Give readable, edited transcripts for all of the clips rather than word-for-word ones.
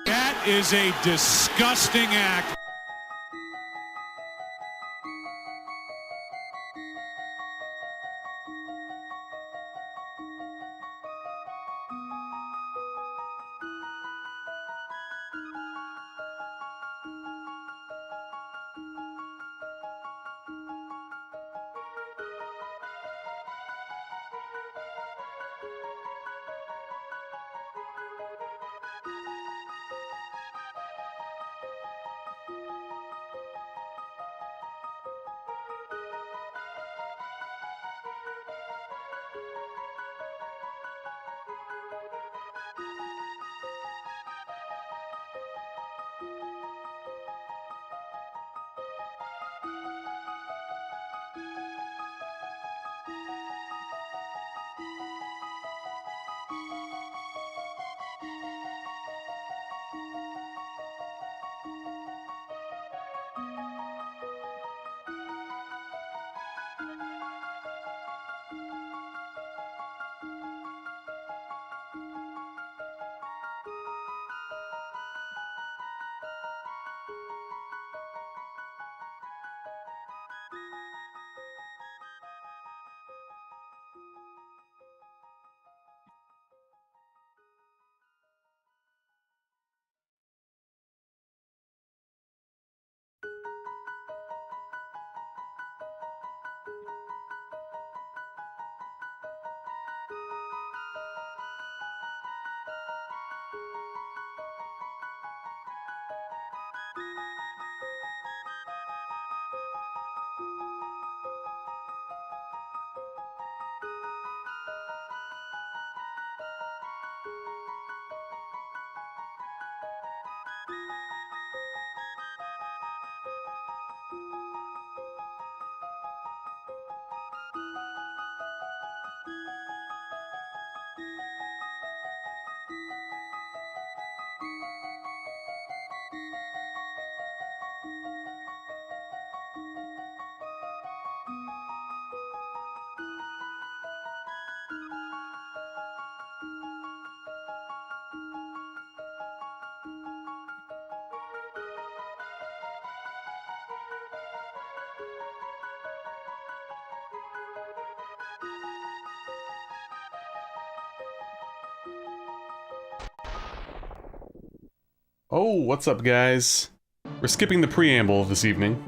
That is a disgusting act. Oh, what's up, guys? We're skipping the preamble this evening.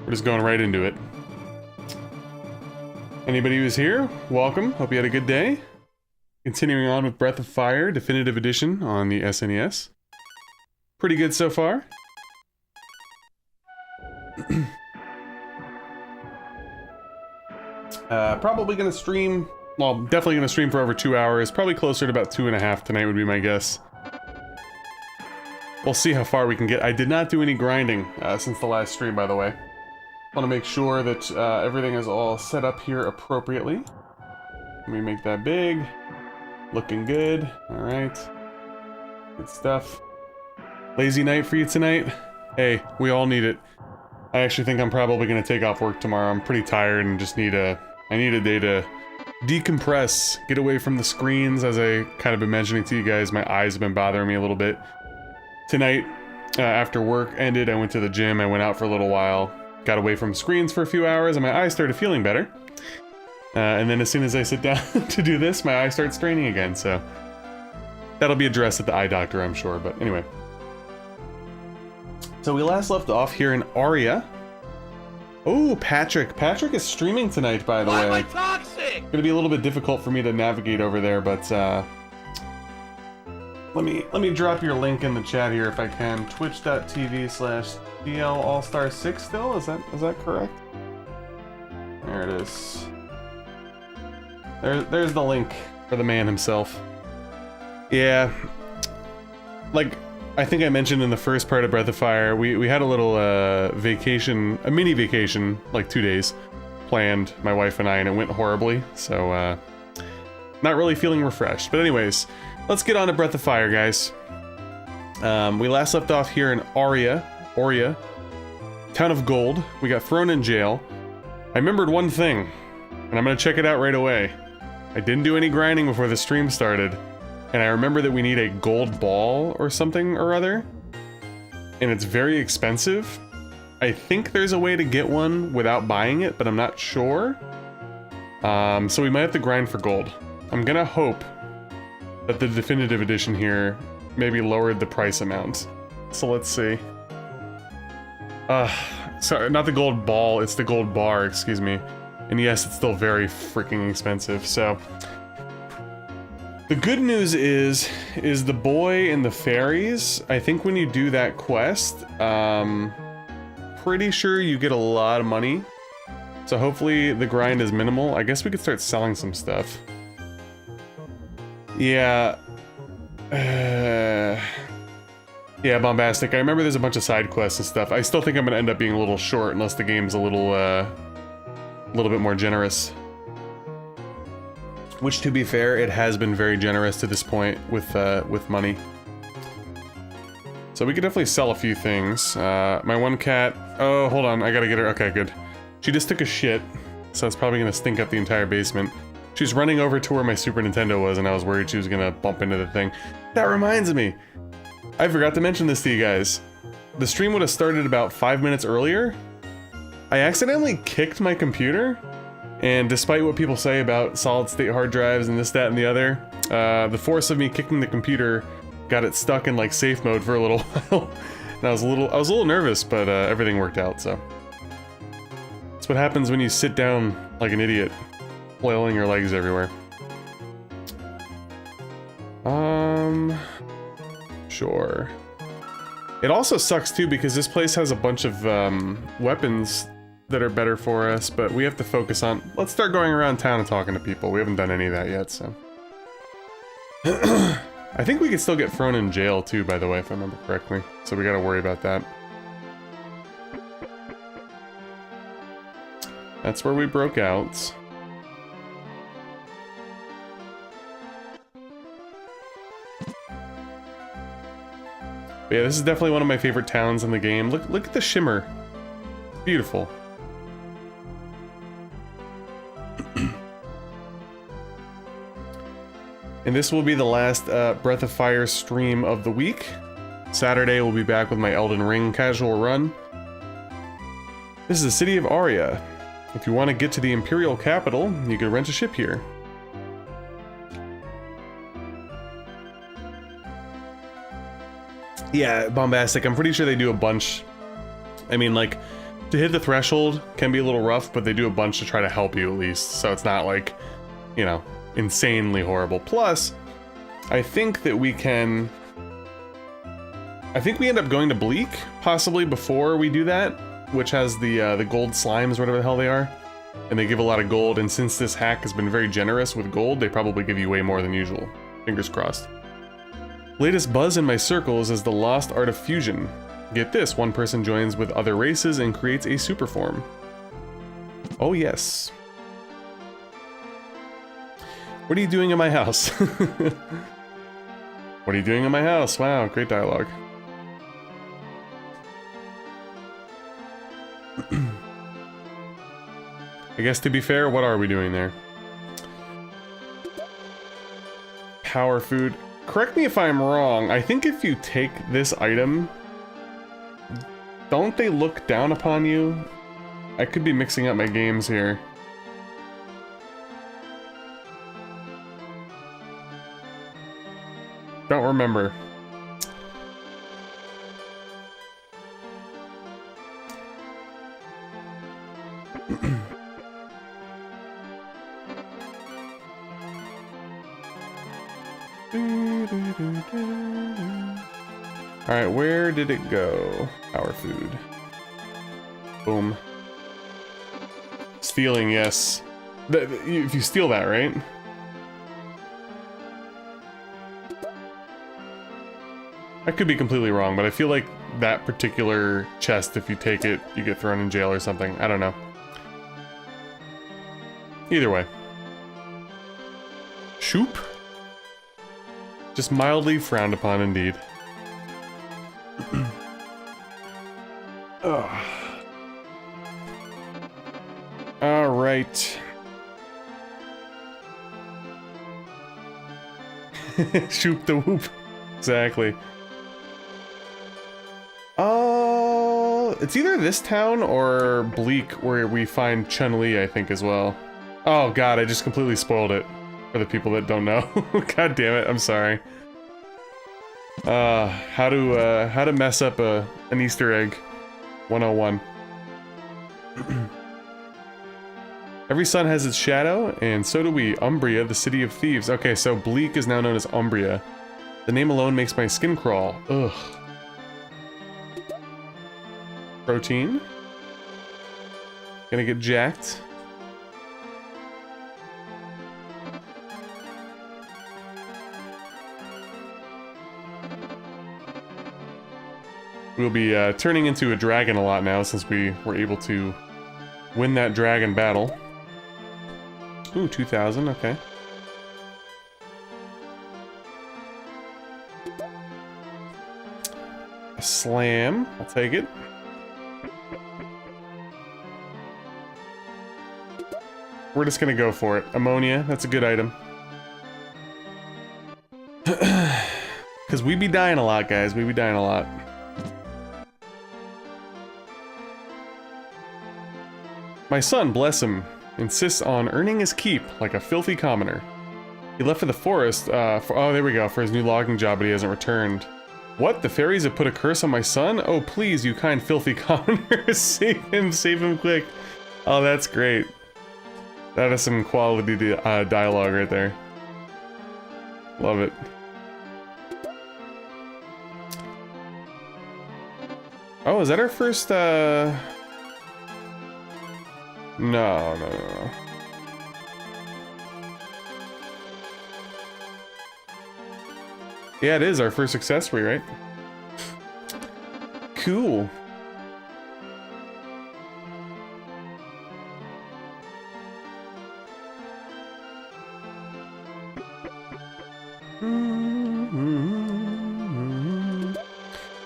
We're just going right into it. Anybody who's here, welcome. Hope you had a good day. Continuing on with Breath of Fire Definitive Edition on the SNES. Pretty good so far. Probably gonna stream, well, definitely gonna stream for over 2 hours, probably closer to about 2.5 tonight would be my guess. We'll see how far we can get. I did not do any grinding since the last stream, by the way. Want to make sure that everything is all set up here appropriately. Let me make that big. Looking good. Alright. Good stuff. Lazy night for you tonight? Hey, we all need it. I actually think I'm probably going to take off work tomorrow. I'm pretty tired and just need I need a day to decompress, get away from the screens. As I kind of been mentioning to you guys, my eyes have been bothering me a little bit. Tonight, after work ended, I went to the gym, I went out for a little while, got away from screens for a few hours, and my eyes started feeling better. And then as soon as I sit down to do this, my eyes start straining again, so that'll be addressed at the eye doctor, I'm sure, but anyway. So we last left off here in Aria. Oh, Patrick. Patrick is streaming tonight, by the way. Why am I toxic? Gonna be a little bit difficult for me to navigate over there, but let me drop your link in the chat here if I can. Twitch.tv/DL All-Star 6 still? Is that correct? There it is. There's the link for the man himself. Yeah. Like, I think I mentioned in the first part of Breath of Fire, we had a little vacation, a mini vacation, like 2 days, planned, my wife and I, and it went horribly, so not really feeling refreshed. But anyways, let's get on to Breath of Fire, guys. We last left off here in Aria, Town of Gold. We got thrown in jail. I remembered one thing, and I'm gonna check it out right away. I didn't do any grinding before the stream started, and I remember that we need a gold ball or something or other, and it's very expensive. I think there's a way to get one without buying it, but I'm not sure. So we might have to grind for gold. I'm gonna hope that the definitive edition here maybe lowered the price amount. So let's see. Sorry, not the gold ball, it's the gold bar, excuse me. And yes, it's still very freaking expensive, so. The good news is the boy and the fairies, I think when you do that quest, pretty sure you get a lot of money. So hopefully the grind is minimal. I guess we could start selling some stuff. Yeah. Yeah, Bombastic. I remember there's a bunch of side quests and stuff. I still think I'm gonna end up being a little short unless the game's a little bit more generous. Which, to be fair, it has been very generous to this point with money. So we could definitely sell a few things. My one cat... Oh, hold on, I gotta get her... Okay, good. She just took a shit, so it's probably gonna stink up the entire basement. She was running over to where my Super Nintendo was, and I was worried she was gonna bump into the thing. That reminds me! I forgot to mention this to you guys. The stream would have started about 5 minutes earlier. I accidentally kicked my computer, and despite what people say about solid-state hard drives and this, that, and the other, the force of me kicking the computer got it stuck in like safe mode for a little while. And I was a little nervous, but everything worked out, so. That's what happens when you sit down like an idiot, flailing your legs everywhere. Sure. It also sucks too because this place has a bunch of weapons that are better for us, but we have to focus on... Let's start going around town and talking to people. We haven't done any of that yet, so... I think we could still get thrown in jail too, by the way, if I remember correctly. So we gotta worry about that. That's where we broke out. But yeah, this is definitely one of my favorite towns in the game. Look at the shimmer. Beautiful. And this will be the last Breath of Fire stream of the week. Saturday we'll be back with my Elden Ring casual run. This is the city of Aria. If you want to get to the Imperial capital, you can rent a ship here. Yeah, Bombastic. I'm pretty sure they do a bunch. I mean, like, to hit the threshold can be a little rough, but they do a bunch to try to help you at least. So it's not like, you know, insanely horrible. Plus, I think that we can... I think we end up going to Bleak, possibly before we do that, which has the gold slimes, whatever the hell they are. and they give a lot of gold, and since this hack has been very generous with gold, they probably give you way more than usual. Fingers crossed. Latest buzz in my circles is the lost art of fusion. Get this, one person joins with other races and creates a super form. Oh yes. What are you doing in my house? What are you doing in my house? Wow, great dialogue. I guess to be fair, what are we doing there? Power food. Correct me if I'm wrong. I think if you take this item, don't they look down upon you? I could be mixing up my games here. Don't remember. Alright, where did it go? Power food. Boom. Stealing, yes. If you steal that, right? I could be completely wrong, but I feel like that particular chest, if you take it, you get thrown in jail or something. I don't know. Either way. Shoop? Just mildly frowned upon indeed. Alright. Shoop the whoop. Exactly. It's either this town or Bleak where we find Chun-Li, I think, as well. Oh god, I just completely spoiled it for the people that don't know. God damn it, I'm sorry. How to mess up an Easter egg 101. Every sun has its shadow, and so do we. Umbria, the city of thieves. Okay, so Bleak is now known as Umbria. The name alone makes my skin crawl. Ugh. Protein. Gonna get jacked. We'll be turning into a dragon a lot now since we were able to win that dragon battle. Ooh, 2,000, okay. A slam, I'll take it. We're just gonna go for it. Ammonia, that's a good item. Because we be dying a lot, guys. We be dying a lot. My son, bless him, insists on earning his keep like a filthy commoner. He left for the forest, oh, there we go, for his new logging job, but he hasn't returned. What? The fairies have put a curse on my son? Oh, please, you kind filthy commoner. Save him quick. Oh, that's great. That is some quality dialogue right there. Love it. Oh, is that our first, No. Yeah, it is our first accessory, right? Cool.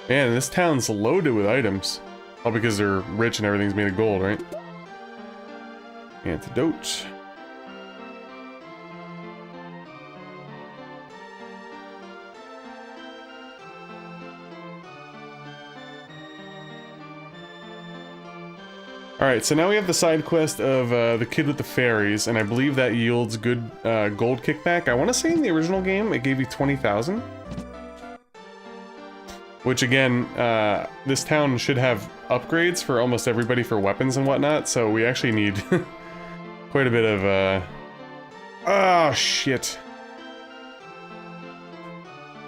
Man, this town's loaded with items. All because they're rich and everything's made of gold, right? Antidote. Alright, so now we have the side quest of the kid with the fairies, and I believe that yields good gold kickback. I want to say in the original game it gave you 20,000. Which again, this town should have upgrades for almost everybody for weapons and whatnot, so we actually need quite a bit of, oh, shit.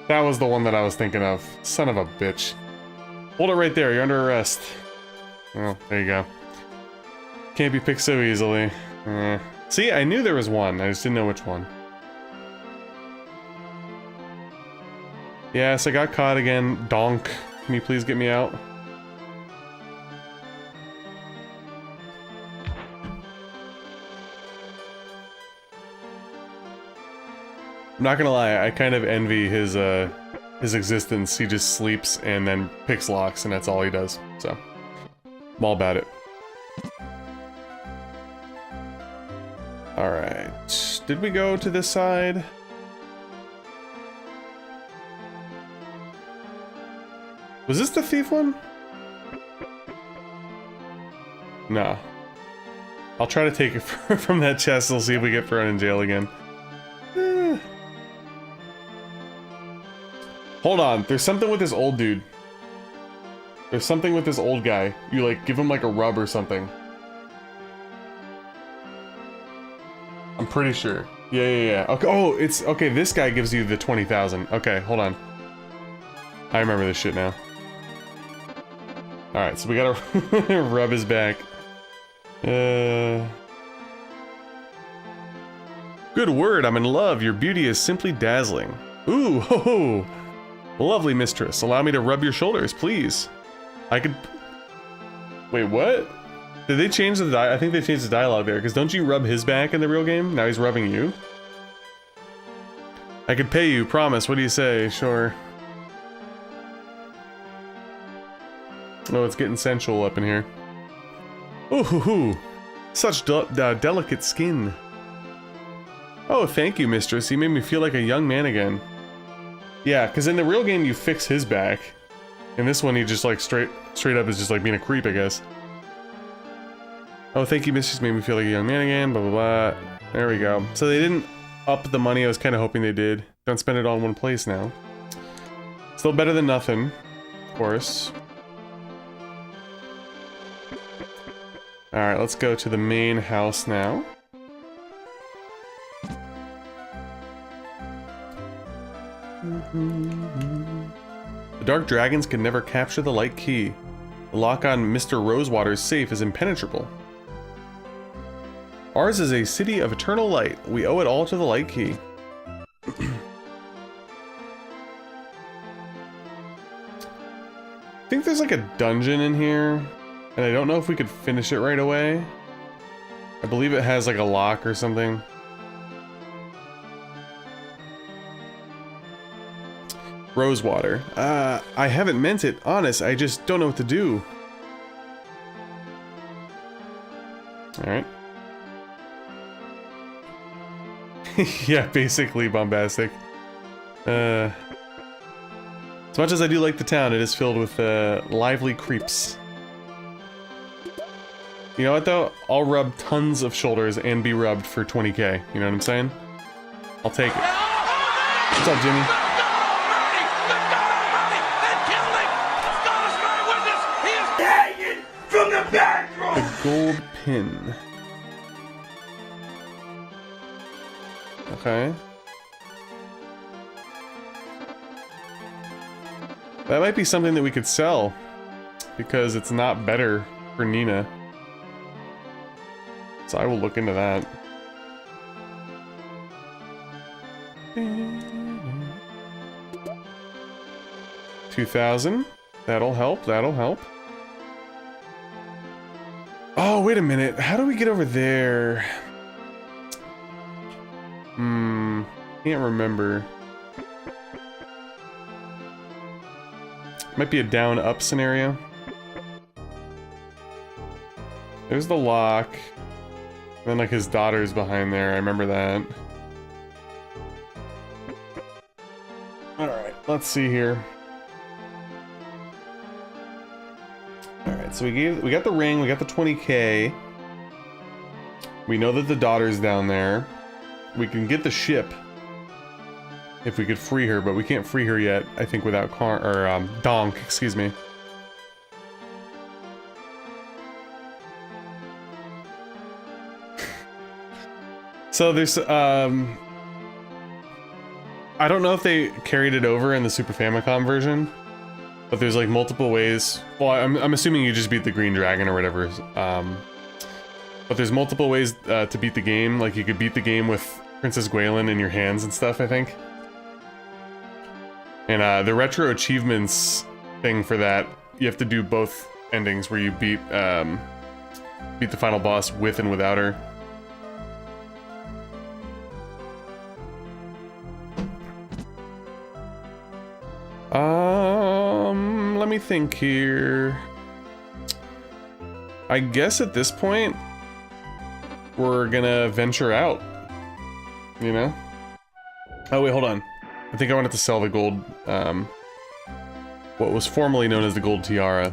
That was the one that I was thinking of. Son of a bitch. Hold it right there, you're under arrest. Well, there you go. Can't be picked so easily. See, I knew there was one. I just didn't know which one. Yes, I got caught again. Donk. Can you please get me out? I'm not gonna lie, I kind of envy his existence. He just sleeps and then picks locks, and that's all he does. So, I'm all about it. Alright. Did we go to this side? Was this the thief one? No. I'll try to take it from that chest. We'll see if we get thrown in jail again. Hold on. There's something with this old dude. There's something with this old guy. You, like, give him, like, a rub or something. I'm pretty sure. Yeah. Okay. Oh, it's... Okay, this guy gives you the 20,000. Okay, hold on. I remember this shit now. Alright, so we gotta rub his back. Good word, I'm in love. Your beauty is simply dazzling. Ooh, ho ho! Lovely mistress, allow me to rub your shoulders, please. I could... Wait, what? Did they change the I think they changed the dialogue there, because don't you rub his back in the real game? Now he's rubbing you? I could pay you, promise. What do you say? Sure. Oh, it's getting sensual up in here. Ooh, hoo, hoo. Such delicate skin. Oh, thank you, mistress. You made me feel like a young man again. Yeah, because in the real game, you fix his back. In this one, he just, like, straight up is just, like, being a creep, I guess. Oh, thank you, mistress. Made me feel like a young man again, blah, blah, blah. There we go. So they didn't up the money. I was kind of hoping they did. Don't spend it all in one place now. Still better than nothing, of course. Alright, let's go to the main house now. The dark dragons can never capture the light key. The lock on Mr. Rosewater's safe is impenetrable. Ours is a city of eternal light. We owe it all to the light key. I think there's like a dungeon in here. And I don't know if we could finish it right away. I believe it has like a lock or something. Rosewater. I haven't meant it. Honest, I just don't know what to do. Alright. Yeah, basically bombastic. As much as I do like the town, it is filled with lively creeps. You know what though? I'll rub tons of shoulders and be rubbed for 20k. You know what I'm saying? I'll take it. What's up, Jimmy? The gold pin. Okay. That might be something that we could sell. Because it's not better for Nina. So I will look into that. 2,000. That'll help, that'll help. Oh, wait a minute. How do we get over there? Can't remember. Might be a down-up scenario. There's the lock. And then, like, his daughter's behind there. I remember that. Alright, let's see here. Alright, so we got the ring, we got the 20k. We know that the daughter's down there. We can get the ship. If we could free her, but we can't free her yet, I think, without Donk, excuse me. So there's, I don't know if they carried it over in the Super Famicom version, but there's like multiple ways. Well, I'm assuming you just beat the green dragon or whatever. But there's multiple ways to beat the game. Like, you could beat the game with Princess Gwaelin in your hands and stuff, I think. And the retro achievements thing for that, you have to do both endings where you beat the final boss with and without her. Let me think here. I guess at this point, we're gonna venture out. You know? Oh wait, hold on. I think I wanted to sell the gold, what was formerly known as the gold tiara.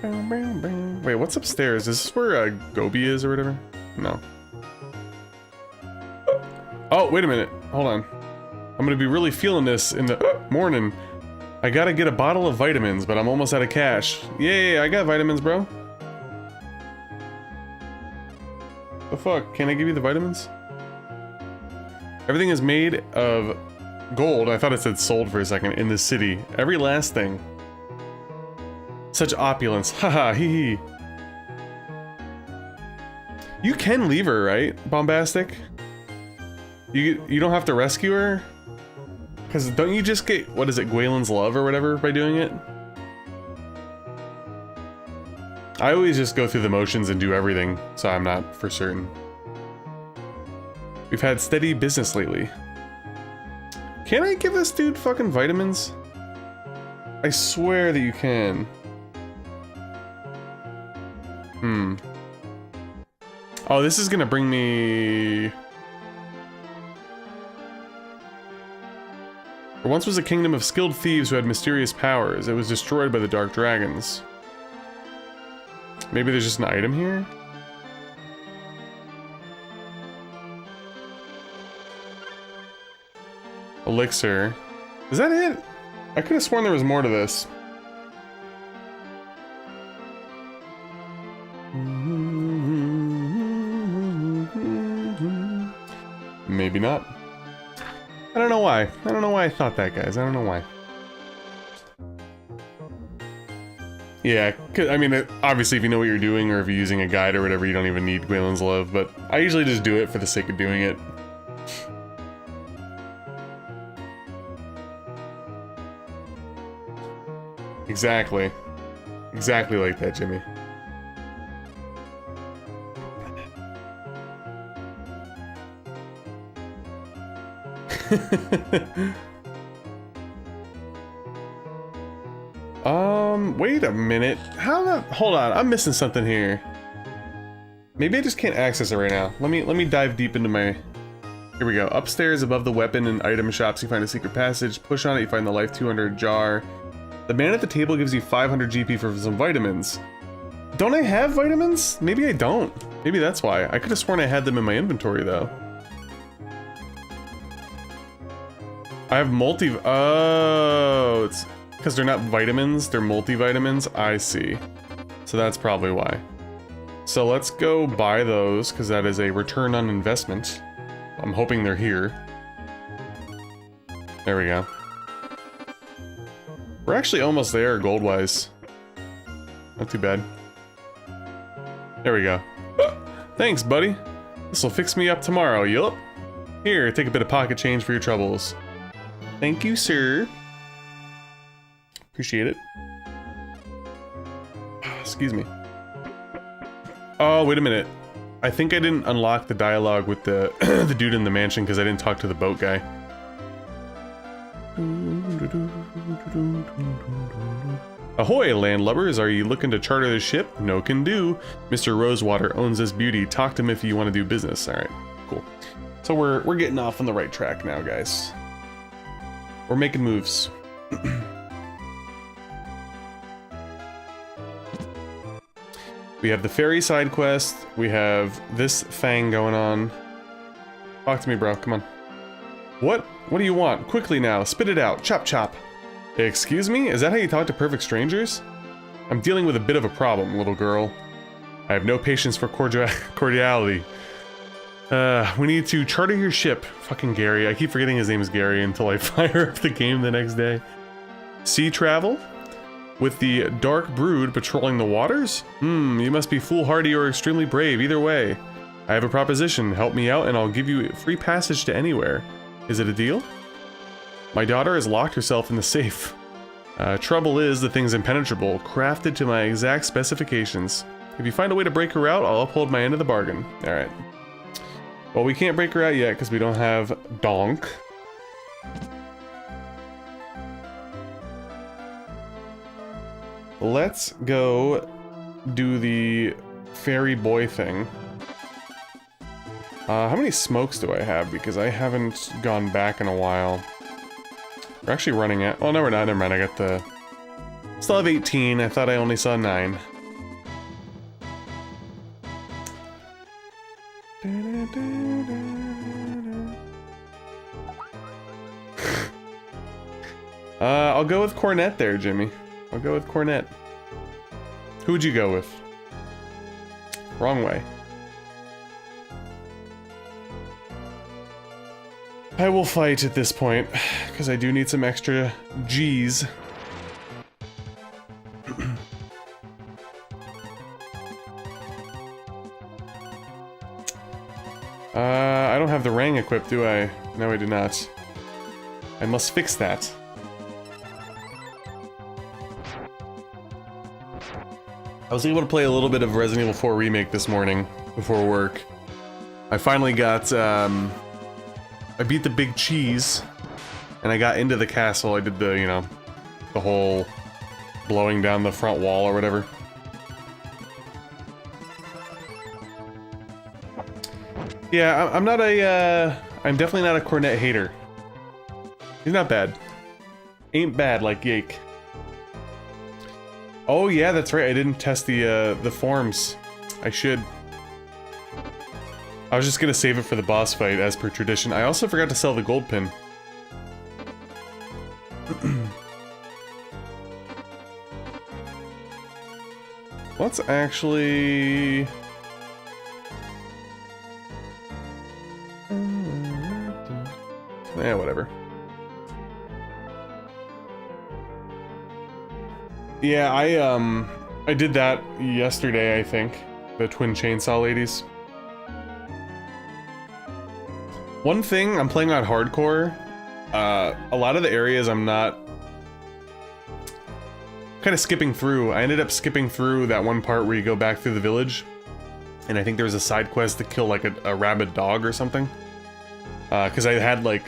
Wait, what's upstairs? Is this where Gobi is or whatever? No. Oh, wait a minute. Hold on. I'm gonna be really feeling this in the morning. I gotta get a bottle of vitamins, but I'm almost out of cash. Yay, I got vitamins, bro. The fuck? Can I give you the vitamins? Everything is made of gold. I thought it said sold for a second. In the city. Every last thing. Such opulence. Haha, hee hee. You can leave her, right, Bombastic? You don't have to rescue her? Because don't you just get, what is it, Gwaelin's love or whatever by doing it? I always just go through the motions and do everything, so I'm not for certain. We've had steady business lately. Can I give this dude fucking vitamins? I swear that you can. Oh, this is gonna bring me... There once was a kingdom of skilled thieves who had mysterious powers. It was destroyed by the dark dragons. Maybe there's just an item here? Elixir. Is that it? I could have sworn there was more to this. Maybe not. I don't know why. I don't know why I thought that, guys. I don't know why. Yeah, I mean, obviously if you know what you're doing or if you're using a guide or whatever, you don't even need Gwaelin's love, but I usually just do it for the sake of doing it. Exactly. Exactly like that, Jimmy. Wait a minute. Hold on, I'm missing something here. Maybe I just can't access it right now. Let me dive deep into my... Here we go. Upstairs above the weapon and item shops, you find a secret passage. Push on it, you find the Life 200 jar. The man at the table gives you 500 GP for some vitamins. Don't I have vitamins? Maybe I don't. Maybe that's why. I could have sworn I had them in my inventory, though. I have oh, it's because they're not vitamins, they're multivitamins. I see. So that's probably why. So let's go buy those, because that is a return on investment. I'm hoping they're here. There we go. We're actually almost there, gold-wise. Not too bad. There we go. Thanks, buddy. This'll fix me up tomorrow, yup. Here, take a bit of pocket change for your troubles. Thank you, sir. Appreciate it. Excuse me. Oh, wait a minute. I think I didn't unlock the dialogue with the the dude in the mansion because I didn't talk to the boat guy. Ahoy, landlubbers! Are you looking to charter the ship? No can do. Mr. Rosewater owns this beauty. Talk to him if you want to do business. All right, cool. So we're getting off on the right track now, guys. We're making moves. We have the ferry side quest. We have this thing going on. Talk to me, bro. Come on. What? What do you want? Quickly now. Spit it out. Chop chop. Excuse me? Is that how you talk to perfect strangers? I'm dealing with a bit of a problem, little girl. I have no patience for cordiality. We need to charter your ship. Fucking Gary. I keep forgetting his name is Gary until I fire up the game the next day. Sea travel? With the Dark Brood patrolling the waters? You must be foolhardy or extremely brave, either way. I have a proposition, help me out and I'll give you free passage to anywhere. Is it a deal? My daughter has locked herself in the safe. Trouble is, the thing's impenetrable, crafted to my exact specifications. If you find a way to break her out, I'll uphold my end of the bargain. Alright. Well, we can't break her out yet because we don't have Donk. Let's go do the fairy boy thing. How many smokes do I have? Because I haven't gone back in a while. We're actually running out. Oh, no, we're not. Never mind. I got the... Still have 18. I thought I only saw 9. I'll go with Cornet there, Jimmy. I'll go with Cornet. Who would you go with? Wrong way. I will fight at this point, because I do need some extra G's. I don't have the Rang equipped, do I? No, I do not. I must fix that. I was able to play a little bit of Resident Evil 4 Remake this morning, before work. I finally got, I beat the big cheese, and I got into the castle. I did the, you know, the whole blowing down the front wall or whatever. Yeah, I'm not a, I'm definitely not a Cornet hater. He's not bad. Ain't bad like Yake. Oh yeah, that's right, I didn't test the forms. I should. I was just gonna save it for the boss fight, as per tradition. I also forgot to sell the gold pin. Let's actually... Yeah, whatever. Yeah, I did that yesterday, I think. The twin chainsaw ladies. One thing, I'm playing on hardcore. A lot of the areas I'm not... kind of skipping through. I ended up skipping through that one part where you go back through the village. And I think there was a side quest to kill like a rabid dog or something. Because I had like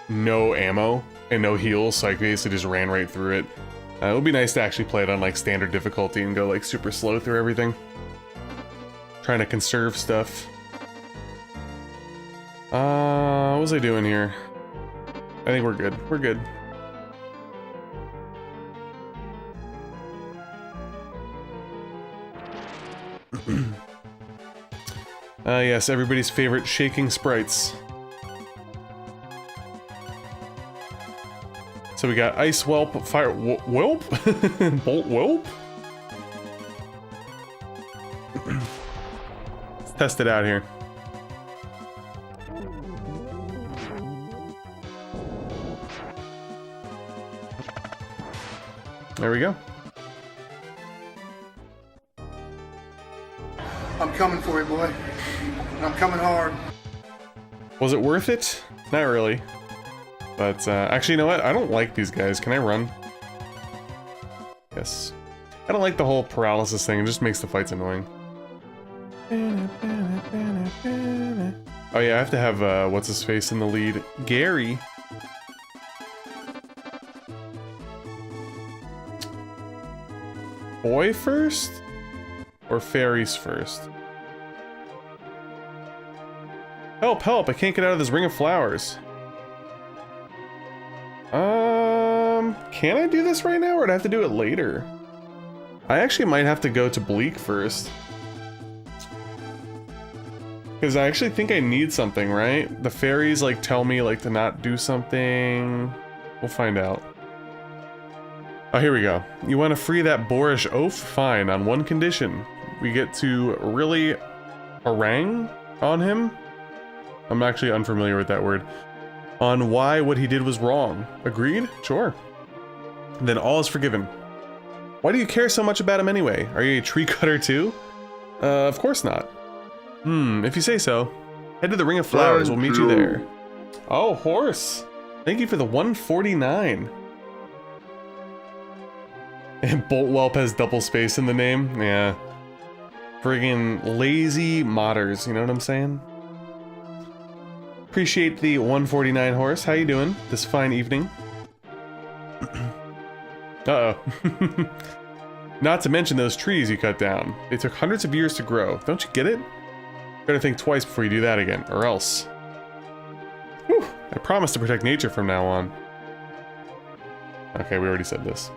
no ammo and no heals, so I basically just ran right through it. It would be nice to actually play it on like standard difficulty and go like super slow through everything. Trying to conserve stuff. What was I doing here? I think we're good. We're good. Yes, everybody's favorite shaking sprites. So we got Ice Whelp, Fire Whelp? Bolt Whelp? Let's test it out here. There we go. I'm coming for you, boy. And I'm coming hard. Was it worth it? Not really. But, actually, you know what? I don't like these guys. Can I run? Yes. I don't like the whole paralysis thing. It just makes the fights annoying. Oh yeah, I have to have, what's-his-face in the lead. Gary. Boy first? Or fairies first? Help, help! I can't get out of this ring of flowers. Can I do this right now, or do I have to do it later? I actually might have to go to Bleak first. Because I actually think I need something, right? The fairies, like, tell me, like, to not do something. We'll find out. Oh, here we go. You want to free that boorish oaf? Fine, on one condition. We get to really harangue on him? I'm actually unfamiliar with that word. On why what he did was wrong. Agreed? Sure. Then all is forgiven. Why do you care so much about him anyway? Are you a tree cutter too? Of course not. If you say so. Head to the Ring of Flowers, we'll meet you there. Oh, horse! Thank you for the 149. And Boltwhelp has double space in the name? Yeah. Friggin' lazy modders, you know what I'm saying? Appreciate the 149 horse. How you doing this fine evening? Uh-oh. Not to mention those trees you cut down. They took hundreds of years to grow. Don't you get it? Better think twice before you do that again, or else. Whew, I promise to protect nature from now on. Okay, we already said this.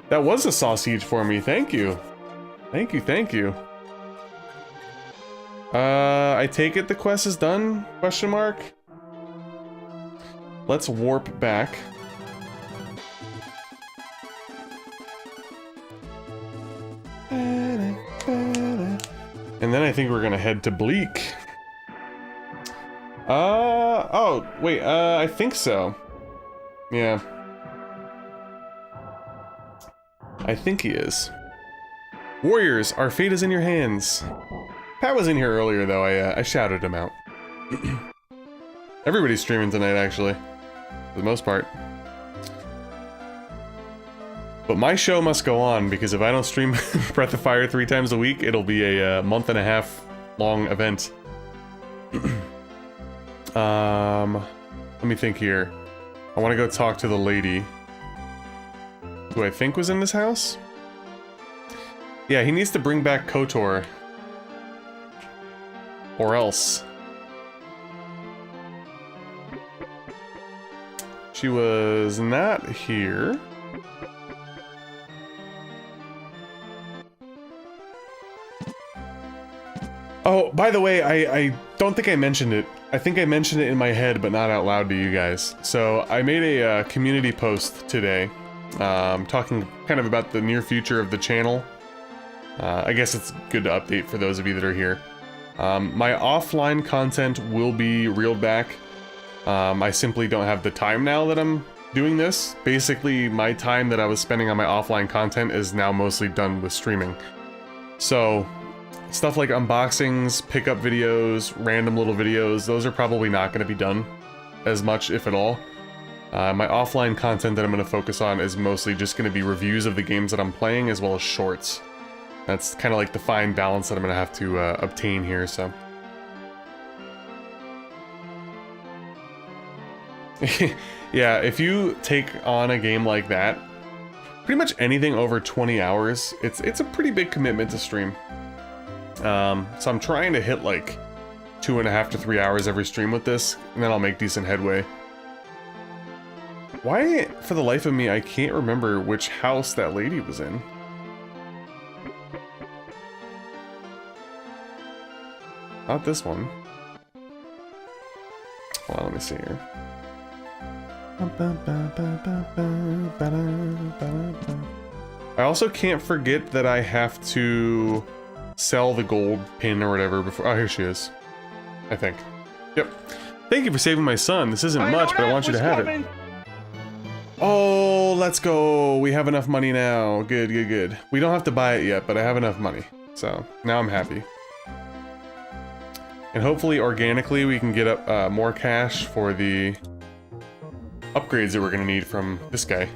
That was a sausage for me, thank you. Thank you, thank you. I take it the quest is done? Question mark? Let's warp back. And then I think we're gonna head to Bleak. Oh, wait, I think so. Yeah. I think he is. Warriors, our fate is in your hands. Pat was in here earlier, though. I shouted him out. Everybody's streaming tonight, actually. For the most part. But my show must go on, because if I don't stream Breath of Fire 3 times a week, it'll be a month-and-a-half long event. Let me think here. I want to go talk to the lady. Who I think was in this house? Yeah, he needs to bring back KOTOR. Or else. She was not here. Oh, by the way, I don't think I mentioned it. I think I mentioned it in my head, but not out loud to you guys. So I made a community post today, talking kind of about the near future of the channel. I guess it's good to update for those of you that are here. My offline content will be reeled back. I simply don't have the time now that I'm doing this. Basically, my time that I was spending on my offline content is now mostly done with streaming. So, stuff like unboxings, pickup videos, random little videos, those are probably not going to be done as much, if at all. My offline content that I'm going to focus on is mostly just going to be reviews of the games that I'm playing, as well as shorts. That's kind of like the fine balance that I'm going to have to obtain here, so. Yeah, if you take on a game like that, pretty much anything over 20 hours, it's a pretty big commitment to stream. So I'm trying to hit like 2.5 to 3 hours every stream with this, and then I'll make decent headway. Why, for the life of me, I can't remember which house that lady was in. Not this one. Hold on, let me see here. I also can't forget that I have to sell the gold pin or whatever before. Oh, here she is. I think. Yep. Thank you for saving my son. This isn't much, but I want you to have it. Oh, let's go. We have enough money now. Good, good, good. We don't have to buy it yet, but I have enough money. So, now I'm happy. And hopefully, organically, we can get up more cash for the upgrades that we're going to need from this guy.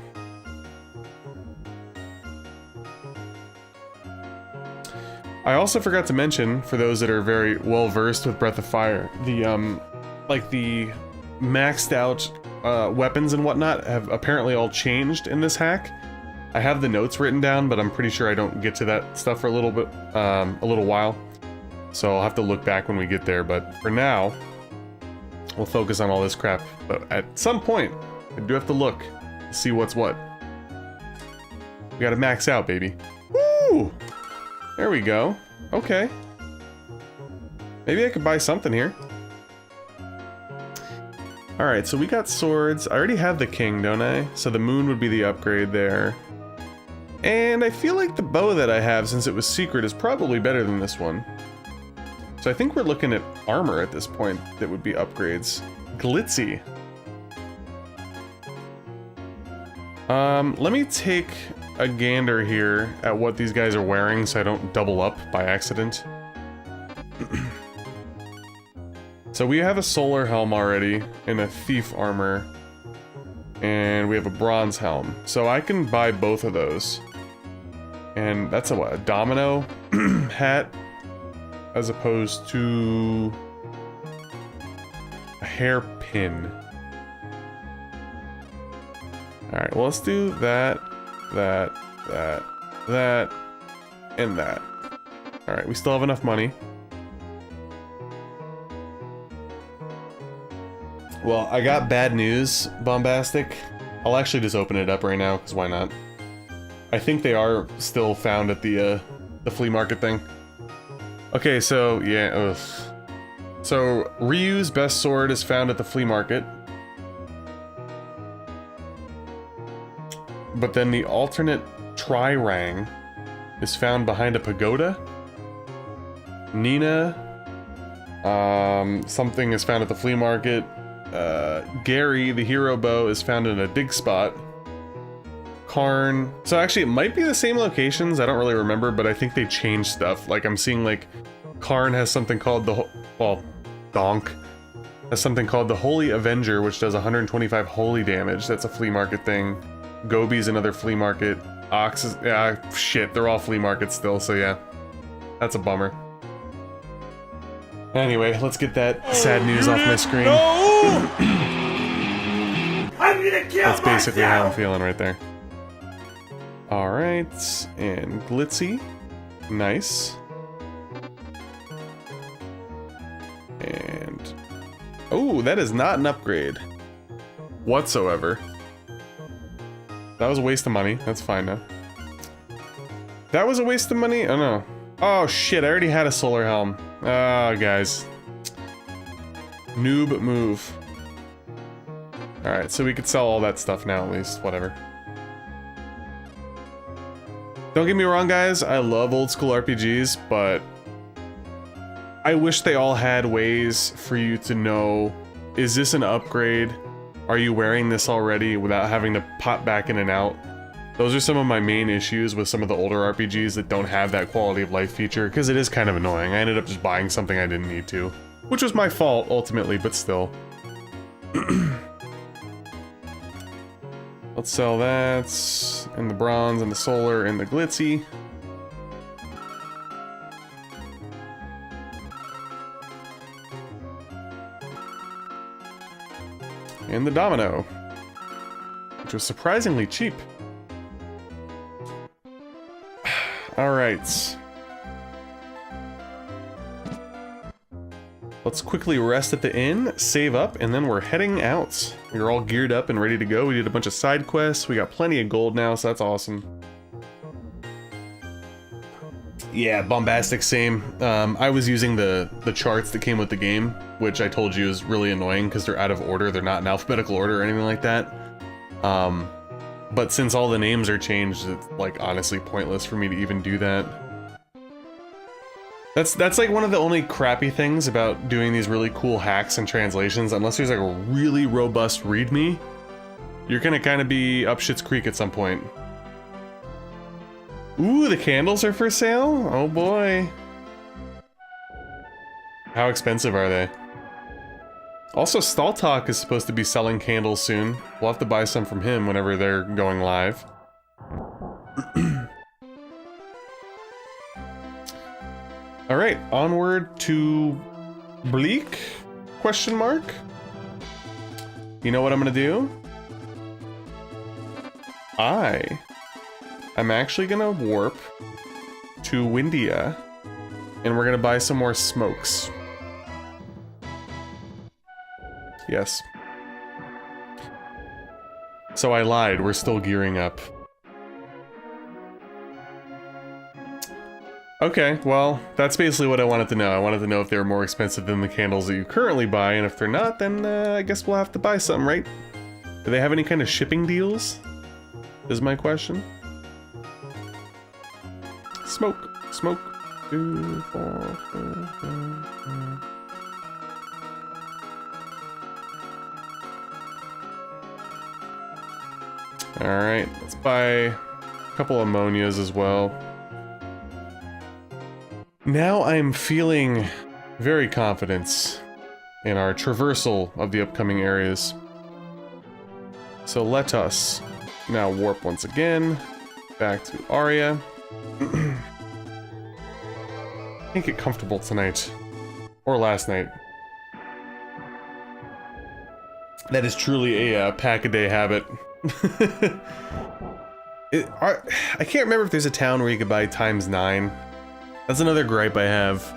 I also forgot to mention, for those that are very well versed with Breath of Fire, the like the maxed out weapons and whatnot have apparently all changed in this hack. I have the notes written down, but I'm pretty sure I don't get to that stuff for a little bit, a little while. So I'll have to look back when we get there, but for now, we'll focus on all this crap. But at some point, I do have to look, see what's what. We gotta max out, baby. Woo! There we go. Okay. Maybe I could buy something here. Alright, so we got swords. I already have the king, don't I? So the moon would be the upgrade there. And I feel like the bow that I have, since it was secret, is probably better than this one. So I think we're looking at armor at this point that would be upgrades. Glitzy. Let me take a gander here at what these guys are wearing so I don't double up by accident. So we have a solar helm already and a thief armor. And we have a bronze helm. So I can buy both of those. And that's a what? A domino hat as opposed to a hairpin. Alright, well let's do that, that, and that. Alright, we still have enough money. Well, I got bad news, Bombastic. I'll actually just open it up right now, because why not? I think they are still found at the flea market thing. Okay, so, yeah, ugh. So, Ryu's best sword is found at the flea market. But then the alternate Trirang is found behind a pagoda. Nina, something is found at the flea market. Gary, the hero bow, is found in a dig spot. Karn. So actually, it might be the same locations. I don't really remember, but I think they changed stuff. Like, I'm seeing, like, Karn has something called Donk has something called the Holy Avenger, which does 125 holy damage. That's a flea market thing. Gobi's another flea market. Ox is, yeah, shit, they're all flea markets still, so yeah. That's a bummer. Anyway, let's get that sad news off my screen. No! I'm gonna kill That's basically how I'm myself! feeling right there. Alright, and Glitzy. Nice. And... oh, that is not an upgrade. Whatsoever. That was a waste of money. That's fine now. That was a waste of money? Oh no. Oh shit, I already had a solar helm. Ah, guys. Noob move. Alright, so we could sell all that stuff now at least. Whatever. Don't get me wrong, guys. I love old school RPGs, but I wish they all had ways for you to know, is this an upgrade? Are you wearing this already without having to pop back in and out? Those are some of my main issues with some of the older RPGs that don't have that quality of life feature, because it is kind of annoying. I ended up just buying something I didn't need to, which was my fault ultimately, but still. Let's sell that, and the bronze, and the solar, and the glitzy. And the domino, which was surprisingly cheap. Alright. Let's quickly rest at the inn, save up, and then we're heading out. We're all geared up and ready to go. We did a bunch of side quests. We got plenty of gold now, so that's awesome. Yeah, Bombastic, same. I was using the charts that came with the game, which I told you is really annoying because they're out of order. They're not in alphabetical order or anything like that. But since all the names are changed, it's like honestly pointless for me to even do that. That's like one of the only crappy things about doing these really cool hacks and translations. Unless there's like a really robust readme, you're gonna kind of be up shit's creek at some point. Ooh, the candles are for sale? Oh boy. How expensive are they? Also, Staltalk is supposed to be selling candles soon. We'll have to buy some from him whenever they're going live. Alright, onward to Bleak? Question mark? You know what I'm gonna do? I'm actually gonna warp to Windia, and we're gonna buy some more smokes. Yes. So I lied, we're still gearing up. Okay, well, that's basically what I wanted to know. I wanted to know if they were more expensive than the candles that you currently buy, and if they're not, then I guess we'll have to buy some, right? Do they have any kind of shipping deals? Is my question. Smoke, smoke. 2, 4, 5, 5. Alright, let's buy couple ammonias as well. Now I'm feeling very confident in our traversal of the upcoming areas. So let us now warp once again back to Aria. Can't get comfortable tonight. Or last night. That is truly a pack-a-day habit. I can't remember if there's a town where you could buy ×9. That's another gripe I have.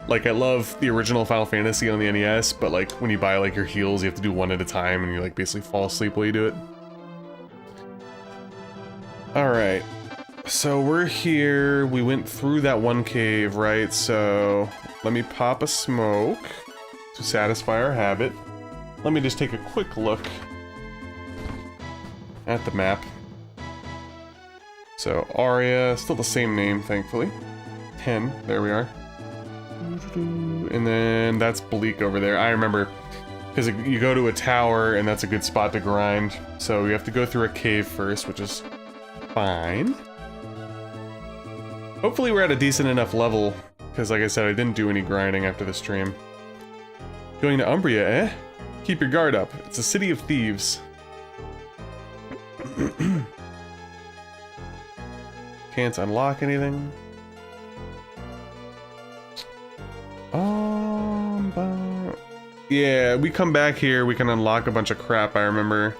Like, I love the original Final Fantasy on the NES, but like, when you buy like your heals, you have to do one at a time, and you like basically fall asleep while you do it. Alright. So we're here, we went through that one cave, right? So, let me pop a smoke to satisfy our habit. Let me just take a quick look at the map. So, Aria, still the same name, thankfully. 10, there we are. And then that's Bleak over there. I remember, because you go to a tower, and that's a good spot to grind. So we have to go through a cave first, which is fine. Hopefully we're at a decent enough level, because like I said, I didn't do any grinding after the stream. Going to Umbria, eh? Keep your guard up. It's a city of thieves. Can't unlock anything. Yeah, we come back here, we can unlock a bunch of crap, I remember.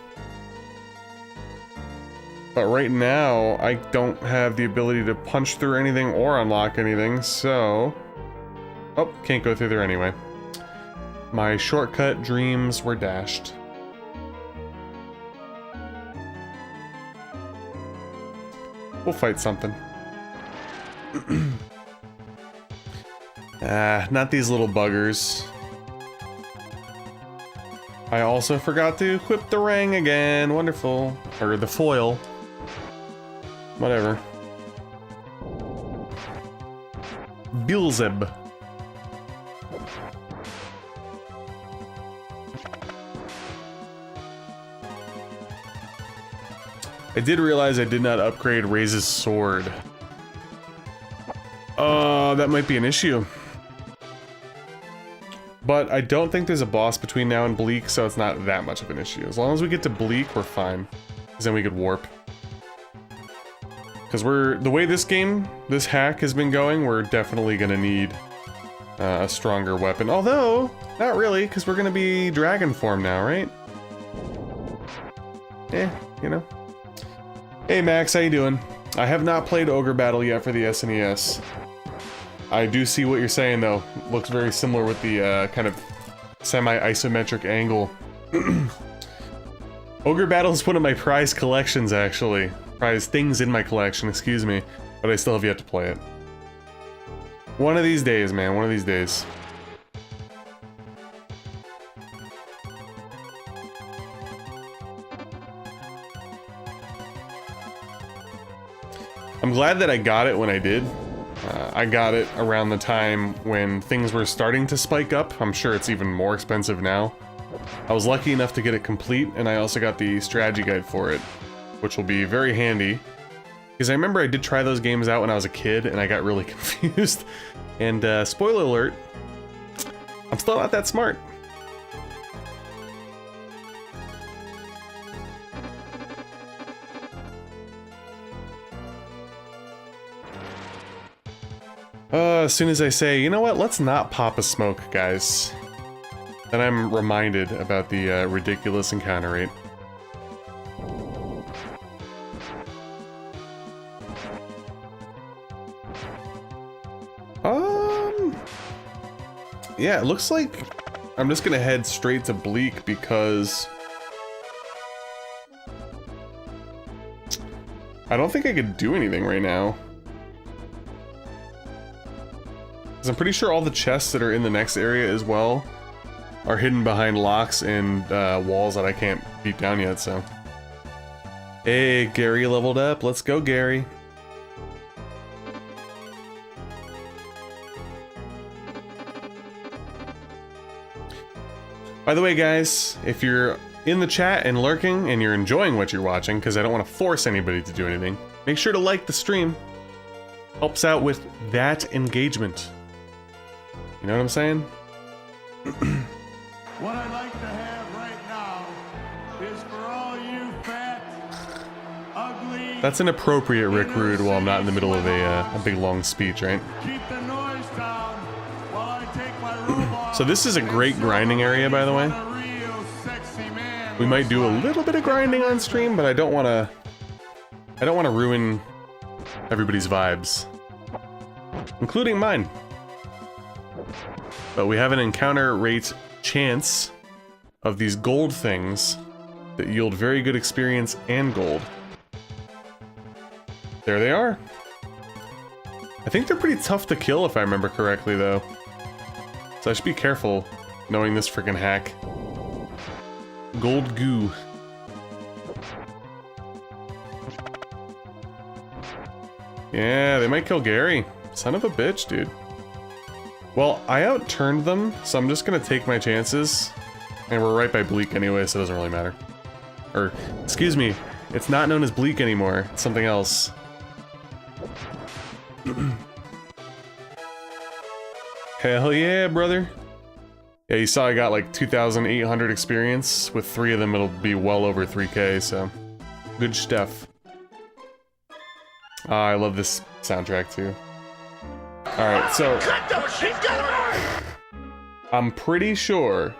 But right now, I don't have the ability to punch through anything or unlock anything, so... Oh, can't go through there anyway. My shortcut dreams were dashed. We'll fight something. Not these little buggers. I also forgot to equip the ring again. Wonderful. Or the foil. Whatever. Beelzeb. I did realize I did not upgrade Raze's sword. That might be an issue. But I don't think there's a boss between now and Bleak, so it's not that much of an issue. As long as we get to Bleak, we're fine. Because then we could warp. Because the way this hack has been going, we're definitely gonna need a stronger weapon. Although, not really, because we're gonna be dragon form now, right? You know. Hey Max, how you doing? I have not played Ogre Battle yet for the SNES. I do see what you're saying though. Looks very similar with the kind of semi-isometric angle. Ogre Battle is one of my prized collections actually. Prized things in my collection, excuse me. But I still have yet to play it. One of these days, man, one of these days. I'm glad that I got it when I did. I got it around the time when things were starting to spike up. I'm sure it's even more expensive now. I was lucky enough to get it complete, and I also got the strategy guide for it, which will be very handy. Because I remember I did try those games out when I was a kid, and I got really confused. And spoiler alert, I'm still not that smart. As soon as I say, you know what, let's not pop a smoke, guys. Then I'm reminded about the ridiculous encounter rate. Yeah, it looks like I'm just gonna head straight to Bleak because I don't think I could do anything right now. Because I'm pretty sure all the chests that are in the next area as well are hidden behind locks and walls that I can't beat down yet, so. Hey, Gary leveled up. Let's go, Gary. By the way, guys, if you're in the chat and lurking and you're enjoying what you're watching, because I don't want to force anybody to do anything, make sure to like the stream. Helps out with that engagement. You know what I'm saying? What I'd like to have right now is for all you fat, ugly... That's an appropriate Rick Rude while I'm not in the middle of a big long speech, right? Keep the noise down while I take my robe off. So this is a great grinding area, by the way. We might do a little bit of grinding on stream, but I don't want to ruin everybody's vibes, including mine. But we have an encounter rate chance of these gold things that yield very good experience and gold. There they are. I think they're pretty tough to kill if I remember correctly, though. So I should be careful knowing this freaking hack. Gold goo. Yeah, they might kill Gary. Son of a bitch, dude. Well, I outturned them, so I'm just gonna take my chances. And we're right by Bleak anyway, so it doesn't really matter. Or, excuse me, it's not known as Bleak anymore. It's something else. Hell yeah, brother. Yeah, you saw I got like 2,800 experience. With 3 of them, it'll be well over 3K, so... Good stuff. Ah, I love this soundtrack, too. Alright, so... I'm pretty sure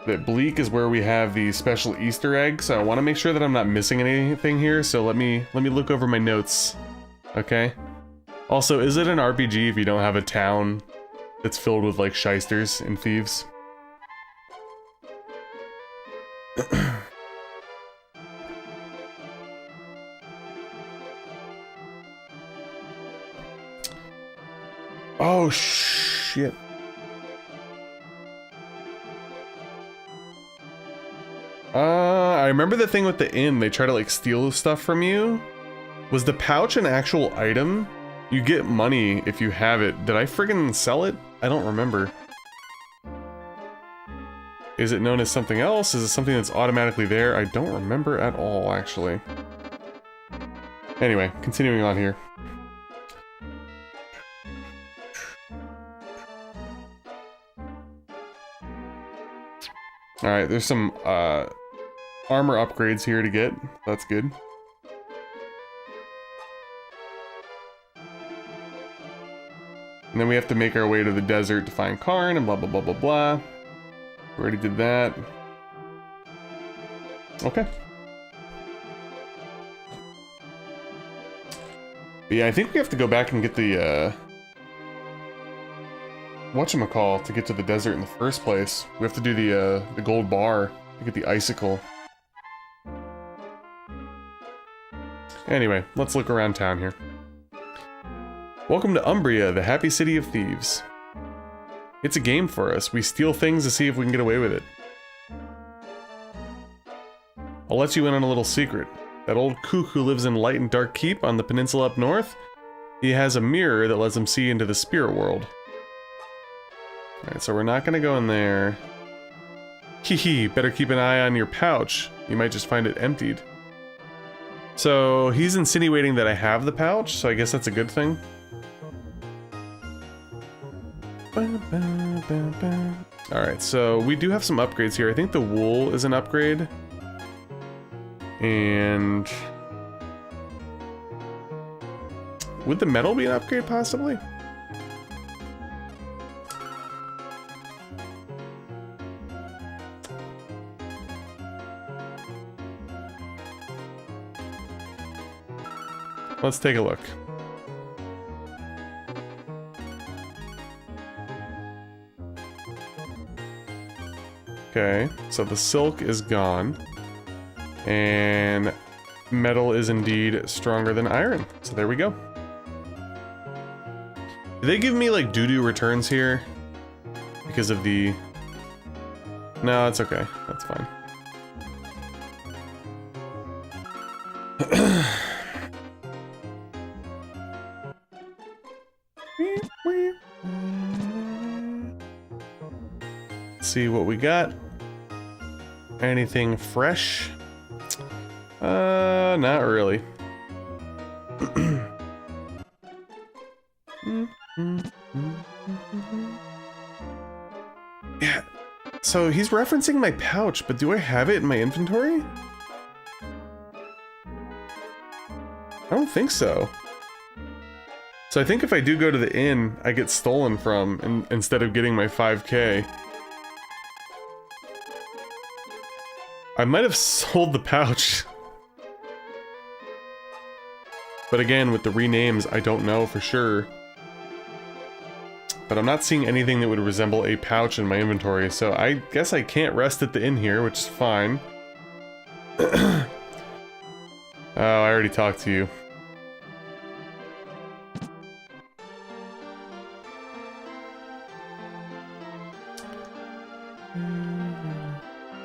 that Bleak is where we have the special Easter egg, so I want to make sure that I'm not missing anything here, so let me look over my notes. Okay? Also, is it an RPG if you don't have a town that's filled with, like, shysters and thieves? Oh, shit. I remember the thing with the inn, they try to, like, steal stuff from you. Was the pouch an actual item? You get money if you have it. Did I friggin' sell it? I don't remember. Is it known as something else? Is it something that's automatically there? I don't remember at all, actually. Anyway, continuing on here. Alright, there's some armor upgrades here to get. That's good. And then we have to make our way to the desert to find Karn and blah blah blah blah blah. We already did that. Okay. But yeah, I think we have to go back and get the whatchamacall to get to the desert in the first place. We have to do the gold bar to get the icicle. Anyway, let's look around town here. Welcome to Umbria, the happy city of thieves. It's a game for us. We steal things to see if we can get away with it. I'll let you in on a little secret. That old kook who lives in Light and Dark Keep on the peninsula up north, he has a mirror that lets him see into the spirit world. Alright, so we're not gonna go in there. Hee, better keep an eye on your pouch. You might just find it emptied. So, he's insinuating that I have the pouch, so I guess that's a good thing. Alright, so we do have some upgrades here. I think the wool is an upgrade. And... would the metal be an upgrade, possibly? Let's take a look. Okay, so the silk is gone. And metal is indeed stronger than iron. So there we go. Do they give me like doo-doo returns here? Because of the... No, it's okay. That's fine. See what we got. Anything fresh? Not really. Yeah, so he's referencing my pouch, but do I have it in my inventory? I don't think so. So I think if I do go to the inn, I get stolen from instead of getting my 5K. I might have sold the pouch. But again, with the renames, I don't know for sure. But I'm not seeing anything that would resemble a pouch in my inventory, so I guess I can't rest at the inn here, which is fine. Oh, I already talked to you.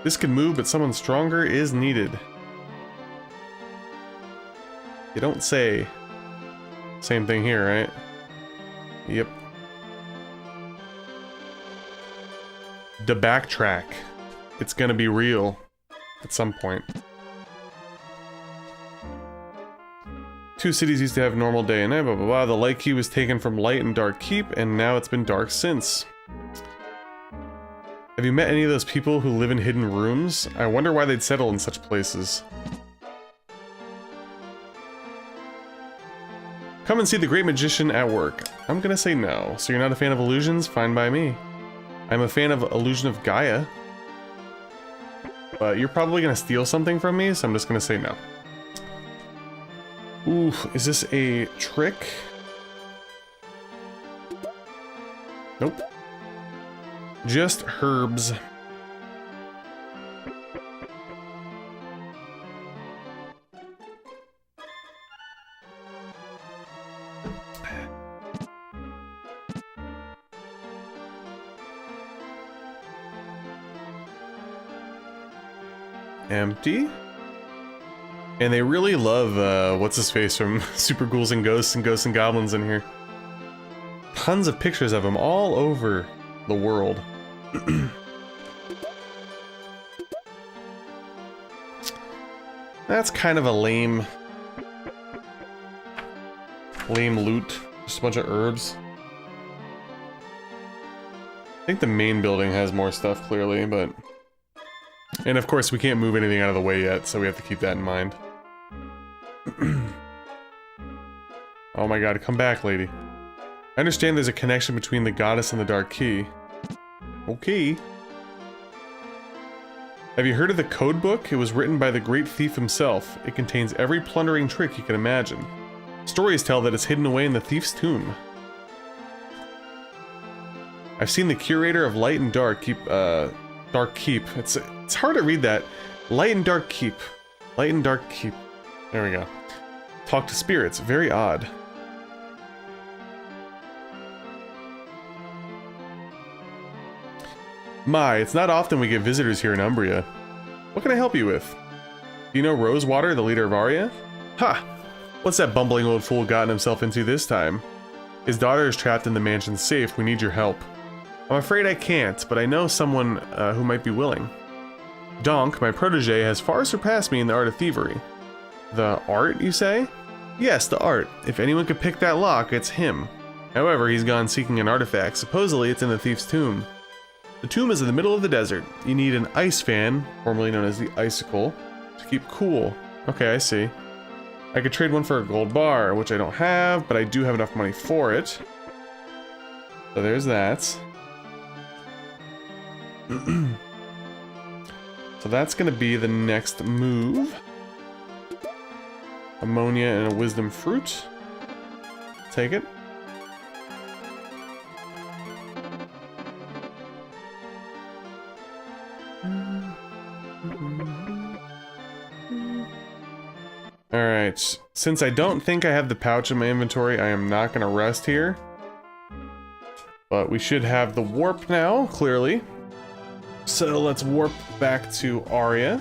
This can move, but someone stronger is needed. You don't say. Same thing here, right? Yep. The backtrack. It's gonna be real at some point. Two cities used to have normal day and night, blah blah blah. The light key was taken from Light and Dark Keep, and now it's been dark since. Have you met any of those people who live in hidden rooms? I wonder why they'd settle in such places. Come and see the great magician at work. I'm gonna say no. So you're not a fan of illusions? Fine by me. I'm a fan of Illusion of Gaia. But you're probably gonna steal something from me, so I'm just gonna say no. Ooh, is this a trick? Nope. Just herbs. Empty. And they really love, what's his face from Super Ghouls and Ghosts and Goblins in here. Tons of pictures of him all over the world. That's kind of a lame loot. Just a bunch of herbs. I think the main building has more stuff, clearly, but... And of course, we can't move anything out of the way yet, so we have to keep that in mind. Oh my god, come back, lady. I understand there's a connection between the goddess and the Dark Key. Okay. Have you heard of the code book? It was written by the great thief himself. It contains every plundering trick you can imagine. Stories tell that it's hidden away in the thief's tomb. I've seen the curator of Light and Dark Keep, Dark Keep. It's hard to read that. Light and Dark Keep. Light and Dark Keep. There we go. Talk to spirits. Very odd. My, it's not often we get visitors here in Umbria. What can I help you with? Do you know Rosewater, the leader of Aria? Ha! What's that bumbling old fool gotten himself into this time? His daughter is trapped in the mansion's safe. We need your help. I'm afraid I can't, but I know someone who might be willing. Donk, my protege, has far surpassed me in the art of thievery. The art, you say? Yes, the art. If anyone could pick that lock, it's him. However, he's gone seeking an artifact. Supposedly, it's in the thief's tomb. The tomb is in the middle of the desert. You need an ice fan, formerly known as the icicle, to keep cool. Okay, I see. I could trade one for a gold bar, which I don't have, but I do have enough money for it. So there's that. So that's gonna be the next move. Ammonia and a wisdom fruit. Take it. Alright, since I don't think I have the pouch in my inventory, I am not gonna rest here. But we should have the warp now, clearly. So let's warp back to Aria.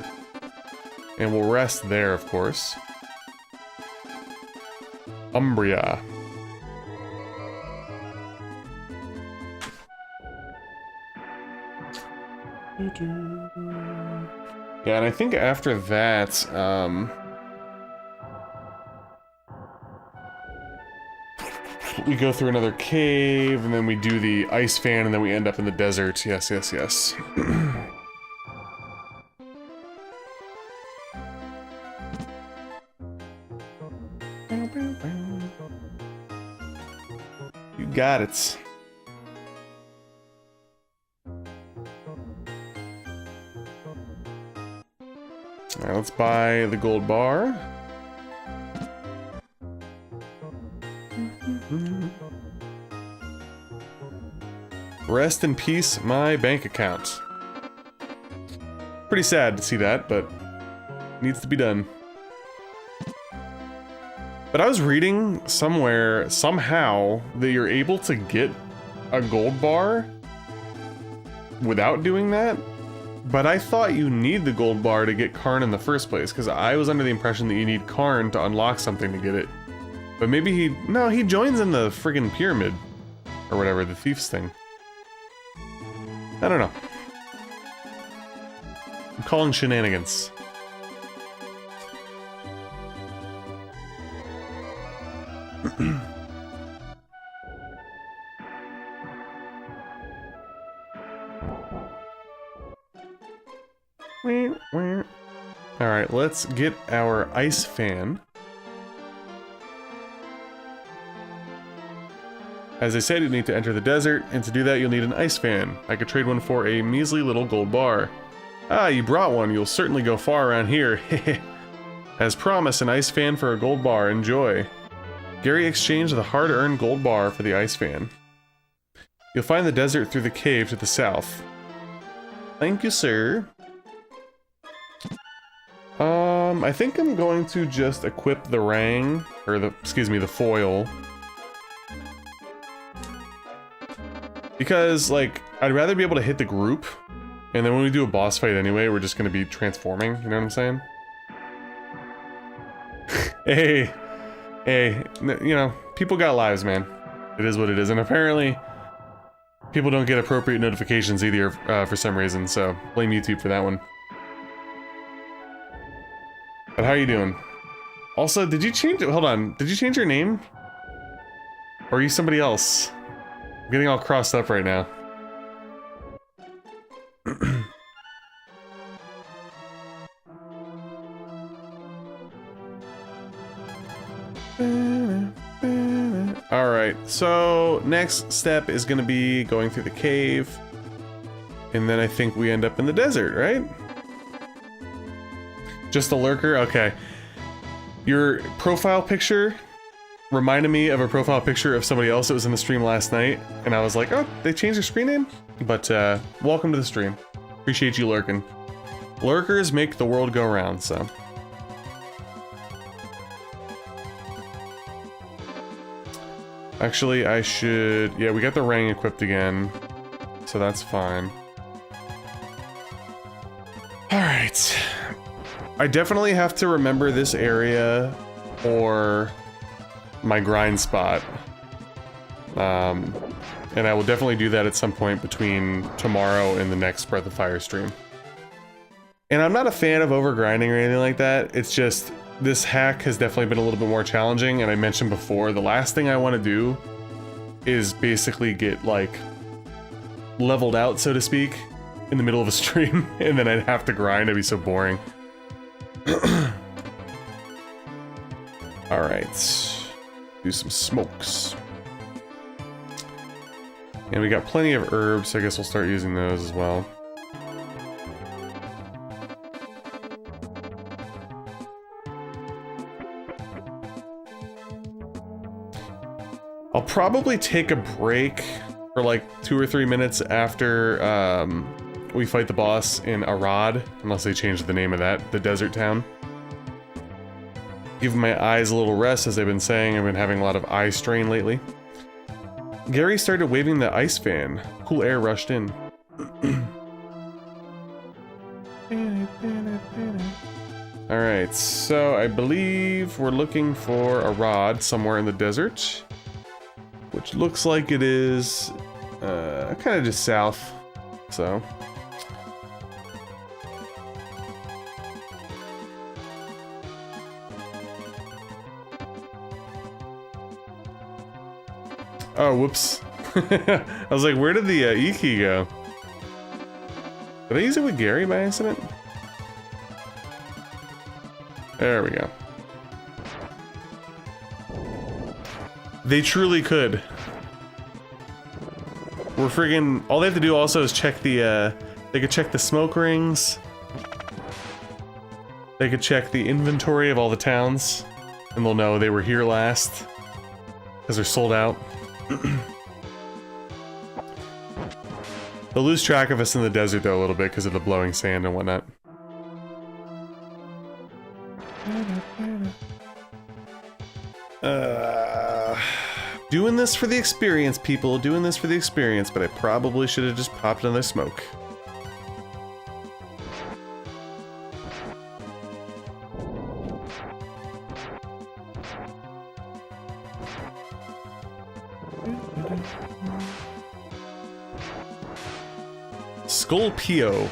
And we'll rest there, of course. Umbria. Yeah, and I think after that, we go through another cave, and then we do the ice fan, and then we end up in the desert. Yes, yes, yes. You got it. Alright, let's buy the gold bar. Rest in peace, my bank account. Pretty sad to see that, but needs to be done. But I was reading somewhere, somehow, that you're able to get a gold bar without doing that. But I thought you need the gold bar to get Karn in the first place, because I was under the impression that you need Karn to unlock something to get it. But maybe no, he joins in the friggin' pyramid. Or whatever, the thief's thing. I don't know. I'm calling shenanigans. Alright, let's get our ice fan. As I said, you need to enter the desert, and to do that you'll need an ice fan. I could trade one for a measly little gold bar. Ah, you brought one. You'll certainly go far around here. As promised, an ice fan for a gold bar. Enjoy. Gary exchanged the hard-earned gold bar for the ice fan. You'll find the desert through the cave to the south. Thank you, sir. I think I'm going to just equip the rang, or the foil. Because, like, I'd rather be able to hit the group, and then when we do a boss fight anyway, we're just gonna be transforming, you know what I'm saying? Hey, you know, people got lives, man. It is what it is, and apparently, people don't get appropriate notifications either, for some reason, so blame YouTube for that one. But how are you doing? Also, did you change it? Hold on, did you change your name? Or are you somebody else? I'm getting all crossed up right now. Alright, so next step is gonna be going through the cave. And then I think we end up in the desert, right? Just a lurker? Okay. Your profile picture reminded me of a profile picture of somebody else that was in the stream last night, and I was like, oh, they changed their screen name? But, welcome to the stream. Appreciate you lurking. Lurkers make the world go round, so. Actually, I should... Yeah, we got the rang equipped again, so that's fine. Alright. I definitely have to remember this area or my grind spot. And I will definitely do that at some point between tomorrow and the next Breath of Fire stream. And I'm not a fan of overgrinding or anything like that. It's just, this hack has definitely been a little bit more challenging, and I mentioned before, the last thing I want to do is basically get, like, leveled out, so to speak, in the middle of a stream, and then I'd have to grind. It'd be so boring. Alright. Do some smokes. And we got plenty of herbs, so I guess we'll start using those as well. I'll probably take a break for like 2 or 3 minutes after we fight the boss in Arad, unless they change the name of that, the desert town. Give my eyes a little rest, as I've been saying. I've been having a lot of eye strain lately. Gary started waving the ice fan. Cool air rushed in. Alright, so I believe we're looking for Arad somewhere in the desert. Which looks like it is kind of just south, so Oh, whoops. I was like, where did the E key go? Did I use it with Gary by accident? There we go. They truly could. We're friggin'... All they have to do also is check the, they could check the smoke rings. They could check the inventory of all the towns. And they'll know they were here last. Because they're sold out. They'll lose track of us in the desert, though, a little bit because of the blowing sand and whatnot. Doing this for the experience, people. Doing this for the experience, but I probably should have just popped another smoke. Sculpio.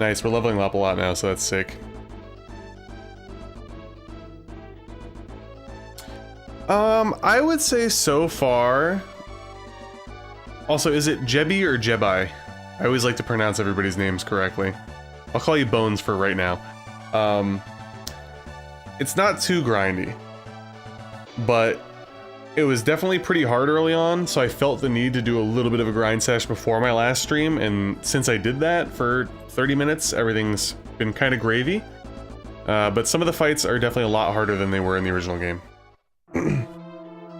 Nice, we're leveling up a lot now, so that's sick. I would say so far... Also, is it Jebi or Jebi? I always like to pronounce everybody's names correctly. I'll call you Bones for right now. It's not too grindy, but it was definitely pretty hard early on, so I felt the need to do a little bit of a grind sesh before my last stream, and since I did that for 30 minutes, everything's been kind of gravy. But some of the fights are definitely a lot harder than they were in the original game.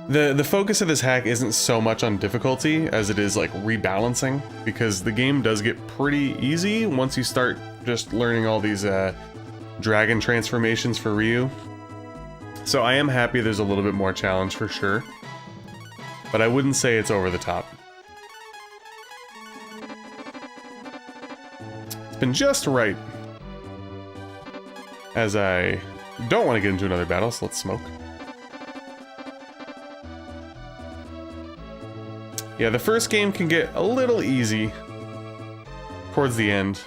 The focus of this hack isn't so much on difficulty as it is like rebalancing, because the game does get pretty easy once you start just learning all these dragon transformations for Ryu. So I am happy there's a little bit more challenge for sure, but I wouldn't say it's over the top. It's been just right. As I don't want to get into another battle, so let's smoke. Yeah, the first game can get a little easy towards the end.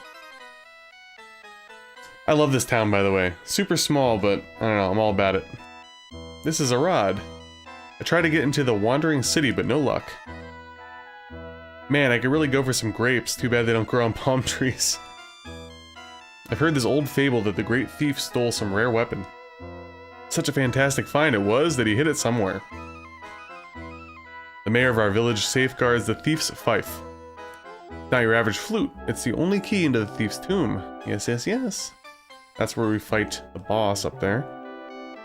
I love this town, by the way. Super small, but I don't know, I'm all about it. This is a rod. I tried to get into the wandering city, but no luck. Man, I could really go for some grapes. Too bad they don't grow on palm trees. I've heard this old fable that the great thief stole some rare weapon. Such a fantastic find it was that he hid it somewhere. The mayor of our village safeguards the thief's fife. Not your average flute. It's the only key into the thief's tomb. Yes, yes, yes. That's where we fight the boss up there.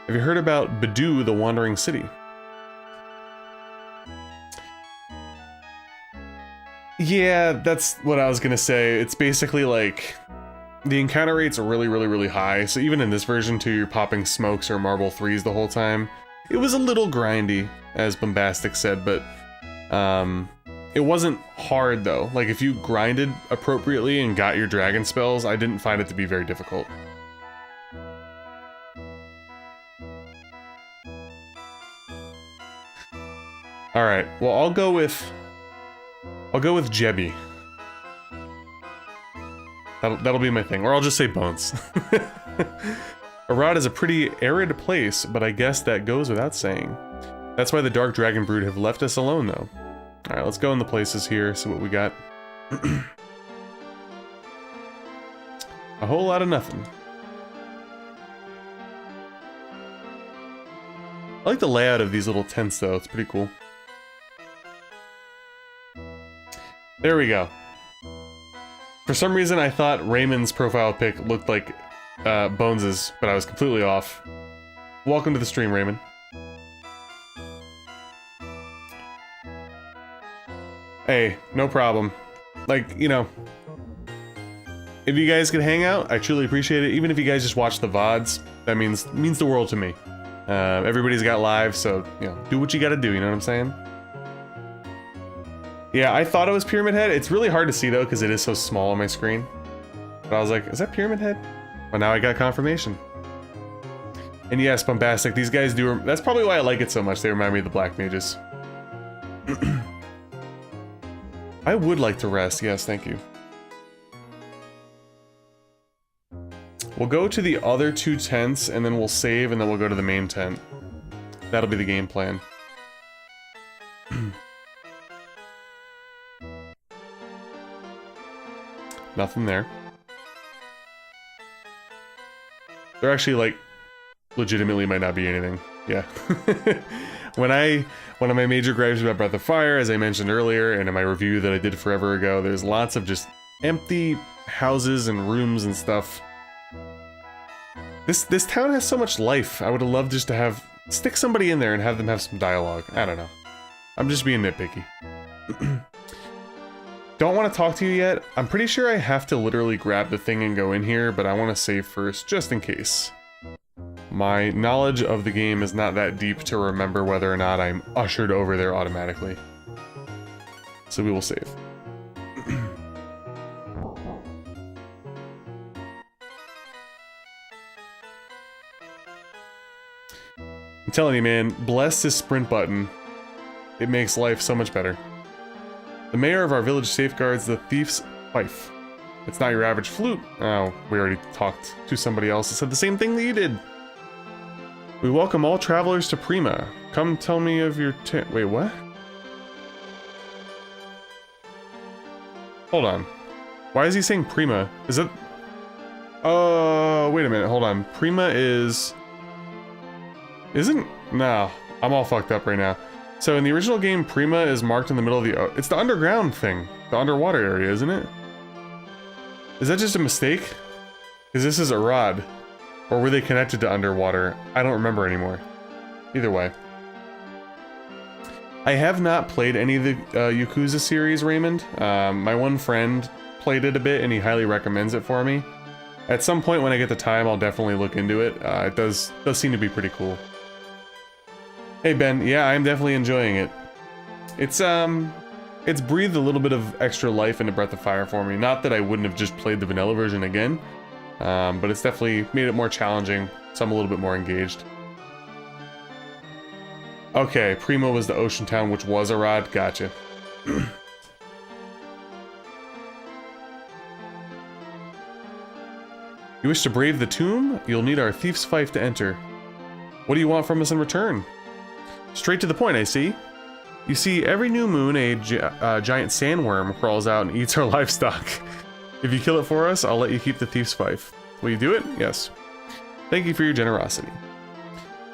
Have you heard about Badu, the Wandering City? Yeah, that's what I was gonna say. It's basically like... The encounter rate's really high, so even in this version too, you're popping smokes or marble threes the whole time. It was a little grindy, as Bombastic said, but it wasn't hard though. Like if you grinded appropriately and got your dragon spells, I didn't find it to be very difficult. Alright, well I'll go with Jebi. That'll be my thing, or I'll just say Bones. Arad is a pretty arid place, but I guess that goes without saying. That's why the Dark Dragon Brood have left us alone, though. Alright, let's go in the places here, see what we got. A whole lot of nothing. I like the layout of these little tents, though. It's pretty cool. There we go. For some reason, I thought Raymond's profile pic looked like Bones's, but I was completely off. Welcome to the stream, Raymond. Hey, no problem. Like, you know, if you guys could hang out, I truly appreciate it. Even if you guys just watch the VODs, that means the world to me. Everybody's got live, so, you know, do what you gotta do, you know what I'm saying? Yeah, I thought it was Pyramid Head. It's really hard to see, though, because it is so small on my screen. But I was like, is that Pyramid Head? Well, now I got confirmation. And yes, Bombastic, these guys do... That's probably why I like it so much. They remind me of the Black Mages. I would like to rest. Yes, thank you. We'll go to the other two tents, and then we'll save, and then we'll go to the main tent. That'll be the game plan. Nothing there. There actually, like, legitimately might not be anything. Yeah. One of my major gripes about Breath of Fire, as I mentioned earlier, and in my review that I did forever ago, there's lots of just empty houses and rooms and stuff. This town has so much life. I would have loved just to stick somebody in there and have them have some dialogue. I don't know. I'm just being nitpicky. Don't want to talk to you yet. I'm pretty sure I have to literally grab the thing and go in here, but I want to save first, just in case. My knowledge of the game is not that deep to remember whether or not I'm ushered over there automatically. So we will save. I'm telling you, man, bless this sprint button. It makes life so much better. The mayor of our village safeguards the thief's fife. It's not your average flute. Oh, we already talked to somebody else that said the same thing that you did. We welcome all travelers to Prima. Come tell me of your wait, what? Hold on. Why is he saying Prima? Is it... Oh, wait a minute, hold on. Prima is... Isn't... No, I'm all fucked up right now. So in the original game, Prima is marked in the middle of the... It's the underground thing. The underwater area, isn't it? Is that just a mistake? Because this is a rod. Or were they connected to underwater? I don't remember anymore. Either way. I have not played any of the Yakuza series, Raymond. My one friend played it a bit and he highly recommends it for me. At some point when I get the time, I'll definitely look into it. It does seem to be pretty cool. Hey Ben, yeah, I'm definitely enjoying it. It's breathed a little bit of extra life into Breath of Fire for me. Not that I wouldn't have just played the vanilla version again, but it's definitely made it more challenging, so I'm a little bit more engaged. Okay, Prima was the ocean town, which was a rod. Gotcha. You wish to brave the tomb? You'll need our thief's fife to enter. What do you want from us in return? Straight to the point, I see. You see, every new moon, a giant sandworm crawls out and eats our livestock. If you kill it for us, I'll let you keep the thief's fife. Will you do it? Yes. Thank you for your generosity.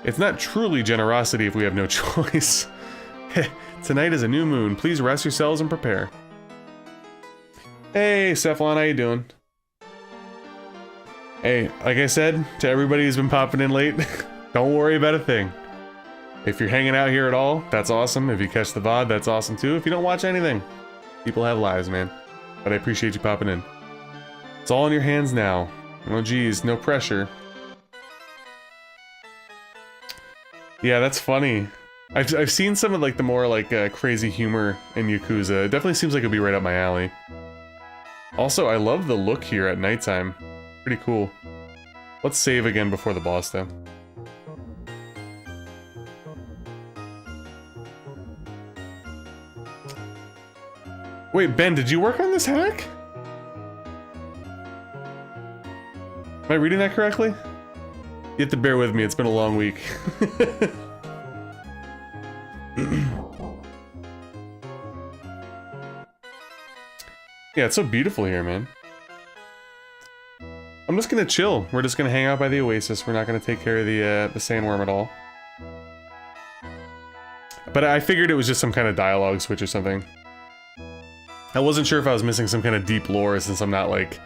It's not truly generosity if we have no choice. Tonight is a new moon. Please rest yourselves and prepare. Hey, Cephalon, how you doing? Hey, like I said, to everybody who's been popping in late, don't worry about a thing. If you're hanging out here at all, that's awesome. If you catch the VOD, that's awesome too. If you don't watch anything, people have lives, man. But I appreciate you popping in. It's all in your hands now. Oh geez, no pressure. Yeah, that's funny. I've seen some of like the more like crazy humor in Yakuza. It definitely seems like it'd be right up my alley. Also, I love the look here at nighttime. Pretty cool. Let's save again before the boss though. Wait, Ben, did you work on this hack? Am I reading that correctly? You have to bear with me, it's been a long week. Yeah, it's so beautiful here, man. I'm just gonna chill. We're just gonna hang out by the oasis. We're not gonna take care of the sandworm at all. But I figured it was just some kind of dialogue switch or something. I wasn't sure if I was missing some kind of deep lore since I'm not like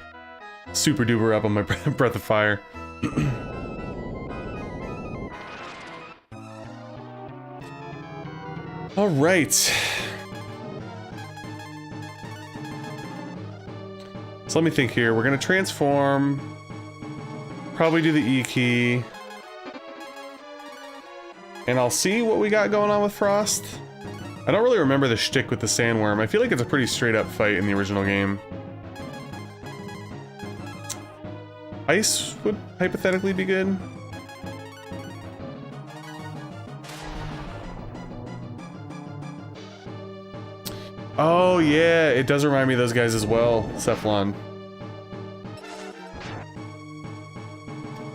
super duper up on my Breath of Fire. All right. So let me think here. We're gonna transform. Probably do the E key. And I'll see what we got going on with Frost. I don't really remember the shtick with the sandworm. I feel like it's a pretty straight up fight in the original game. Ice would hypothetically be good. Oh yeah, it does remind me of those guys as well, Cephalon.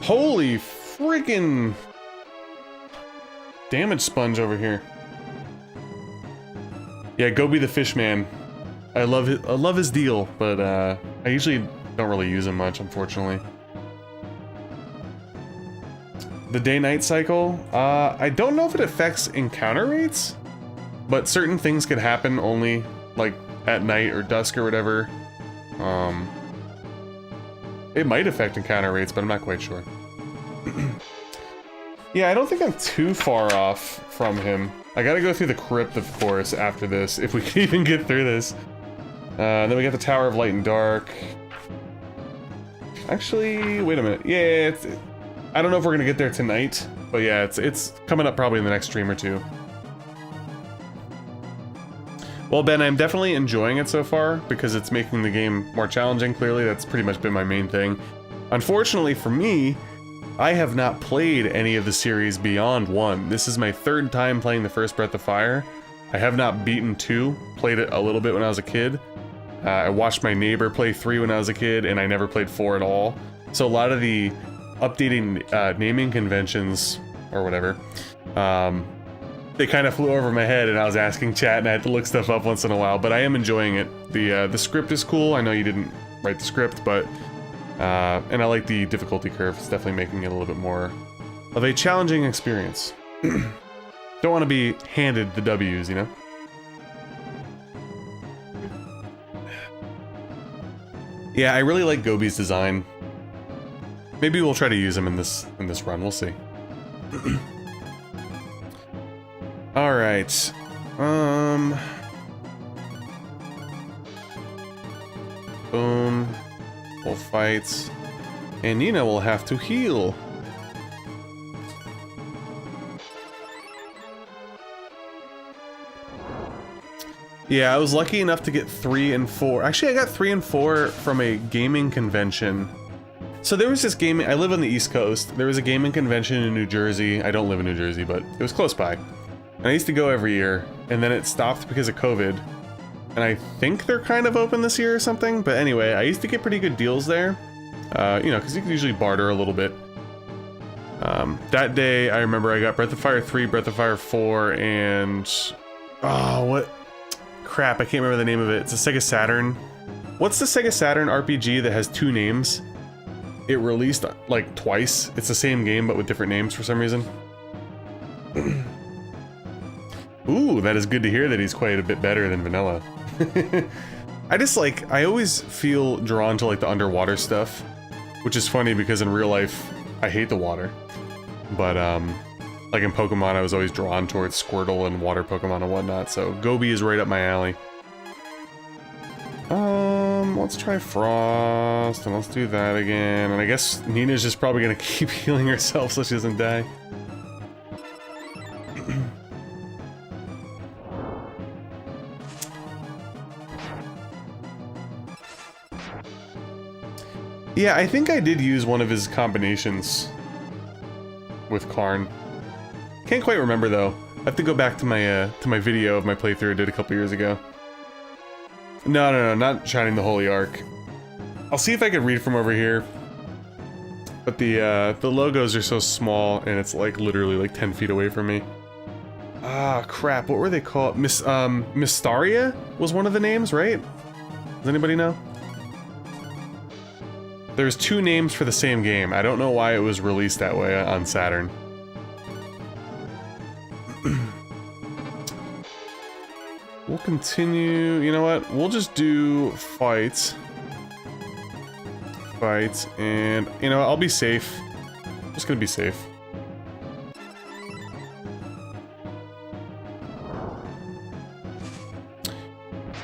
Holy freaking... damage sponge over here. Yeah, Gobi the fish man. I love his deal, but I usually don't really use him much, unfortunately. The day-night cycle, I don't know if it affects encounter rates, but certain things could happen only like at night or dusk or whatever. It might affect encounter rates, but I'm not quite sure. Yeah, I don't think I'm too far off from him. I gotta go through the crypt, of course, after this, if we can even get through this. Then we got the Tower of Light and Dark. Actually, wait a minute. Yeah, I don't know if we're gonna get there tonight, but yeah, it's coming up probably in the next stream or two. Well, Ben, I'm definitely enjoying it so far because it's making the game more challenging. Clearly, that's pretty much been my main thing. Unfortunately for me, I have not played any of the series beyond 1. This is my 3rd time playing the first Breath of Fire. I have not beaten 2, played it a little bit when I was a kid. I watched my neighbor play 3 when I was a kid, and I never played 4 at all. So a lot of the updating naming conventions, or whatever, they kind of flew over my head, and I was asking chat, and I had to look stuff up once in a while, but I am enjoying it. The script is cool. I know you didn't write the script, but and I like the difficulty curve. It's definitely making it a little bit more of a challenging experience. Don't want to be handed the W's, you know? Yeah, I really like Gobi's design. Maybe we'll try to use him in this run. We'll see. All right. Boom. Full fights. And Nina will have to heal. Yeah, I was lucky enough to get 3 and 4. Actually, I got 3 and 4 from a gaming convention. So there was this gaming... I live on the East Coast. There was a gaming convention in New Jersey. I don't live in New Jersey, but it was close by. And I used to go every year, and then it stopped because of COVID. And I think they're kind of open this year or something. But anyway, I used to get pretty good deals there. You know, because you can usually barter a little bit. That day, I remember I got Breath of Fire 3, Breath of Fire 4, and... Oh, what... Crap, I can't remember the name of it. It's a Sega Saturn. What's the Sega Saturn RPG that has 2 names? It released, like, twice. It's the same game, but with different names for some reason. Ooh, that is good to hear that he's quite a bit better than Vanilla. I just, like, I always feel drawn to, like, the underwater stuff. Which is funny because in real life, I hate the water. But, like in Pokemon, I was always drawn towards Squirtle and water Pokemon and whatnot, so Gobi is right up my alley. Let's try Frost, and let's do that again, and I guess Nina's just probably gonna keep healing herself so she doesn't die. Yeah, I think I did use one of his combinations with Karn. Can't quite remember though. I have to go back to my video of my playthrough I did a couple years ago. No, not Shining the Holy Ark. I'll see if I can read from over here. But the logos are so small and it's like literally like 10 feet away from me. Ah, crap, what were they called? Mystaria was one of the names, right? Does anybody know? There's 2 names for the same game. I don't know why it was released that way on Saturn. We'll continue, you know what? We'll just do fights. Fights, and, you know, I'll be safe. I'm just gonna be safe.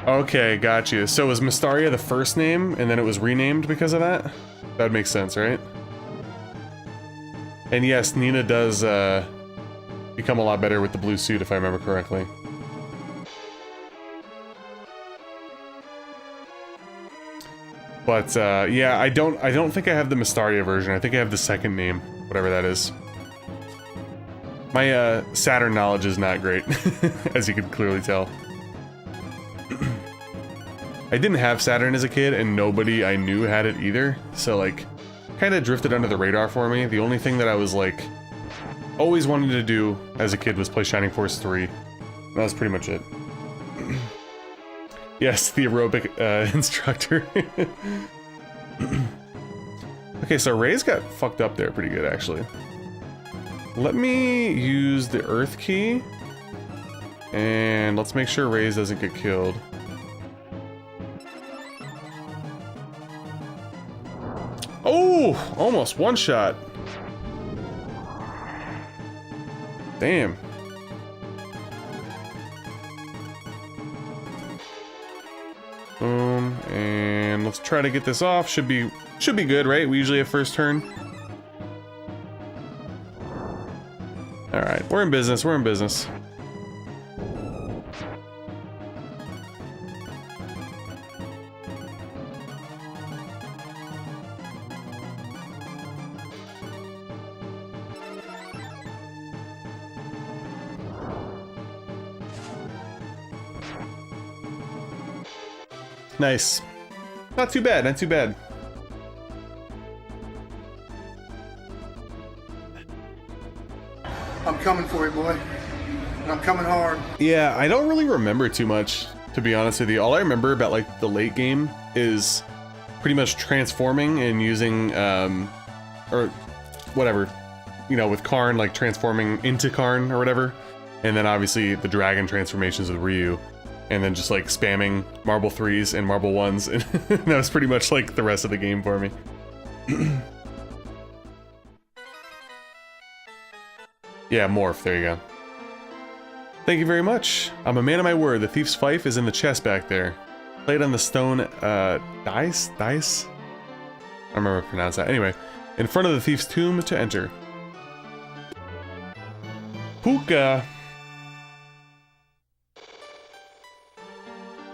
Okay, got you. So was Mystaria the first name, and then it was renamed because of that? That would make sense, right? And yes, Nina does become a lot better with the blue suit, if I remember correctly. But yeah, I don't think I have the Mystaria version. I think I have the second name, whatever that is. My Saturn knowledge is not great, as you can clearly tell. I didn't have Saturn as a kid, and nobody I knew had it either, so like, kind of drifted under the radar for me. The only thing that I was like always wanted to do as a kid was play Shining Force 3. That was pretty much it. Yes, the aerobic instructor. Okay, so Ray's got fucked up there pretty good, actually. Let me use the Earth key. And let's make sure Ray's doesn't get killed. Oh! Almost one shot. Damn. Boom, and let's try to get this off. Should be good, right? We usually have first turn. All right, we're in business. We're in business. Nice. Not too bad, not too bad. I'm coming for you, boy. And I'm coming hard. Yeah, I don't really remember too much, to be honest with you. All I remember about like the late game is pretty much transforming and using, or whatever, you know, with Karn, like transforming into Karn or whatever. And then obviously the dragon transformations with Ryu. And then just like spamming marble 3s and marble 1s, and that was pretty much like the rest of the game for me. Yeah, morph, there you go. Thank you very much. I'm a man of my word. The thief's fife is in the chest back there. Played on the stone, dice? I don't remember how to pronounce that. Anyway, in front of the thief's tomb to enter. Puka.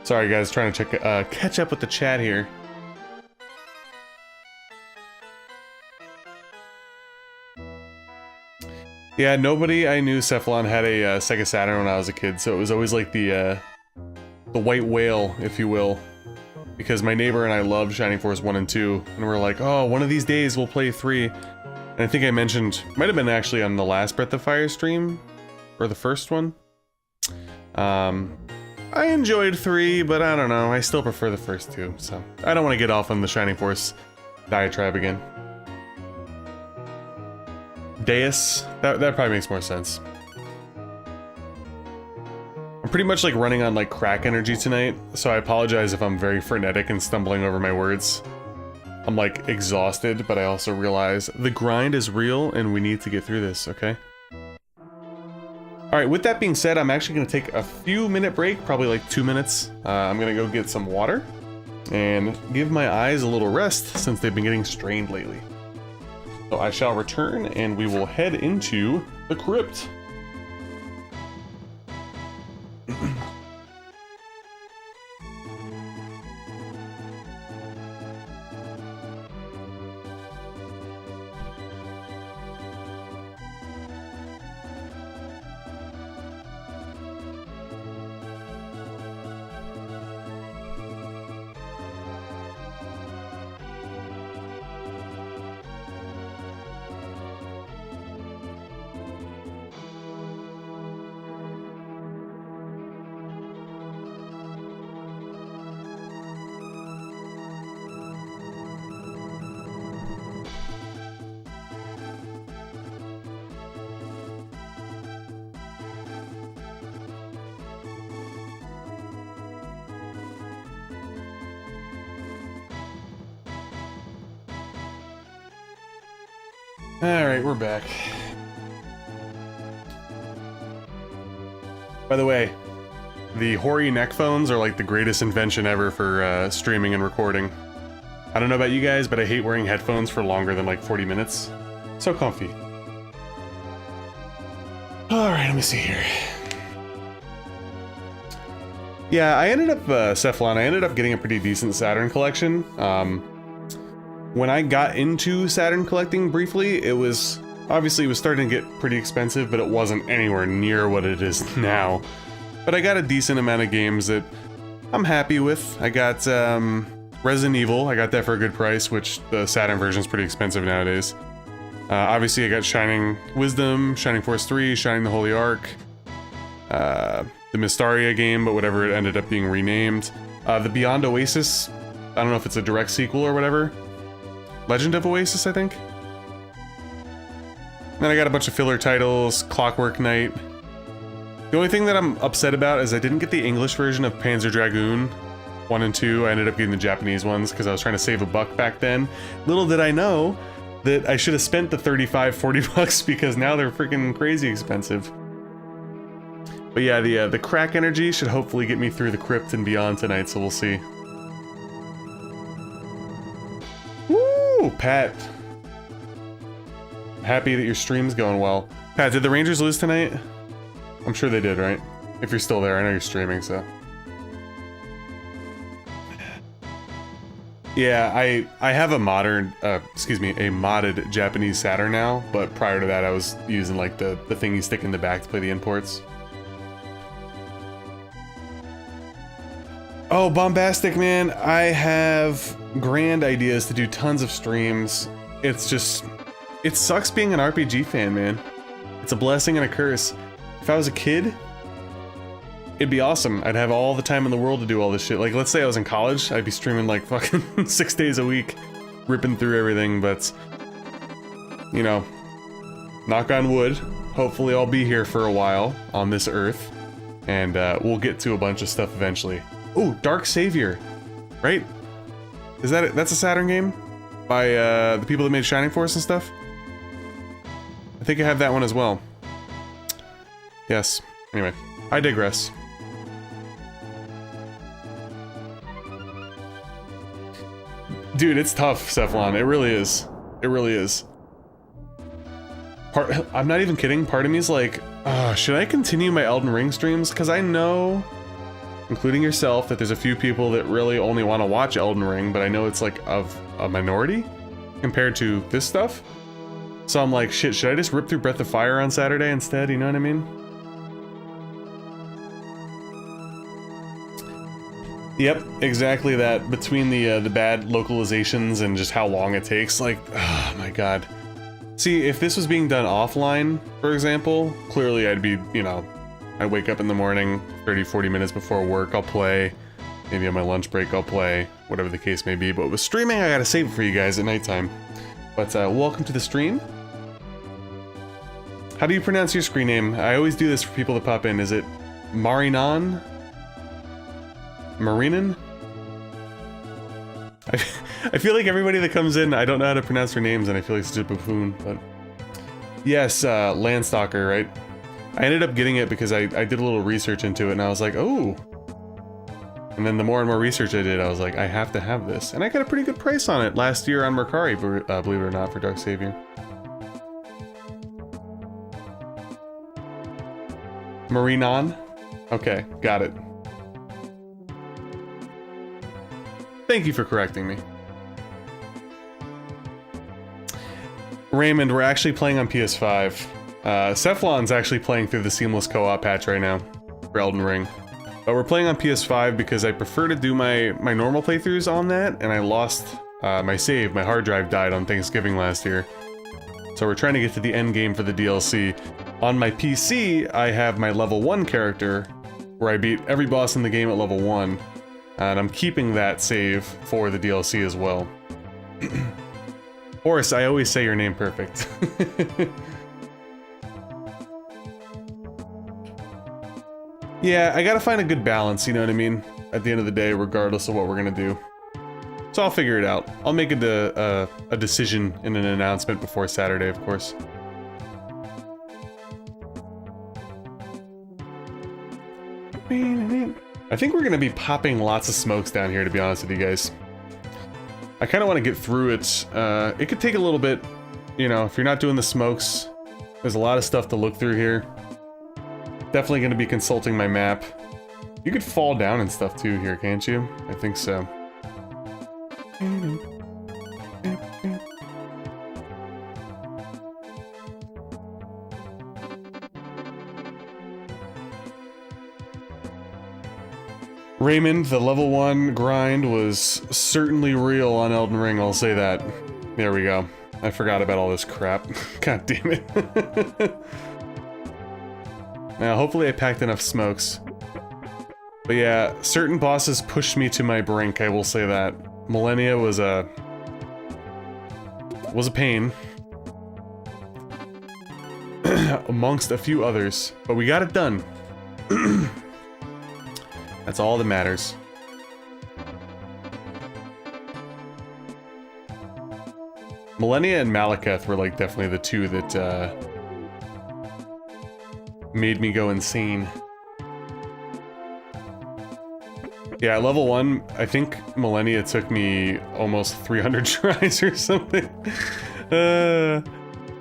Sorry guys, trying to check, catch up with the chat here. Yeah, nobody I knew Cephalon had a Sega Saturn when I was a kid, so it was always like the white whale, if you will. Because my neighbor and I loved Shining Force 1 and 2, and we're like, oh, one of these days we'll play 3. And I think I mentioned, might have been actually on the last Breath of Fire stream, or the first one. I enjoyed 3, but I don't know, I still prefer the first 2, so I don't want to get off on the Shining Force diatribe again. Deus, that probably makes more sense. I'm pretty much like running on like crack energy tonight, so I apologize if I'm very frenetic and stumbling over my words. I'm like exhausted, but I also realize the grind is real and we need to get through this, okay? Alright, with that being said, I'm actually going to take a few minute break, probably like 2 minutes. I'm going to go get some water and give my eyes a little rest since they've been getting strained lately. So I shall return and we will head into the crypt. Alright, we're back. By the way, the Hori neck phones are like the greatest invention ever for streaming and recording. I don't know about you guys, but I hate wearing headphones for longer than like 40 minutes. So comfy. Alright, let me see here. Yeah, I ended up, Cephalon, I ended up getting a pretty decent Saturn collection. When I got into Saturn collecting briefly, it was starting to get pretty expensive, but it wasn't anywhere near what it is now. But I got a decent amount of games that I'm happy with. I got Resident Evil, I got that for a good price, which the Saturn version is pretty expensive nowadays. Obviously, I got Shining Wisdom, Shining Force 3, Shining the Holy Ark, the Mystaria game, but whatever it ended up being renamed. The Beyond Oasis, I don't know if it's a direct sequel or whatever. Legend of Oasis, I think. Then I got a bunch of filler titles, Clockwork Knight. The only thing that I'm upset about is I didn't get the English version of Panzer Dragoon 1 and 2. I ended up getting the Japanese ones because I was trying to save $1 back then. Little did I know that I should have spent the 35, 40 bucks because now they're freaking crazy expensive. But yeah, the crack energy should hopefully get me through the crypt and beyond tonight, so we'll see. Woo, Pat. I'm happy that your stream's going well. Pat, did the Rangers lose tonight? I'm sure they did, right? If you're still there, I know you're streaming, so. Yeah, I have a modern, a modded Japanese Saturn now, but prior to that I was using like the thing you stick in the back to play the imports. Oh, Bombastic, man, I have grand ideas to do tons of streams. It's just, it sucks being an RPG fan, man. It's a blessing and a curse. If I was a kid, it'd be awesome. I'd have all the time in the world to do all this shit. Like, let's say I was in college, I'd be streaming like fucking 6 days a week, ripping through everything, but, you know, knock on wood, hopefully I'll be here for a while on this earth, and we'll get to a bunch of stuff eventually. Ooh, Dark Savior, right? Is that it? That's a Saturn game? By the people that made Shining Force and stuff? I think I have that one as well. Yes. Anyway, I digress. Dude, it's tough, Cephalon. It really is. It really is. I'm not even kidding. Part of me is like, should I continue my Elden Ring streams? Because I know, including yourself, that there's a few people that really only want to watch Elden Ring, but I know it's like of a minority compared to this stuff. So I'm like, shit, should I just rip through Breath of Fire on Saturday instead? You know what I mean? Yep, exactly that. Between the bad localizations and just how long it takes, like, oh my god. See, if this was being done offline, for example, clearly I'd be, you know, I wake up in the morning, 30, 40 minutes before work, I'll play. Maybe on my lunch break I'll play, whatever the case may be. But with streaming, I gotta save it for you guys at nighttime. But welcome to the stream. How do you pronounce your screen name? I always do this for people that pop in. Is it Marinan? Marinan? I feel like everybody that comes in, I don't know how to pronounce their names, and I feel like such a buffoon, but... Yes, Landstalker, right? I ended up getting it because I did a little research into it, and I was like, oh! And then the more and more research I did, I was like, I have to have this. And I got a pretty good price on it last year on Mercari, believe it or not, for Dark Savior. Marinan? Okay, got it. Thank you for correcting me. Raymond, we're actually playing on PS5. Cephalon's actually playing through the seamless co-op patch right now for Elden Ring. But we're playing on PS5 because I prefer to do my normal playthroughs on that, and I lost my save. My hard drive died on Thanksgiving last year. So we're trying to get to the end game for the DLC. On my PC, I have my level 1 character, where I beat every boss in the game at level 1. And I'm keeping that save for the DLC as well. Horace, I always say your name perfect. Yeah, I gotta find a good balance, you know what I mean? At the end of the day, regardless of what we're gonna do. So I'll figure it out. I'll make a decision in an announcement before Saturday, of course. I think we're gonna be popping lots of smokes down here, to be honest with you guys. I kind of want to get through it. It could take a little bit, you know, if you're not doing the smokes. There's a lot of stuff to look through here. Definitely going to be consulting my map. You could fall down and stuff too here, can't you? I think so. Raymond, the level 1 grind was certainly real on Elden Ring, I'll say that. There we go. I forgot about all this crap. God damn it. Now, hopefully I packed enough smokes. But yeah, certain bosses pushed me to my brink, I will say that. Millennia was a pain. Amongst a few others. But we got it done. That's all that matters. Millennia and Malekith were like definitely the two that made me go insane. Yeah, level 1, I think Millennia took me almost 300 tries or something. I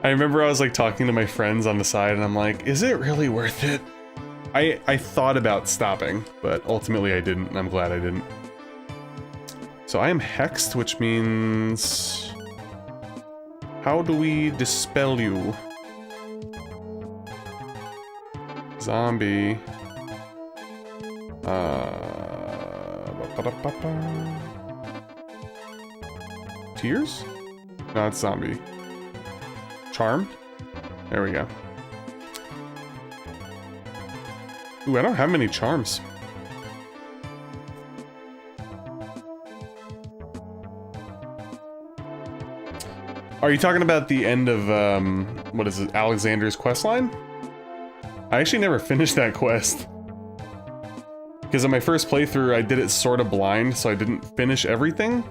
remember I was like talking to my friends on the side and I'm like, is it really worth it? I thought about stopping, but ultimately I didn't, and I'm glad I didn't. So I am hexed, which means... How do we dispel you? Zombie. Tears? No, it's zombie. Charm? There we go. Ooh, I don't have many charms. Are you talking about the end of, what is it, Alexander's questline? I actually never finished that quest. Because on my first playthrough, I did it sort of blind, so I didn't finish everything.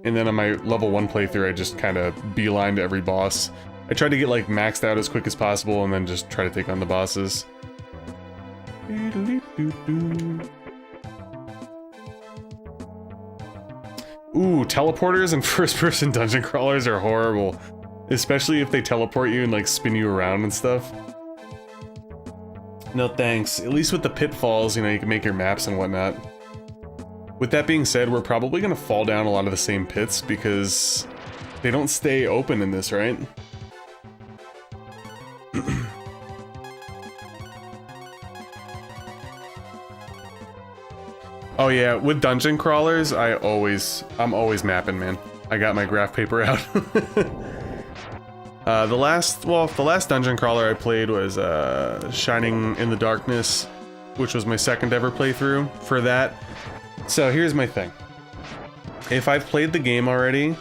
And then on my level 1 playthrough, I just kind of beelined every boss. I tried to get, like, maxed out as quick as possible, and then just try to take on the bosses. Ooh, teleporters and first-person dungeon crawlers are horrible. Especially if they teleport you and, like, spin you around and stuff. No thanks. At least with the pitfalls, you know, you can make your maps and whatnot. With that being said, we're probably gonna fall down a lot of the same pits because they don't stay open in this, right? Oh yeah, with dungeon crawlers, I'm always mapping, man. I got my graph paper out. The last dungeon crawler I played was Shining in the Darkness, which was my second ever playthrough for that. So here's my thing. If I've played the game already,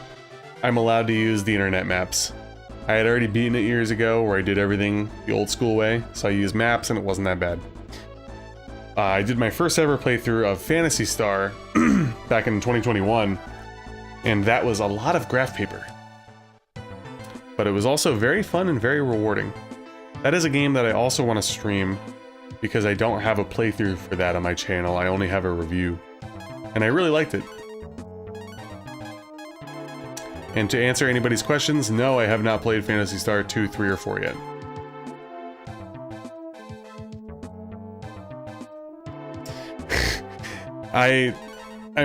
I'm allowed to use the internet maps. I had already beaten it years ago where I did everything the old school way, so I used maps and it wasn't that bad. I did my first ever playthrough of Phantasy Star back in 2021, and that was a lot of graph paper. But it was also very fun and very rewarding. That is a game that I also want to stream, because I don't have a playthrough for that on my channel, I only have a review. And I really liked it. And to answer anybody's questions, no, I have not played Phantasy Star 2, 3, or 4 yet. I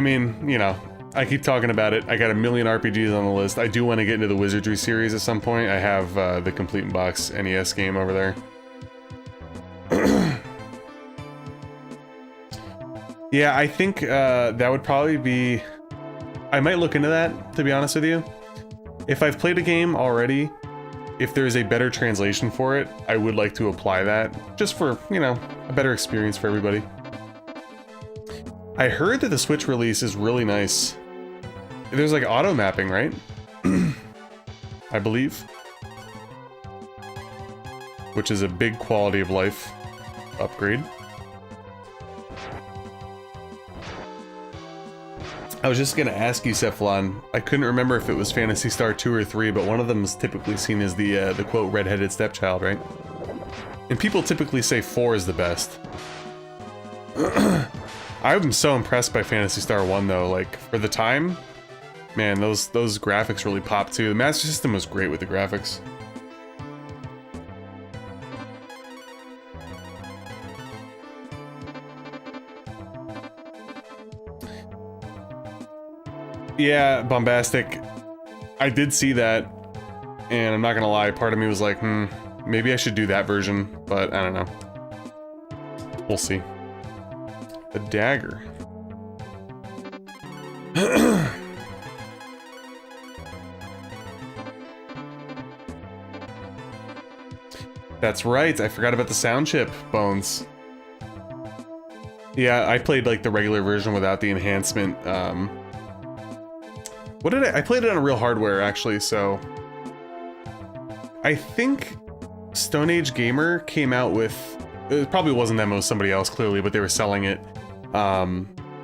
mean, you know, I keep talking about it. I got a million RPGs on the list. I do want to get into the Wizardry series at some point. I have the Complete in Box NES game over there. Yeah, I think that would probably be... I might look into that, to be honest with you. If I've played a game already, if there's a better translation for it, I would like to apply that. Just for, you know, a better experience for everybody. I heard that the Switch release is really nice. There's like auto mapping, right? I believe. Which is a big quality of life upgrade. I was just gonna ask you, Cephalon. I couldn't remember if it was Phantasy Star 2 or 3, but one of them is typically seen as the quote, redheaded stepchild, right? And people typically say 4 is the best. I'm so impressed by Phantasy Star 1 though, like, for the time, man, those graphics really popped too. The Master System was great with the graphics. Yeah, Bombastic. I did see that, and I'm not gonna lie, part of me was like, maybe I should do that version, but I don't know. We'll see. The dagger. That's right, I forgot about the sound chip, Bones. Yeah, I played like the regular version without the enhancement. What did I played it on a real hardware actually, so I think Stone Age Gamer came out with, it probably wasn't them, it was somebody else clearly, but they were selling it.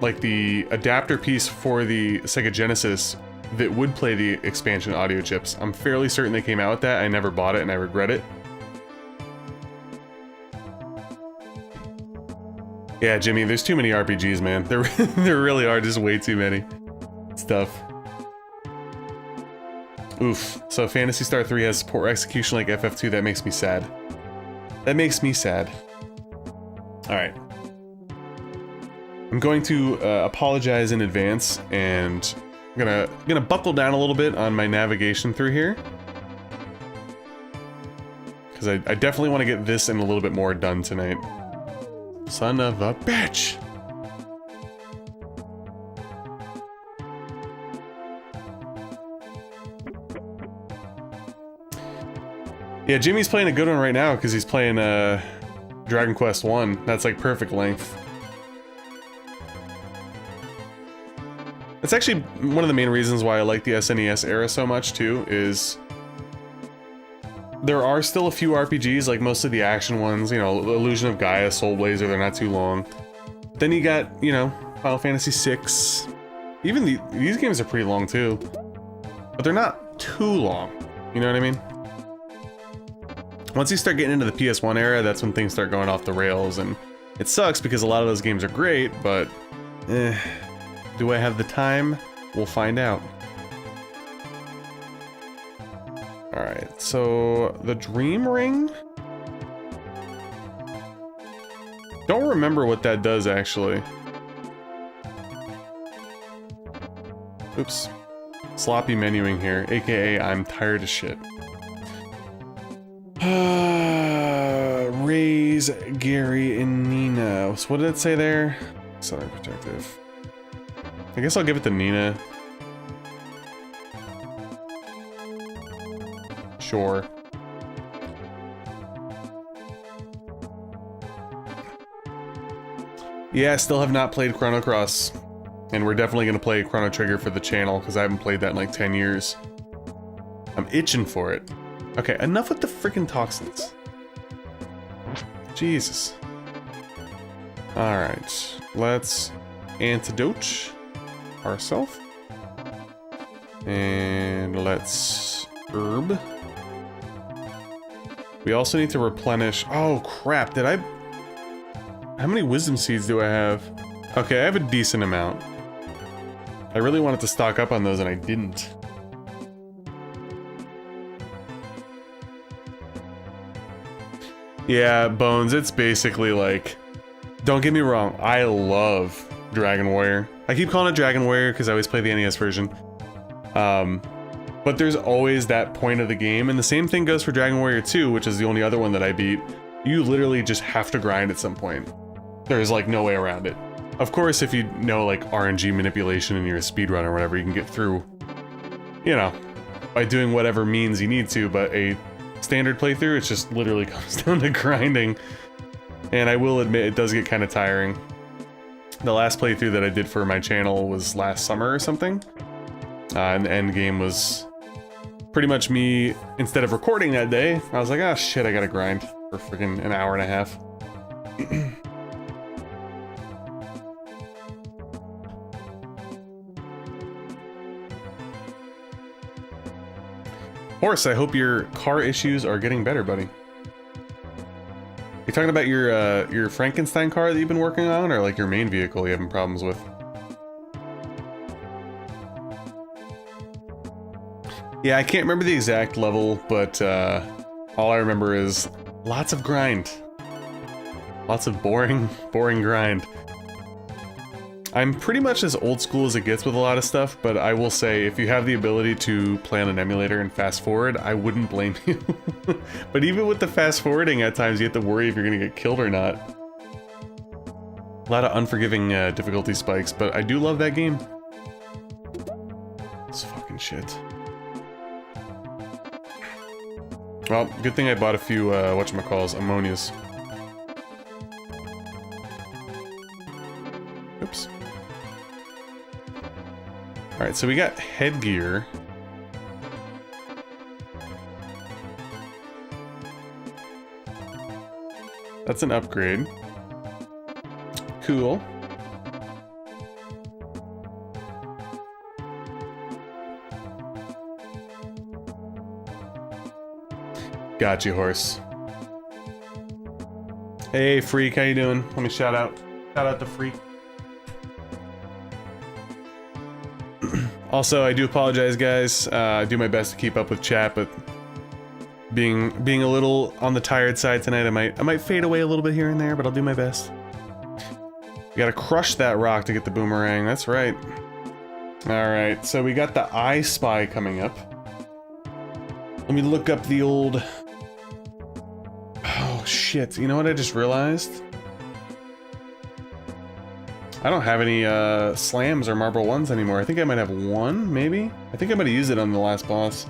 Like the adapter piece for the Sega Genesis that would play the expansion audio chips. I'm fairly certain they came out with that. I never bought it and I regret it. Yeah, Jimmy, there's too many RPGs, man. There really are just way too many. It's tough. Oof. So Phantasy Star 3 has poor execution like FF2. That makes me sad. That makes me sad. Alright. I'm going to apologize in advance, and I'm gonna buckle down a little bit on my navigation through here. Because I definitely want to get this and a little bit more done tonight. Son of a bitch! Yeah, Jimmy's playing a good one right now because he's playing Dragon Quest 1. That's like perfect length. That's actually one of the main reasons why I like the SNES era so much too, is there are still a few RPGs, like most of the action ones, you know, Illusion of Gaia, Soul Blazer, they're not too long. Then you got, you know, Final Fantasy VI. Even these games are pretty long too. But they're not too long, you know what I mean? Once you start getting into the PS1 era, that's when things start going off the rails, and it sucks because a lot of those games are great, but do I have the time? We'll find out. Alright, so the Dream Ring? Don't remember what that does, actually. Oops. Sloppy menuing here, aka I'm tired of shit. Raise Gary and Nina. So what did it say there? Southern Protective. I guess I'll give it to Nina. Sure. Yeah, I still have not played Chrono Cross. And we're definitely going to play Chrono Trigger for the channel, because I haven't played that in like 10 years. I'm itching for it. Okay, enough with the freaking toxins. Jesus. Alright, let's antidote ourselves. And let's herb. We also need to replenish. Oh crap, did I... How many wisdom seeds do I have? Okay, I have a decent amount. I really wanted to stock up on those and I didn't. Yeah, Bones, it's basically like... Don't get me wrong, I love Dragon Warrior. I keep calling it Dragon Warrior because I always play the NES version. But there's always that point of the game, and the same thing goes for Dragon Warrior 2, which is the only other one that I beat. You literally just have to grind at some point. There's like no way around it. Of course, if you know like RNG manipulation and you're a speedrunner or whatever, you can get through, you know, by doing whatever means you need to, but a standard playthrough, it just literally comes down to grinding. And I will admit, it does get kind of tiring. The last playthrough that I did for my channel was last summer or something. And the end game was pretty much me, instead of recording that day, I was like, oh shit, I gotta grind for freaking an hour and a half. Horse, I hope your car issues are getting better, buddy. You talking about your Frankenstein car that you've been working on, or like your main vehicle you having problems with? Yeah, I can't remember the exact level, but all I remember is lots of grind. Lots of boring grind. I'm pretty much as old school as it gets with a lot of stuff, but I will say, if you have the ability to play on an emulator and fast forward, I wouldn't blame you. But even with the fast forwarding, at times you have to worry if you're gonna get killed or not. A lot of unforgiving difficulty spikes, but I do love that game. This fucking shit. Well, good thing I bought a few, whatchamacalls, ammonias. Oops. Alright, so we got headgear. That's an upgrade. Cool. Got you, horse. Hey, Freak, how you doing? Let me shout out the Freak. Also, I do apologize, guys. I do my best to keep up with chat, but being a little on the tired side tonight, I might fade away a little bit here and there, but I'll do my best. We gotta crush that rock to get the boomerang. That's right. All right, so we got the I Spy coming up. Let me look up the old. Oh shit! You know what I just realized? I don't have any slams or marble ones anymore. I think I might have one, maybe? I think I might have used it on the last boss.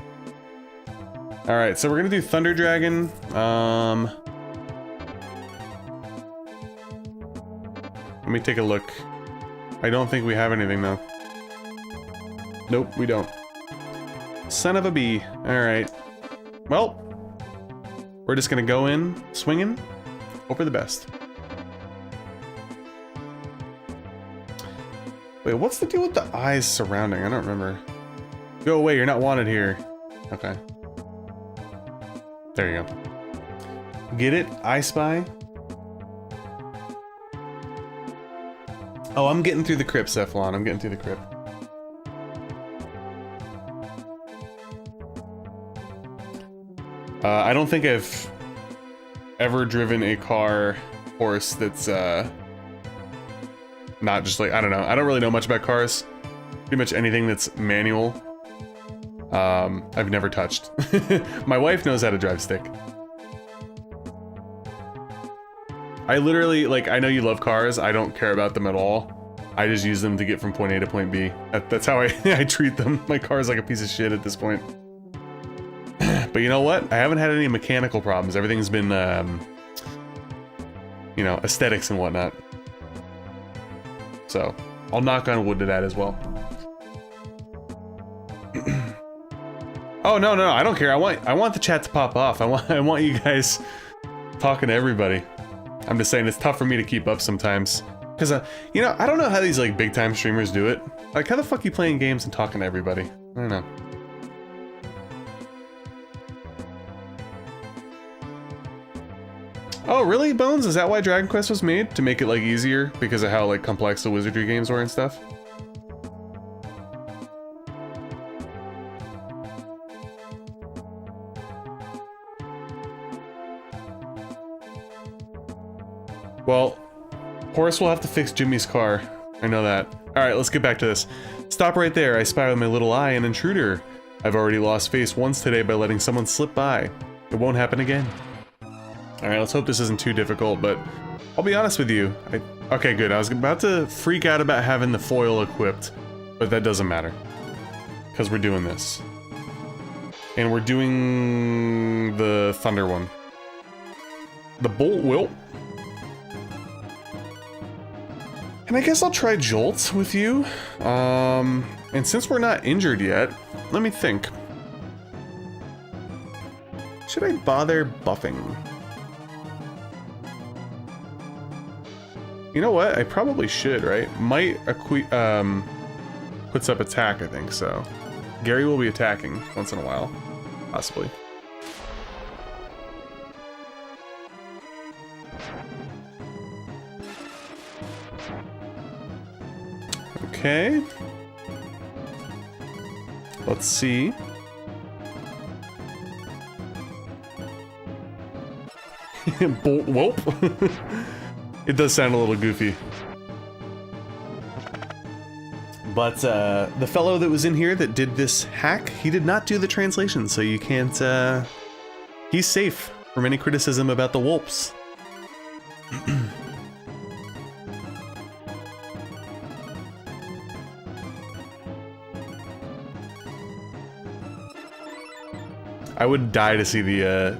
Alright, so we're gonna do Thunder Dragon. Let me take a look. I don't think we have anything though. Nope, we don't. Son of a bee. Alright. Well, we're just gonna go in, swinging, hope for the best. Wait, what's the deal with the eyes surrounding? I don't remember. Go away, you're not wanted here. Okay. There you go. Get it? I Spy? Oh, I'm getting through the crypt, Cephalon. I'm getting through the crypt. I don't think I've ever driven a car horse that's, not just like, I don't know. I don't really know much about cars. Pretty much anything that's manual, I've never touched. My wife knows how to drive stick. I literally, like, I know you love cars. I don't care about them at all. I just use them to get from point A to point B. That's how I treat them. My car's like a piece of shit at this point. But you know what? I haven't had any mechanical problems. Everything's been, you know, aesthetics and whatnot. So, I'll knock on wood to that as well. Oh, no, I don't care. I want the chat to pop off. I want you guys talking to everybody. I'm just saying it's tough for me to keep up sometimes. Because, you know, I don't know how these, like, big-time streamers do it. Like, how the fuck are you playing games and talking to everybody? I don't know. Oh, really, Bones? Is that why Dragon Quest was made? To make it, like, easier? Because of how, like, complex the wizardry games were and stuff? Well, Horace will have to fix Jimmy's car. I know that. Alright, let's get back to this. Stop right there. I spy with my little eye an intruder. I've already lost face once today by letting someone slip by. It won't happen again. Alright, let's hope this isn't too difficult, but I'll be honest with you. Okay, good. I was about to freak out about having the foil equipped, but that doesn't matter. Because we're doing this. And we're doing the thunder one. The bolt will. And I guess I'll try Jolt with you. And since we're not injured yet, let me think. Should I bother buffing? You know what? I probably should, right? Might puts up attack, I think, so. Gary will be attacking once in a while, possibly. Okay. Let's see. Bolt whoop. It does sound a little goofy. But the fellow that was in here that did this hack, he did not do the translation, so you can't, he's safe from any criticism about the whoops. I would die to see the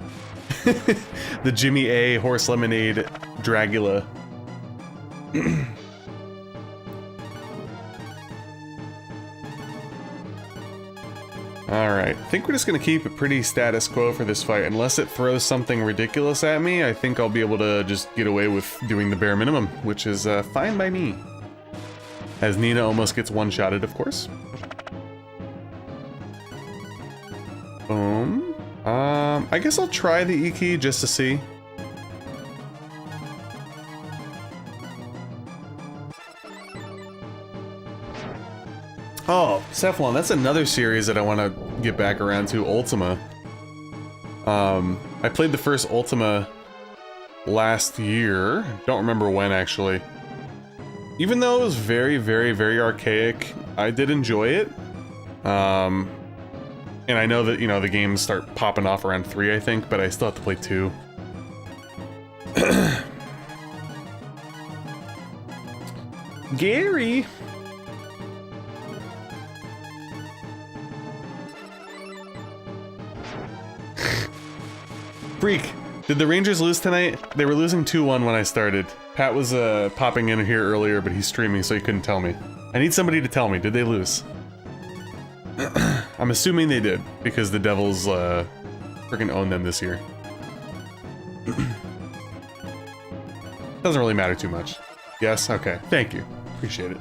the Jimmy A Horse Lemonade Dragula. Alright, I think we're just gonna keep it pretty status quo for this fight. Unless it throws something ridiculous at me, I think I'll be able to just get away with doing the bare minimum, which is fine by me. As Nina almost gets one-shotted, of course. Boom. I guess I'll try the E key just to see. Oh, Cephalon, that's another series that I want to get back around to, Ultima. I played the first Ultima last year. Don't remember when, actually. Even though it was very, very, very archaic, I did enjoy it. And I know that, you know, the games start popping off around 3, I think, but I still have to play 2. Gary! Freak, did the Rangers lose tonight? They were losing 2-1 when I started. Pat was popping in here earlier, but he's streaming, so he couldn't tell me. I need somebody to tell me, did they lose? I'm assuming they did, because the Devils freaking own them this year. Doesn't really matter too much. Yes? Okay. Thank you. Appreciate it.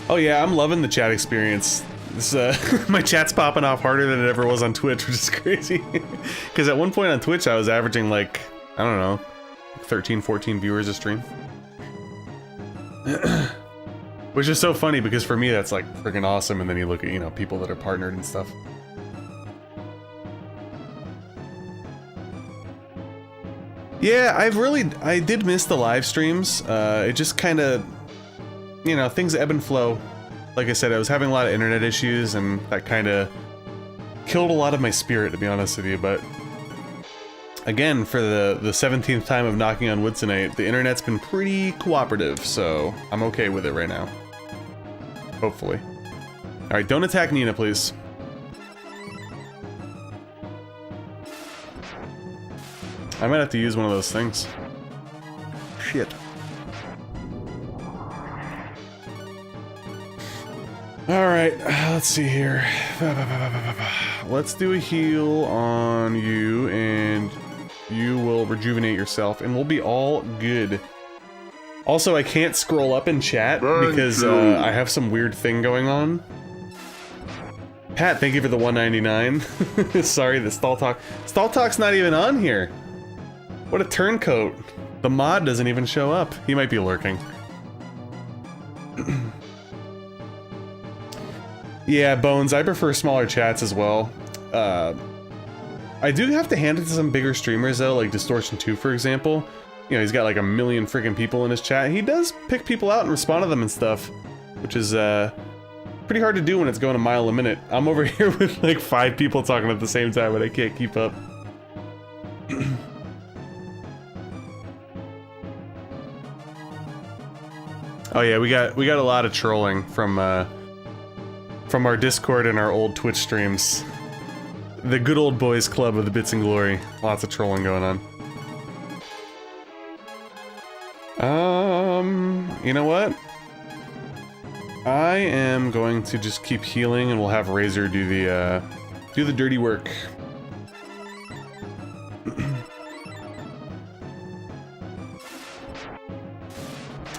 Oh yeah, I'm loving the chat experience. This, my chat's popping off harder than it ever was on Twitch, which is crazy. Because at one point on Twitch, I was averaging like, I don't know, 13, 14 viewers a stream. Which is so funny because for me, that's like freaking awesome. And then you look at, you know, people that are partnered and stuff. Yeah, I did miss the live streams. It just kind of, you know, things ebb and flow. Like I said, I was having a lot of internet issues, and that kind of killed a lot of my spirit, to be honest with you. But again, for the 17th time of knocking on wood tonight, the internet's been pretty cooperative, so I'm okay with it right now. Hopefully. Alright, don't attack Nina, please. I might have to use one of those things. Shit. Alright, let's see here. Let's do a heal on you, and you will rejuvenate yourself, and we'll be all good. Also, I can't scroll up in chat because I have some weird thing going on. Pat, thank you for the 199. Sorry, the Stall Talk. Stall Talk's not even on here. What a turncoat. The mod doesn't even show up. He might be lurking. Yeah, Bones, I prefer smaller chats as well. I do have to hand it to some bigger streamers though, like Distortion 2 for example. You know, he's got like 1 million freaking people in his chat. He does pick people out and respond to them and stuff, which is pretty hard to do when it's going a mile a minute. I'm over here with like 5 people talking at the same time, but I can't keep up. Oh yeah, we got a lot of trolling from our Discord and our old Twitch streams. The good old boys club of the Bits and Glory. Lots of trolling going on. You know what? I am going to just keep healing, and we'll have Razor do the dirty work.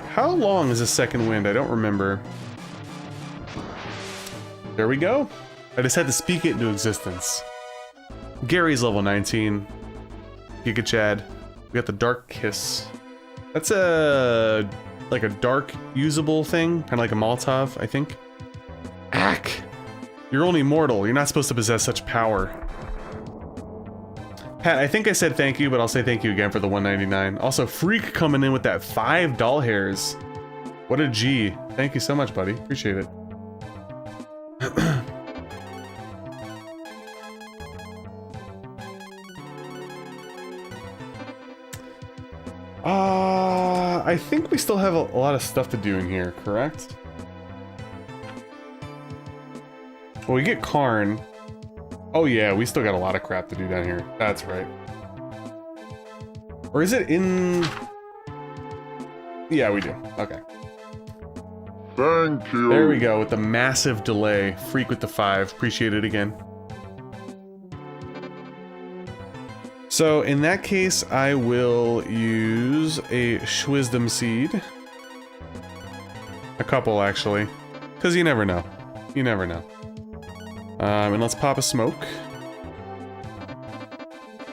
How long is a second wind? I don't remember. There we go. I just had to speak it into existence. Gary's level 19. Giga Chad. We got the Dark Kiss. That's like a dark usable thing, kind of like a Molotov, I think. Ack! You're only mortal. You're not supposed to possess such power. Pat, I think I said thank you, but I'll say thank you again for the 199. Also, Freak coming in with that 5 doll hairs. What a G. Thank you so much, buddy. Appreciate it. I think we still have a lot of stuff to do in here, correct? Well, we get Karn. Oh yeah, we still got a lot of crap to do down here. That's right. Or is it in... Yeah, we do. Okay. Thank you. There we go, with the massive delay. Freak with the 5. Appreciate it again. So, in that case, I will use a Schwisdom Seed. A couple, actually. Because you never know. You never know. And let's pop a smoke.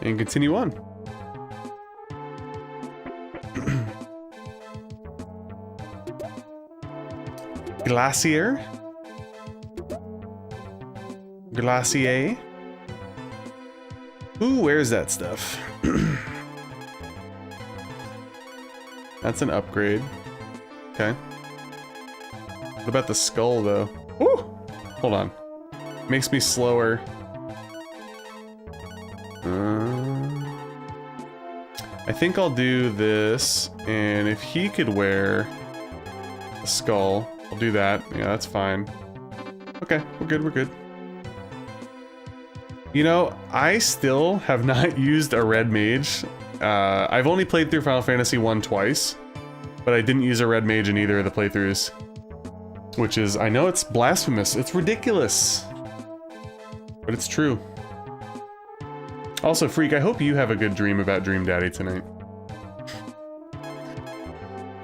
And continue on. Glacier. Glacier. Ooh, where's that stuff? That's an upgrade. Okay. What about the skull, though? Ooh! Hold on. Makes me slower. I think I'll do this, and if he could wear a skull, I'll do that. Yeah, that's fine. Okay, we're good, we're good. You know, I still have not used a red mage. I've only played through Final Fantasy 1 twice, but I didn't use a red mage in either of the playthroughs. Which is, I know it's blasphemous, it's ridiculous. But it's true. Also, Freak, I hope you have a good dream about Dream Daddy tonight.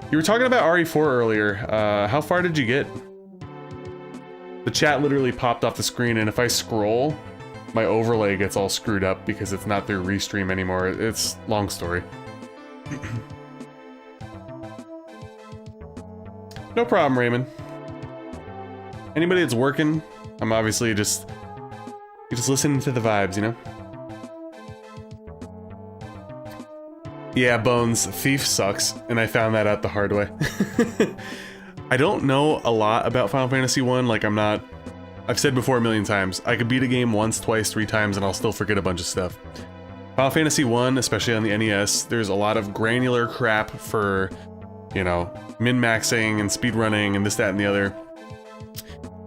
You were talking about RE4 earlier. How far did you get? The chat literally popped off the screen, and if I scroll, my overlay gets all screwed up because it's not through Restream anymore. It's a long story. No problem, Raymond. Anybody that's working, I'm obviously just listening to the vibes, you know? Yeah, Bones, Thief sucks, and I found that out the hard way. I don't know a lot about Final Fantasy 1, like I've said before a million times, I could beat a game once, twice, 3 times, and I'll still forget a bunch of stuff. Final Fantasy 1, especially on the NES, there's a lot of granular crap for, you know, min-maxing and speedrunning and this, that, and the other.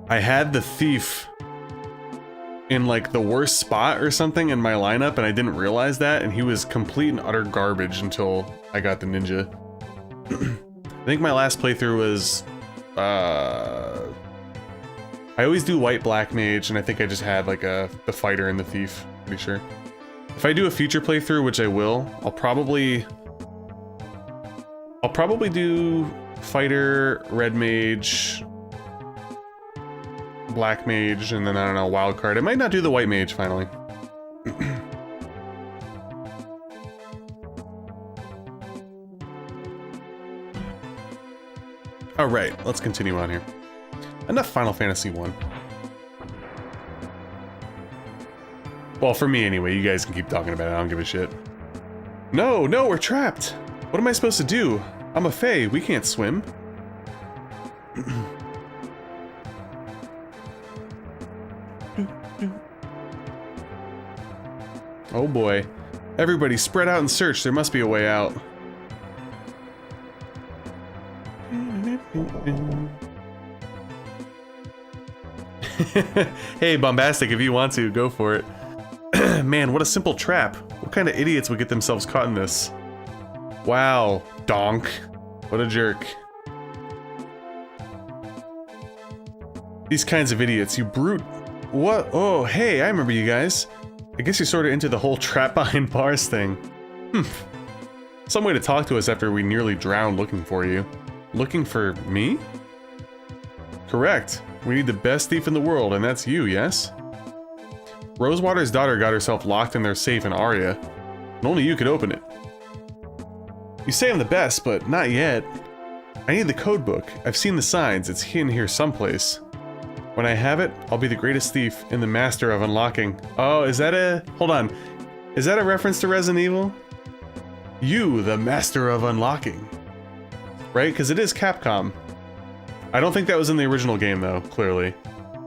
I had the Thief in like the worst spot or something in my lineup, and I didn't realize that, and he was complete and utter garbage until I got the ninja. I think my last playthrough was I always do white black mage, and I think I just had like the fighter and the thief, pretty sure. If I do a future playthrough, which I will, I'll probably do fighter, red mage, black mage, and then I don't know, wild card. I might not do the white mage finally. All right, let's continue on here. Enough Final Fantasy 1. Well, for me anyway, you guys can keep talking about it, I don't give a shit. No, we're trapped! What am I supposed to do? I'm a fae, we can't swim. Oh boy. Everybody spread out and search, there must be a way out. Hey, Bombastic, if you want to, go for it. Man, what a simple trap. What kind of idiots would get themselves caught in this? Wow, donk. What a jerk. These kinds of idiots, you brute. What? Oh, hey, I remember you guys. I guess you're sort of into the whole trap behind bars thing. Some way to talk to us after we nearly drowned looking for you. Looking for me? Correct. We need the best thief in the world, and that's you, yes? Rosewater's daughter got herself locked in their safe in Aria, and only you could open it. You say I'm the best, but not yet. I need the code book. I've seen the signs. It's hidden here someplace. When I have it, I'll be the greatest thief and the master of unlocking. Oh, is that a... Hold on. Is that a reference to Resident Evil? You, the master of unlocking. Right? Because it is Capcom. I don't think that was in the original game, though, clearly.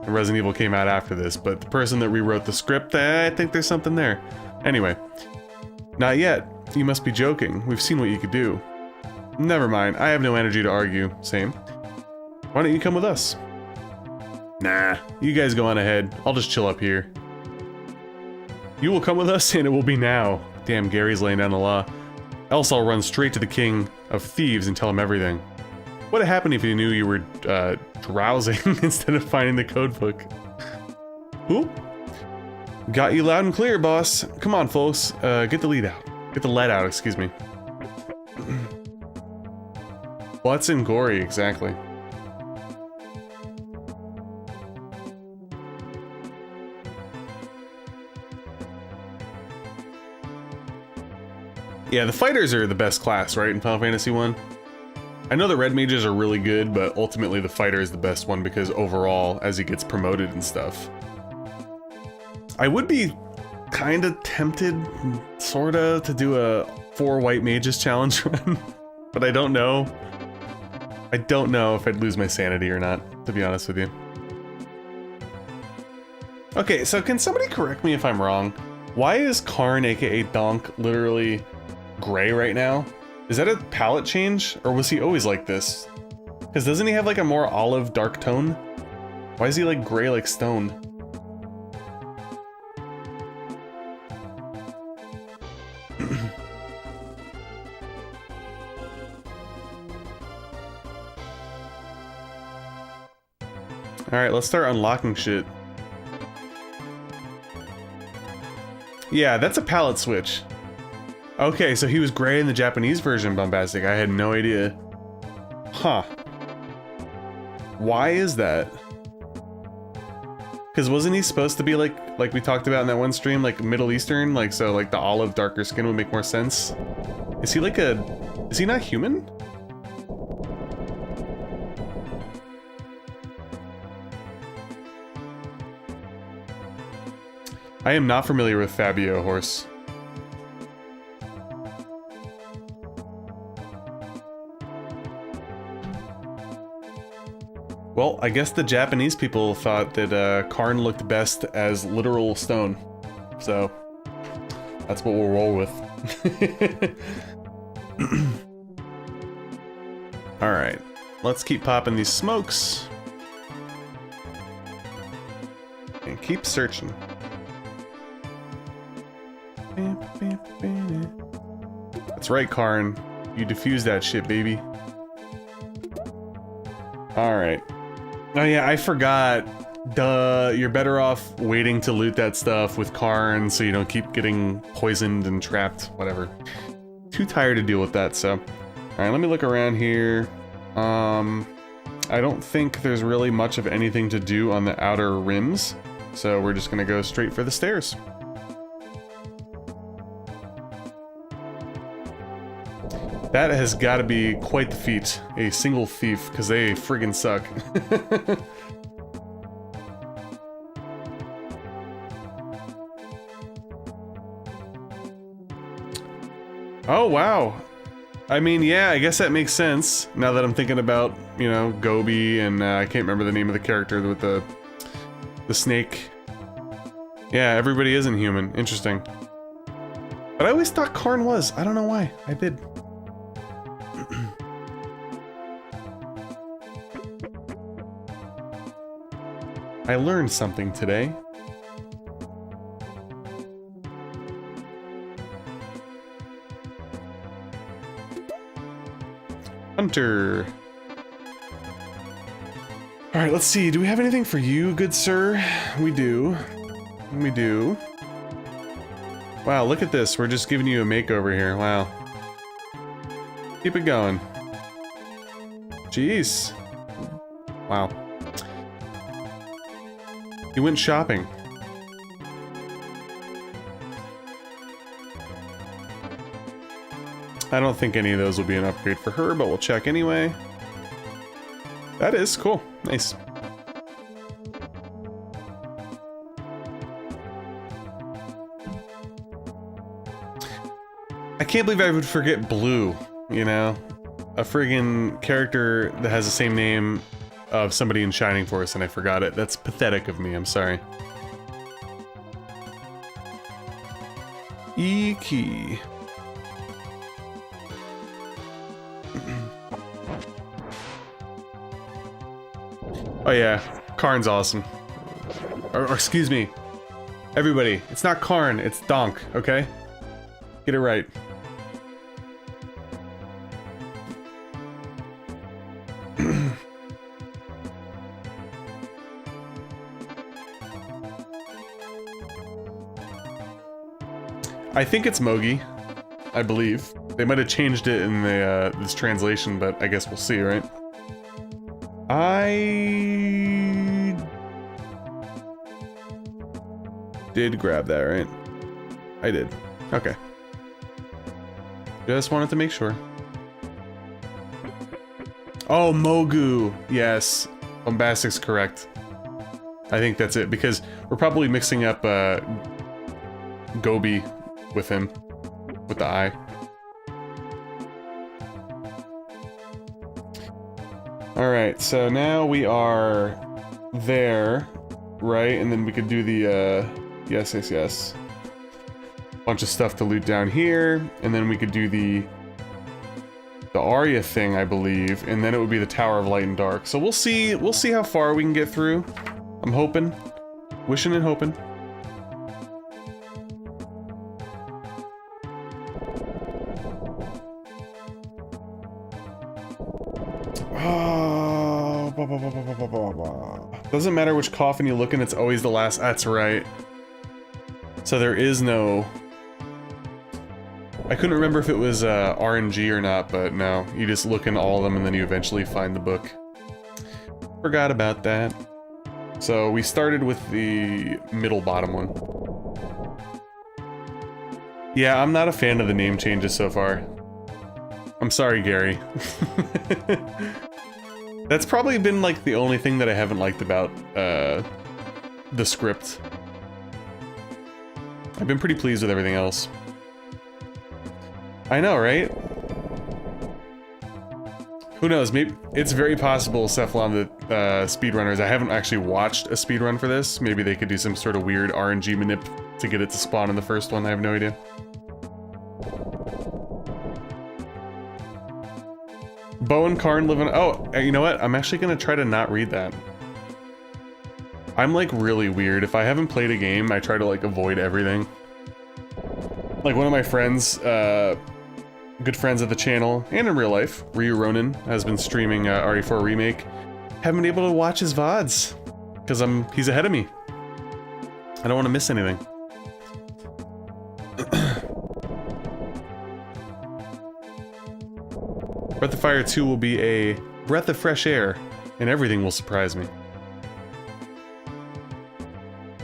And Resident Evil came out after this, but the person that rewrote the script, I think there's something there. Anyway. Not yet. You must be joking. We've seen what you could do. Never mind. I have no energy to argue. Same. Why don't you come with us? Nah, you guys go on ahead. I'll just chill up here. You will come with us, and it will be now. Damn, Gary's laying down the law. Else I'll run straight to the king of thieves and tell him everything. What'd happen if you knew you were drowsing instead of finding the code book? Who? Got you loud and clear, boss. Come on, folks. Get the lead out. Get the lead out, excuse me. What's in gory, exactly? Yeah, the fighters are the best class, right, in Final Fantasy 1? I know the red mages are really good, but ultimately the fighter is the best one because overall, as he gets promoted and stuff. I would be kinda tempted, sorta, to do a 4 white mages challenge run, but I don't know. I don't know if I'd lose my sanity or not, to be honest with you. Okay, so can somebody correct me if I'm wrong? Why is Karn, aka Donk, literally gray right now? Is that a palette change, or was he always like this? Because doesn't he have like a more olive dark tone? Why is he like gray like stone? Alright, let's start unlocking shit. Yeah, that's a palette switch. Okay, so he was gray in the Japanese version, Bombastic. I had no idea. Huh. Why is that? Because wasn't he supposed to be like we talked about in that one stream, like Middle Eastern? Like, so like the olive darker skin would make more sense? Is he like a... is he not human? I am not familiar with Fabio Horse. Well, I guess the Japanese people thought that Karn looked best as literal stone. So, that's what we'll roll with. Alright, let's keep popping these smokes. And keep searching. That's right, Karn. You defused that shit, baby. Alright. Oh yeah, I forgot. Duh, you're better off waiting to loot that stuff with Karn so you don't keep getting poisoned and trapped, whatever. Too tired to deal with that, so. Alright, let me look around here. I don't think there's really much of anything to do on the outer rims, so we're just gonna go straight for the stairs. That has got to be quite the feat. A single thief, because they friggin' suck. Oh, wow. I mean, yeah, I guess that makes sense. Now that I'm thinking about, you know, Gobi and I can't remember the name of the character with the snake. Yeah, everybody isn't human. Interesting. But I always thought Karn was. I don't know why. I did. I learned something today. Hunter. Alright, let's see. Do we have anything for you, good sir? We do. We do. Wow, look at this. We're just giving you a makeover here. Wow. Keep it going. Jeez. Wow. He went shopping. I don't think any of those will be an upgrade for her, but we'll check anyway. That is cool. Nice. I can't believe I would forget Blue, you know? A friggin' character that has the same name of somebody in Shining Force and I forgot it. That's pathetic of me, I'm sorry. E-key. Oh yeah, Karn's awesome. Or excuse me. Everybody, it's not Karn, it's Donk, okay? Get it right. I think it's Mogi, I believe. They might have changed it in the this translation, but I guess we'll see, right? I did grab that, right? I did. Okay. Just wanted to make sure. Oh, Mogu! Yes. Bombastic's correct. I think that's it, because we're probably mixing up Gobi with him. With the I. Alright, so now we are there, right? And then we could do the, yes, yes, yes. Bunch of stuff to loot down here, and then we could do the Arya thing, I believe, and then it would be the Tower of Light and Dark. So we'll see how far we can get through. I'm hoping. Wishing and hoping. Doesn't matter which coffin you look in, it's always the last. That's right. So there is no... I couldn't remember if it was RNG or not, but no. You just look in all of them and then you eventually find the book. Forgot about that. So we started with the middle bottom one. Yeah, I'm not a fan of the name changes so far. I'm sorry, Gary. That's probably been like the only thing that I haven't liked about the script. I've been pretty pleased with everything else. I know, right? Who knows, maybe it's very possible Cephalon the speedrunners. I haven't actually watched a speedrun for this. Maybe they could do some sort of weird RNG manip to get it to spawn in the first one. I have no idea. Bo and Karn live in... Oh, you know what? I'm actually gonna try to not read that. I'm like really weird. If I haven't played a game, I try to like avoid everything. Like one of my friends, good friends of the channel, and in real life, Ryu Ronin, has been streaming RE4 Remake. Haven't been able to watch his VODs, because he's ahead of me. I don't want to miss anything. Breath of Fire 2 will be a breath of fresh air, and everything will surprise me.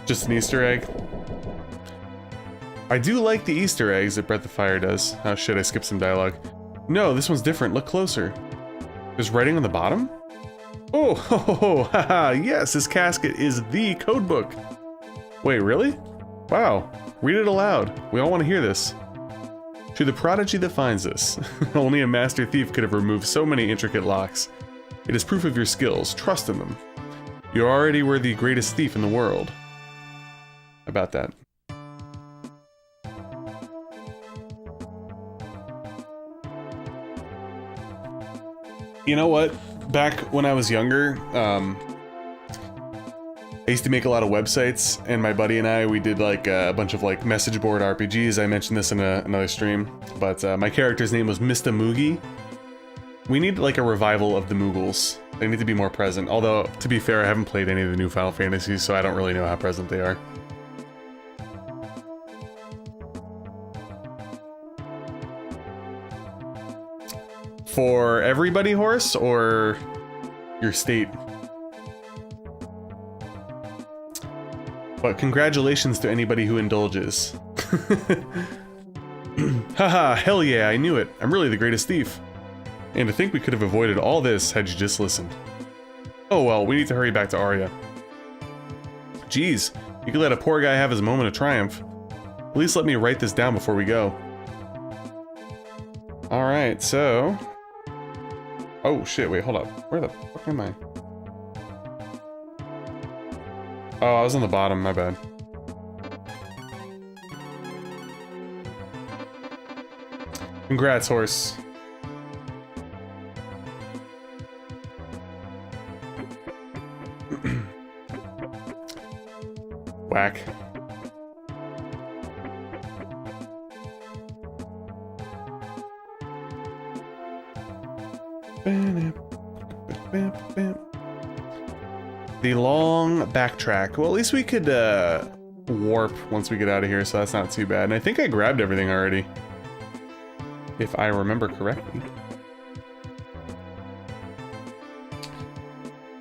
Just an Easter egg. I do like the Easter eggs that Breath of Fire does. Oh shit, I skipped some dialogue. No, this one's different. Look closer. There's writing on the bottom? Oh, ho, ho, ho, haha, yes, this casket is the codebook. Wait, really? Wow, read it aloud. We all want to hear this. To the prodigy that finds this, only a master thief could have removed so many intricate locks. It is proof of your skills. Trust in them. You already were the greatest thief in the world. About that. You know what? Back when I was younger, I used to make a lot of websites, and my buddy and I, we did like a bunch of like message board RPGs. I mentioned this in another stream, but my character's name was Mr. Moogie. We need like a revival of the Moogles. They need to be more present. Although, to be fair, I haven't played any of the new Final Fantasies, so I don't really know how present they are. For everybody, Horse, or your state? But congratulations to anybody who indulges. Haha, hell yeah, I knew it. I'm really the greatest thief. And to think we could have avoided all this had you just listened. Oh well, we need to hurry back to Arya. Geez, you could let a poor guy have his moment of triumph. At least let me write this down before we go. Alright, so... Oh shit, wait, hold up. Where the fuck am I? Oh, I was on the bottom, my bad. Congrats, Horse. Whack. The long backtrack. Well, at least we could warp once we get out of here, so that's not too bad. And I think I grabbed everything already, if I remember correctly.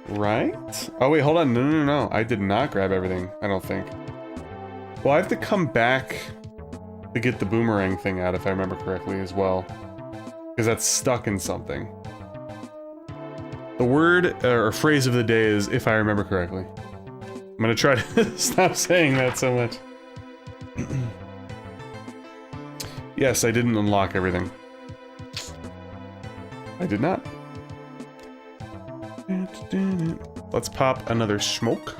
Right? Oh wait, hold on. No. I did not grab everything, I don't think. Well, I have to come back to get the boomerang thing out, if I remember correctly, as well. Because that's stuck in something. The word or phrase of the day is, if I remember correctly. I'm gonna try to stop saying that so much. Yes, I didn't unlock everything. I did not. Let's pop another smoke.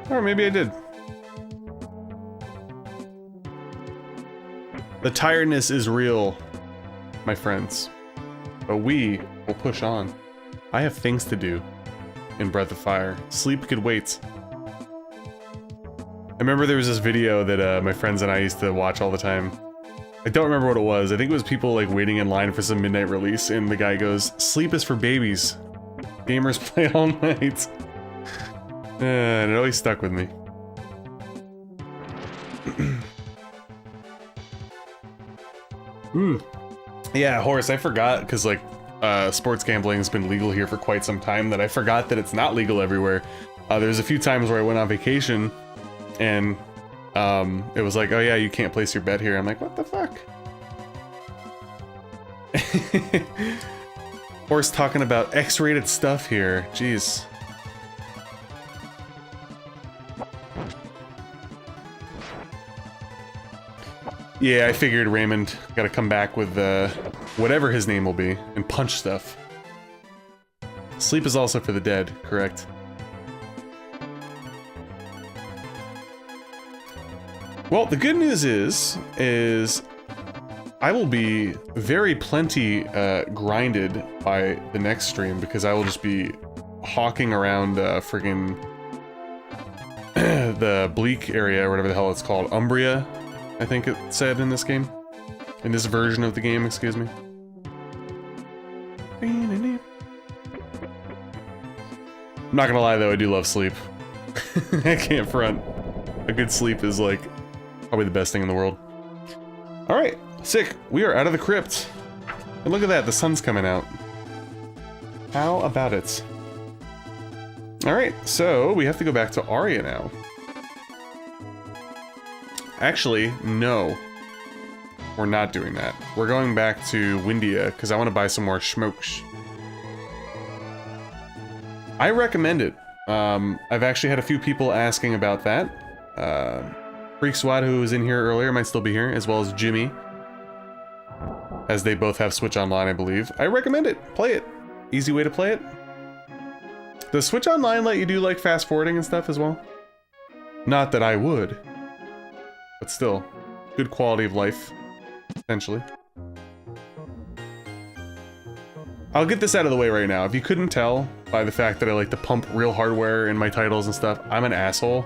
Or maybe I did. The tiredness is real, my friends. But we will push on. I have things to do in Breath of Fire. Sleep could wait. I remember there was this video that my friends and I used to watch all the time. I don't remember what it was. I think it was people like waiting in line for some midnight release, and the guy goes, "Sleep is for babies. Gamers play all night." And it always stuck with me. Yeah, Horace, I forgot, because like sports gambling has been legal here for quite some time, that I forgot that it's not legal everywhere. There's a few times where I went on vacation and it was like, oh yeah, you can't place your bet here. I'm like, what the fuck? Horace talking about X-rated stuff here. Jeez. Yeah, I figured Raymond gotta come back with whatever his name will be and punch stuff. Sleep is also for the dead, correct? Well, the good news is I will be very plenty grinded by the next stream, because I will just be hawking around friggin' the Bleak area, or whatever the hell it's called. Umbria, I think it said in this game. In this version of the game, excuse me. I'm not gonna lie though, I do love sleep. I can't front. A good sleep is like probably the best thing in the world. Alright, sick. We are out of the crypt. And look at that, the sun's coming out. How about it? Alright, so we have to go back to Aria now. Actually, no. We're not doing that. We're going back to Windia, because I want to buy some more smokes. I recommend it. I've actually had a few people asking about that. Freak Swat, who was in here earlier, might still be here, as well as Jimmy. As they both have Switch Online, I believe. I recommend it. Play it. Easy way to play it. Does Switch Online let you do, like, fast forwarding and stuff as well? Not that I would. But still, good quality of life, essentially. I'll get this out of the way right now. If you couldn't tell by the fact that I like to pump real hardware in my titles and stuff, I'm an asshole.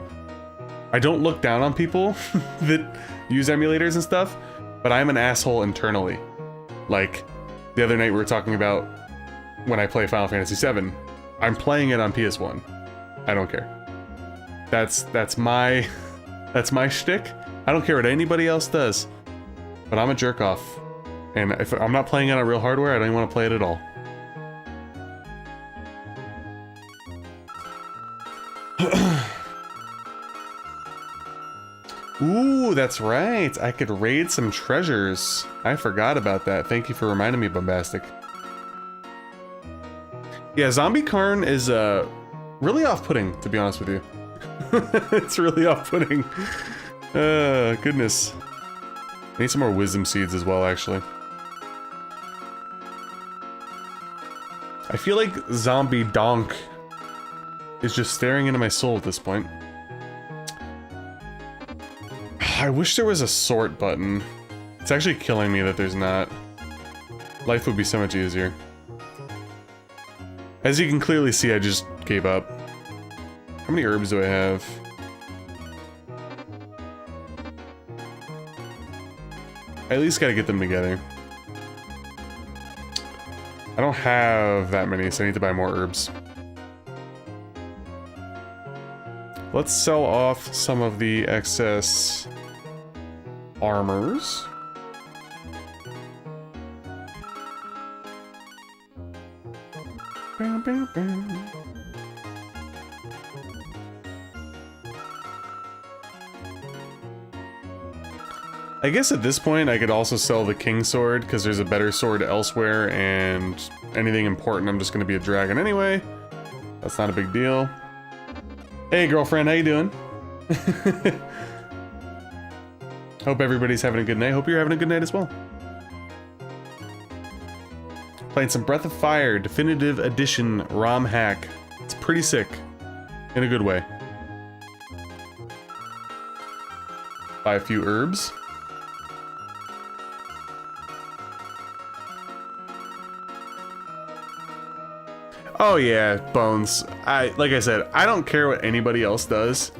I don't look down on people that use emulators and stuff, but I'm an asshole internally. Like, the other night we were talking about when I play Final Fantasy VII. I'm playing it on PS1. I don't care. That's my shtick. I don't care what anybody else does, but I'm a jerk off. And if I'm not playing it on real hardware, I don't even want to play it at all. Ooh, that's right. I could raid some treasures. I forgot about that. Thank you for reminding me, Bombastic. Yeah, Zombie Karn is really off-putting, to be honest with you. It's really off-putting. Goodness. I need some more wisdom seeds as well, actually. I feel like Zombie Donk is just staring into my soul at this point. I wish there was a sort button. It's actually killing me that there's not. Life would be so much easier. As you can clearly see, I just gave up. How many herbs do I have? I at least gotta get them together. I don't have that many, so I need to buy more herbs. Let's sell off some of the excess armors. Bam, bam, bam. I guess at this point I could also sell the king sword because there's a better sword elsewhere, and anything important I'm just gonna be a dragon anyway. That's not a big deal. Hey girlfriend, how you doing? Hope everybody's having a good night. Hope you're having a good night as well. Playing some Breath of Fire Definitive Edition ROM hack. It's pretty sick. In a good way. Buy a few herbs. Oh yeah, Bones. Like I said, I don't care what anybody else does.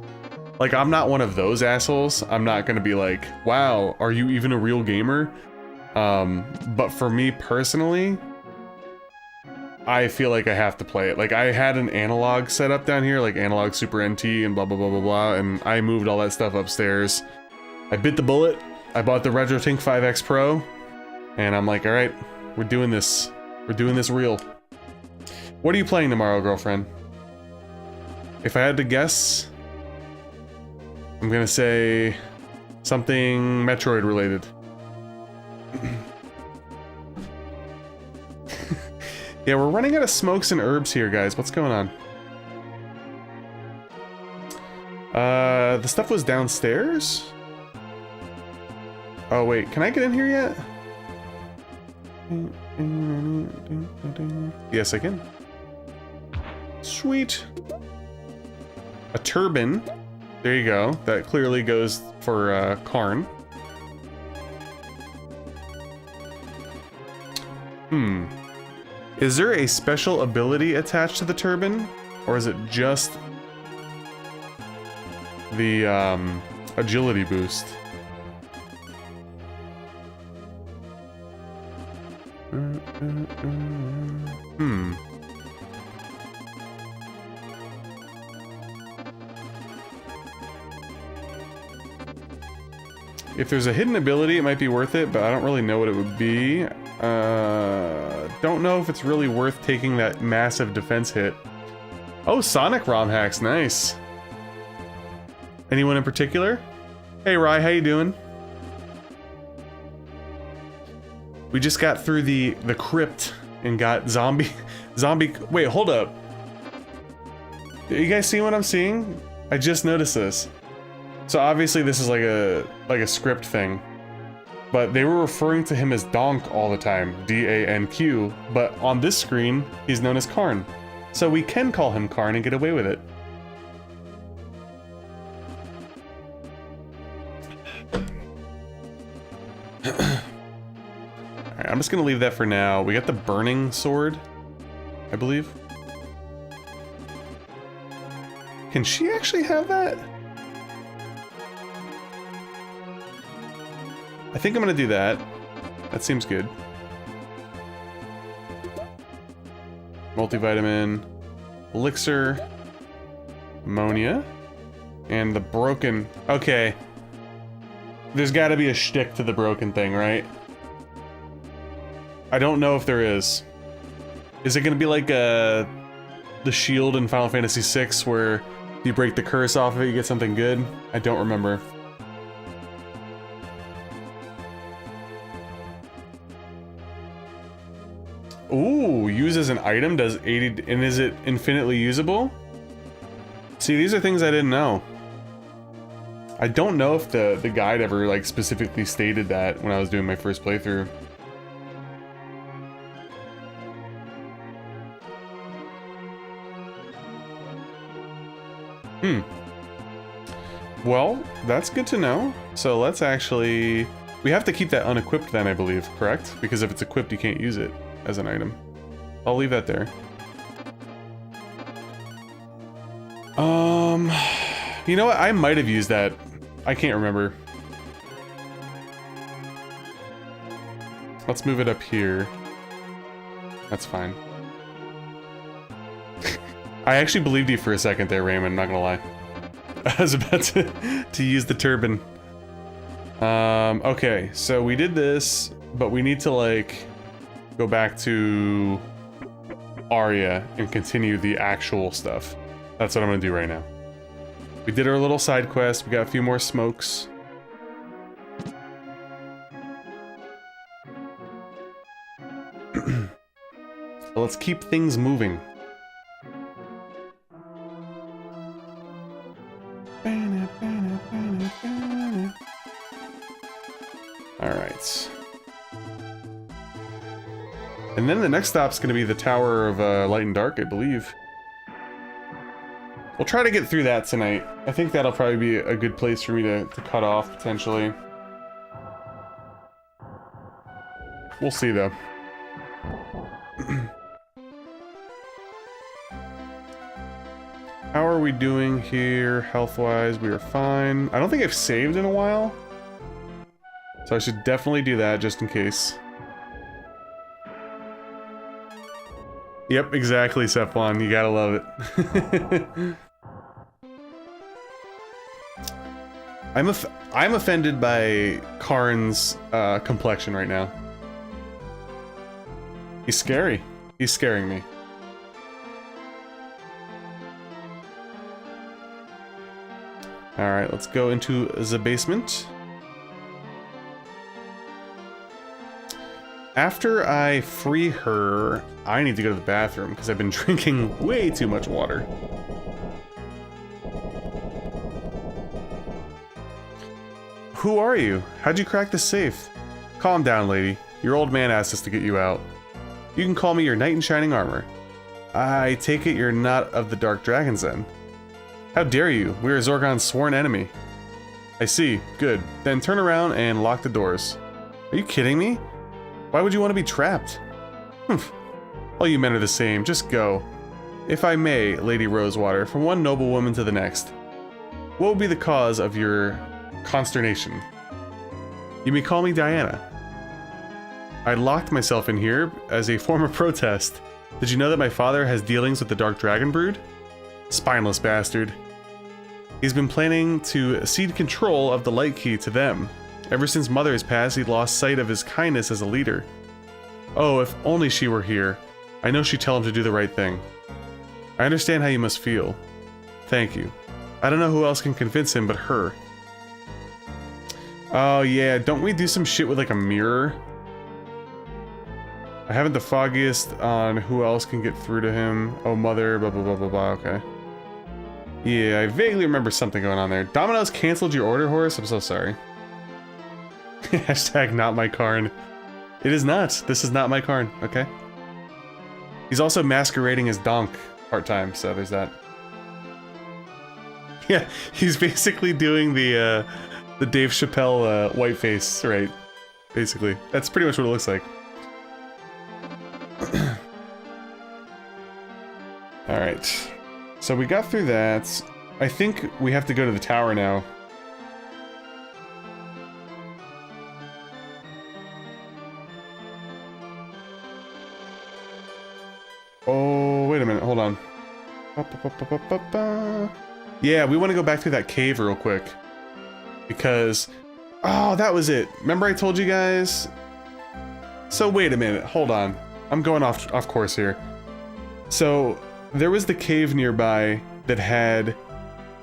Like, I'm not one of those assholes. I'm not gonna be like, wow, are you even a real gamer? But for me personally, I feel like I have to play it. Like, I had an analog set up down here, like analog Super NT and blah blah blah blah blah, and I moved all that stuff upstairs. I bit the bullet. I bought the RetroTink 5X Pro, and I'm like, all right, we're doing this. We're doing this real. What are you playing tomorrow, girlfriend? If I had to guess, I'm gonna say something Metroid related. Yeah, we're running out of smokes and herbs here, guys. What's going on? The stuff was downstairs? Oh wait, can I get in here yet? Yes, I can. Sweet. A turban. There you go. That clearly goes for Karn. Is there a special ability attached to the turban? Or is it just the agility boost? If there's a hidden ability, it might be worth it, but I don't really know what it would be. Don't know if it's really worth taking that massive defense hit. Oh, Sonic ROM hacks, nice. Anyone in particular? Hey, Rye, how you doing? We just got through the crypt and got zombie. Wait, hold up. You guys see what I'm seeing? I just noticed this. So obviously this is like a script thing, but they were referring to him as Donk all the time, D-A-N-Q, but on this screen, he's known as Karn. So we can call him Karn and get away with it. Alright, I'm just gonna leave that for now. We got the burning sword, I believe. Can she actually have that? I think I'm gonna do that. That seems good. Multivitamin, elixir, ammonia, and the broken. Okay. There's gotta be a shtick to the broken thing, right? I don't know if there is. Is it gonna be like the shield in Final Fantasy VI where if you break the curse off of it, you get something good? I don't remember. Ooh, use as an item does 80, and is it infinitely usable? See, these are things I didn't know. I don't know if the guide ever like specifically stated that when I was doing my first playthrough. Well, that's good to know. So let's actually We have to keep that unequipped then, I believe, correct? Because if it's equipped, you can't use it as an item. I'll leave that there. You know what? I might have used that. I can't remember. Let's move it up here. That's fine. I actually believed you for a second there, Raymond, not gonna lie. I was about to use the turban. Okay, so we did this, but we need to, like, go back to Arya and continue the actual stuff. That's what I'm gonna do right now. We did our little side quest, we got a few more smokes. Let's keep things moving. Alright. And then the next stop's gonna be the Tower of Light and Dark, I believe. We'll try to get through that tonight. I think that'll probably be a good place for me to cut off, potentially. We'll see, though. How are we doing here, health-wise? We are fine. I don't think I've saved in a while. So I should definitely do that, just in case. Yep, exactly, Cephalon. You gotta love it. I'm offended by Karn's complexion right now. He's scary. He's scaring me. Alright, let's go into the basement. After I free her, I need to go to the bathroom because I've been drinking way too much water. Who are you? How'd you crack the safe? Calm down, lady. Your old man asked us to get you out. You can call me your knight in shining armor. I take it you're not of the Dark Dragons then. How dare you? We are Zorgon's sworn enemy. I see. Good. Then turn around and lock the doors. Are you kidding me? Why would you want to be trapped? Humph. All you men are the same. Just go. If I may, Lady Rosewater, from one noble woman to the next. What would be the cause of your consternation? You may call me Diana. I locked myself in here as a form of protest. Did you know that my father has dealings with the Dark Dragon Brood? Spineless bastard. He's been planning to cede control of the Light Key to them. Ever since Mother has passed, he lost sight of his kindness as a leader. Oh, if only she were here. I know she'd tell him to do the right thing. I understand how you must feel. Thank you. I don't know who else can convince him but her. Oh yeah, don't we do some shit with like a mirror? I haven't the foggiest on who else can get through to him. Oh, Mother, blah blah blah blah blah, okay. Yeah, I vaguely remember something going on there. Domino's canceled your order, Horace? I'm so sorry. Hashtag not my Karn. It is not. This is not my Karn, okay? He's also masquerading as Donk part-time, so there's that. Yeah, he's basically doing the Dave Chappelle whiteface, right? Basically. That's pretty much what it looks like. Alright. So we got through that. I think we have to go to the tower now. Oh, wait a minute, hold on. Yeah, we want to go back through that cave real quick. Because... oh, that was it. Remember I told you guys? So wait a minute, hold on. I'm going off course here. So, there was the cave nearby that had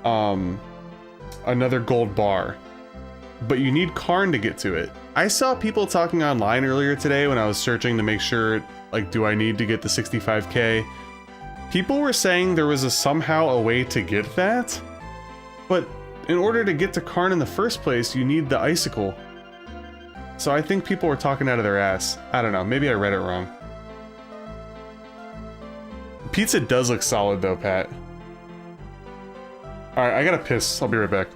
another gold bar. But you need Karn to get to it. I saw people talking online earlier today when I was searching to make sure, like, do I need to get the 65k? People were saying there was somehow a way to get that, but in order to get to Karn in the first place, you need the icicle. So I think people were talking out of their ass. I don't know, maybe I read it wrong. Pizza does look solid though, Pat. Alright, I gotta piss. I'll be right back.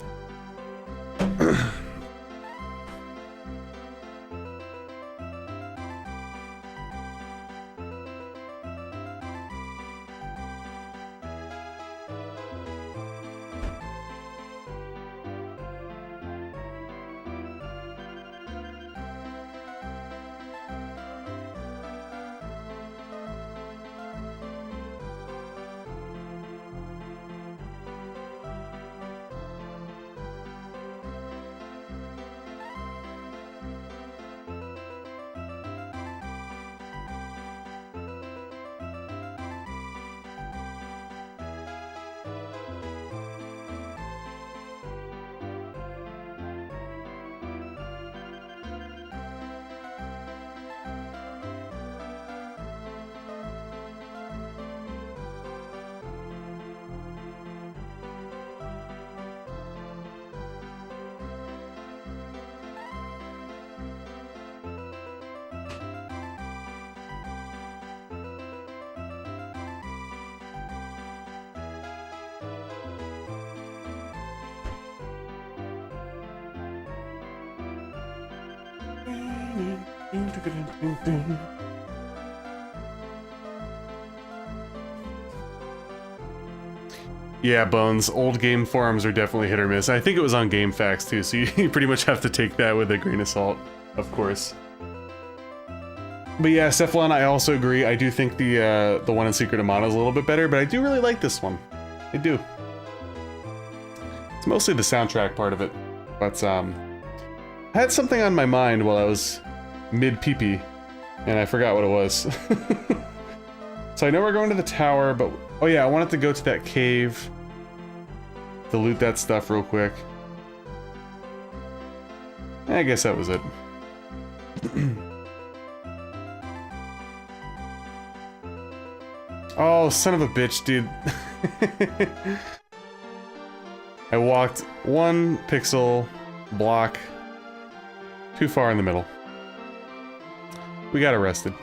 Yeah, Bones, old game forums are definitely hit or miss. I think it was on GameFAQs too, so you pretty much have to take that with a grain of salt, of course. But yeah, Cephalon, I also agree. I do think the one in Secret of Mana is a little bit better, but I do really like this one. I do. It's mostly the soundtrack part of it, but I had something on my mind while I was mid-pee-pee, and I forgot what it was. So I know we're going to the tower, but oh yeah, I wanted to go to that cave to loot that stuff real quick. I guess that was it. Oh, son of a bitch, dude. I walked 1 pixel block too far in the middle. We got arrested.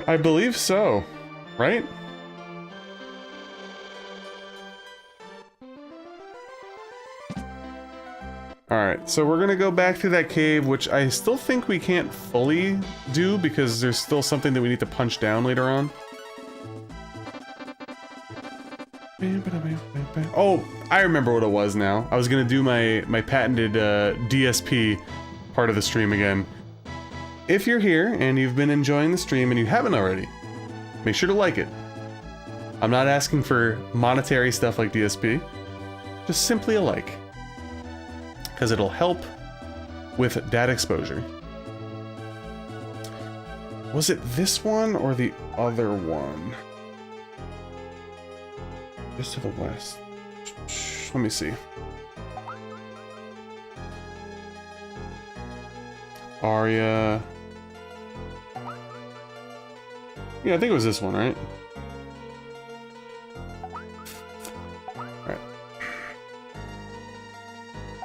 I believe so, right? Alright, so we're gonna go back to that cave, which I still think we can't fully do because there's still something that we need to punch down later on. Oh, I remember what it was now. I was gonna do my patented DSP part of the stream again. If you're here and you've been enjoying the stream and you haven't already, make sure to like it. I'm not asking for monetary stuff like DSP, just simply a like. Because it'll help with data exposure. Was it this one or the other one? Just to the west. Let me see. Arya. Yeah, I think it was this one, right? Alright.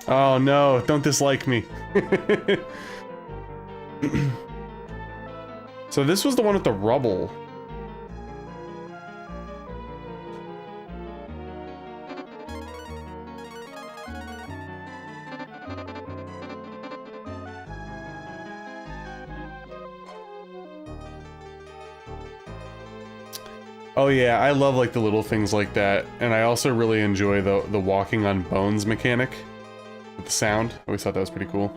Oh no, don't dislike me. So this was the one with the rubble. Oh yeah, I love like the little things like that, and I also really enjoy the walking on bones mechanic with the sound. I always thought that was pretty cool.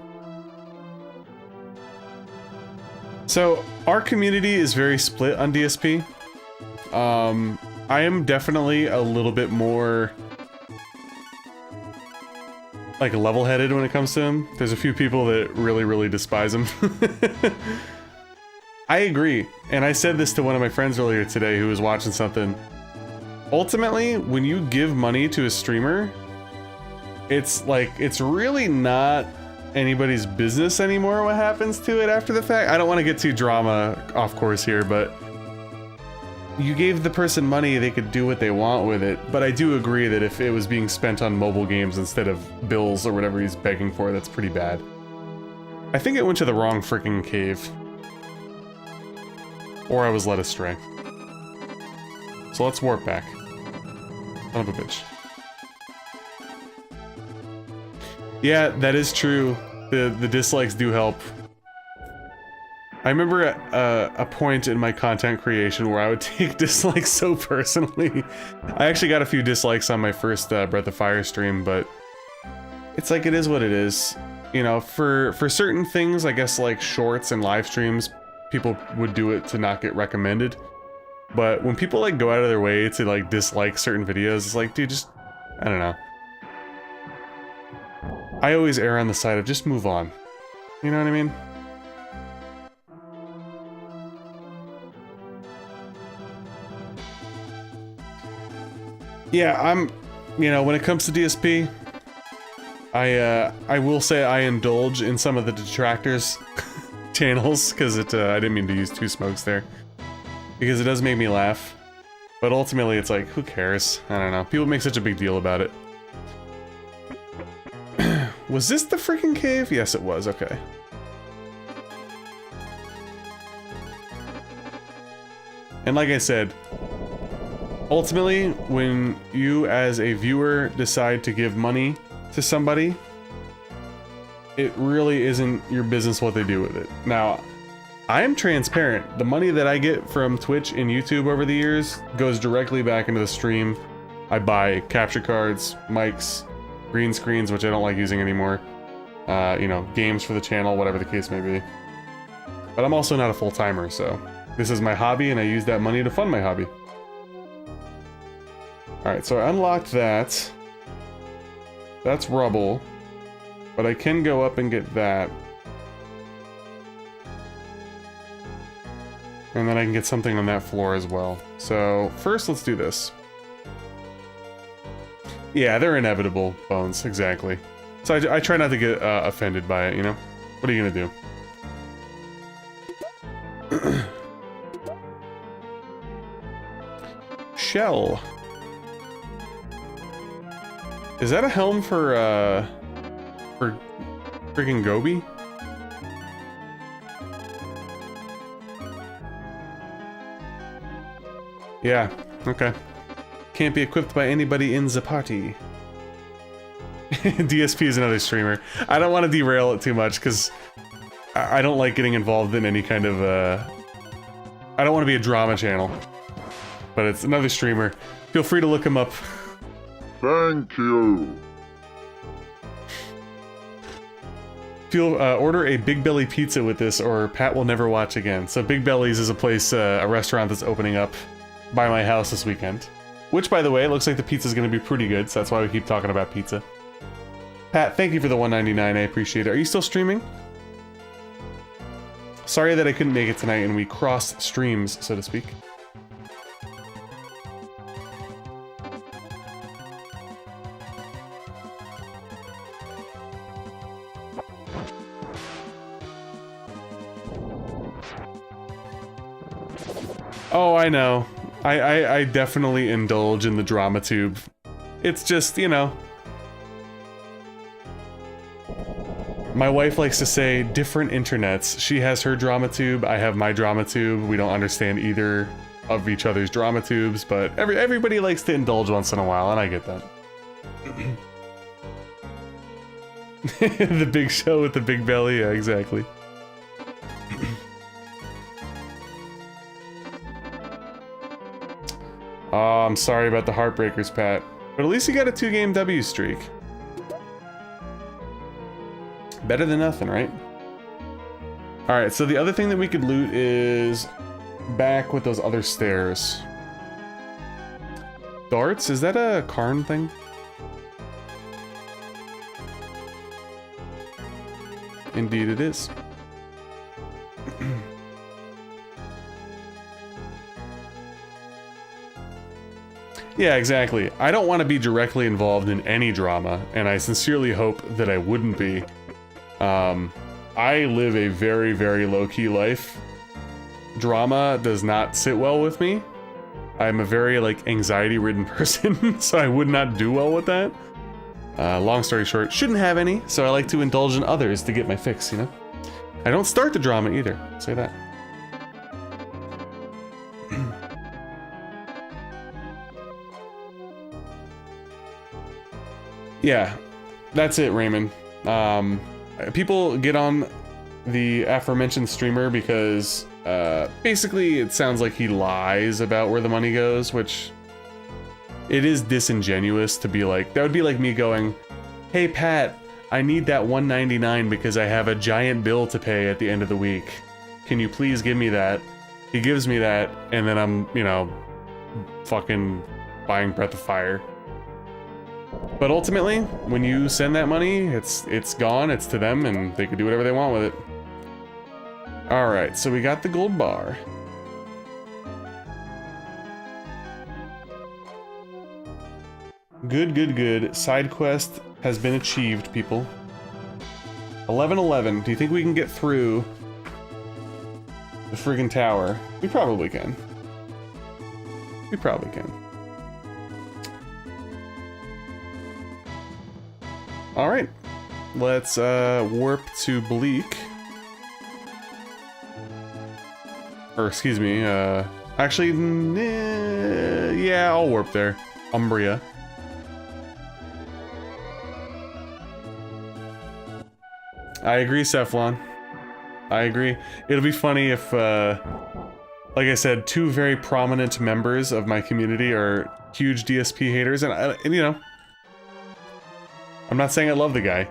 So our community is very split on DSP. I am definitely a little bit more like level-headed when it comes to him. There's a few people that really despise him. I agree, and I said this to one of my friends earlier today who was watching something. Ultimately, when you give money to a streamer, it's like, it's really not anybody's business anymore what happens to it after the fact. I don't want to get too drama off course here, but you gave the person money, they could do what they want with it. But I do agree that if it was being spent on mobile games instead of bills or whatever he's begging for, that's pretty bad. I think it went to the wrong freaking cave. Or I was led astray. So let's warp back. Son of a bitch. Yeah, that is true. The dislikes do help. I remember at a point in my content creation where I would take dislikes so personally. I actually got a few dislikes on my first Breath of Fire stream, but it's like, it is what it is. You know, for certain things, I guess like shorts and live streams, people would do it to not get recommended. But when people like go out of their way to like dislike certain videos, it's like, dude, just, I don't know. I always err on the side of just move on. You know what I mean? Yeah, you know, when it comes to DSP, I will say I indulge in some of the detractors channels, because I didn't mean to use two smokes there. Because it does make me laugh. But ultimately it's like, who cares? I don't know. People make such a big deal about it. Was this the freaking cave? Yes, it was. Okay. And like I said, ultimately, when you as a viewer decide to give money to somebody, it really isn't your business what they do with it. Now, I am transparent. The money that I get from Twitch and YouTube over the years goes directly back into the stream. I buy capture cards, mics, green screens, which I don't like using anymore. You know, games for the channel, whatever the case may be. But I'm also not a full-timer, so this is my hobby, and I use that money to fund my hobby. Alright, so I unlocked that. That's rubble. But I can go up and get that. And then I can get something on that floor as well. So, first let's do this. Yeah, they're inevitable, Bones, exactly. So I try not to get offended by it, you know? What are you gonna do? Shell. Is that a helm for freaking Gobi? Yeah, okay. Can't be equipped by anybody in the party. DSP is another streamer. I don't want to derail it too much, because I don't like getting involved in any kind of, I don't want to be a drama channel. But it's another streamer. Feel free to look him up. Thank you. Order a Big Belly pizza with this, or Pat will never watch again. So Big Belly's is a place, a restaurant that's opening up by my house this weekend. Which, by the way, looks like the pizza's gonna be pretty good, so that's why we keep talking about pizza. Pat, thank you for the $1.99, I appreciate it. Are you still streaming? Sorry that I couldn't make it tonight and we crossed streams, so to speak. Oh, I know. I definitely indulge in the drama tube. It's just, you know. My wife likes to say different internets. She has her drama tube, I have my drama tube. We don't understand either of each other's drama tubes, but everybody likes to indulge once in a while, and I get that. The big show with the big belly, yeah, exactly. Oh, I'm sorry about the Heartbreakers, Pat. But at least you got a 2-game W streak. Better than nothing, right? Alright, so the other thing that we could loot is back with those other stairs. Darts? Is that a Karn thing? Indeed it is. Yeah, exactly. I don't want to be directly involved in any drama, and I sincerely hope that I wouldn't be. I live a very, very low-key life. Drama does not sit well with me. I'm a very, like, anxiety-ridden person, so I would not do well with that. Long story short, shouldn't have any, so I like to indulge in others to get my fix, you know? I don't start the drama either, say that. Yeah, that's it, Raymond. People get on the aforementioned streamer because basically it sounds like he lies about where the money goes, which it is disingenuous to be like, that would be like me going, hey Pat, I need that $1.99 because I have a giant bill to pay at the end of the week. Can you please give me that? He gives me that, and then I'm, you know, fucking buying Breath of Fire. But ultimately, when you send that money, it's gone, it's to them, and they can do whatever they want with it. Alright, so we got the gold bar. Good, good, good. Side quest has been achieved, people. 11:11. Do you think we can get through the friggin' tower? We probably can. We probably can. Alright, let's warp to Bleak. Or excuse me, Actually, yeah, I'll warp there. Umbria. I agree, Cephalon. I agree. It'll be funny if, like I said, two very prominent members of my community are huge DSP haters, and you know, I'm not saying I love the guy.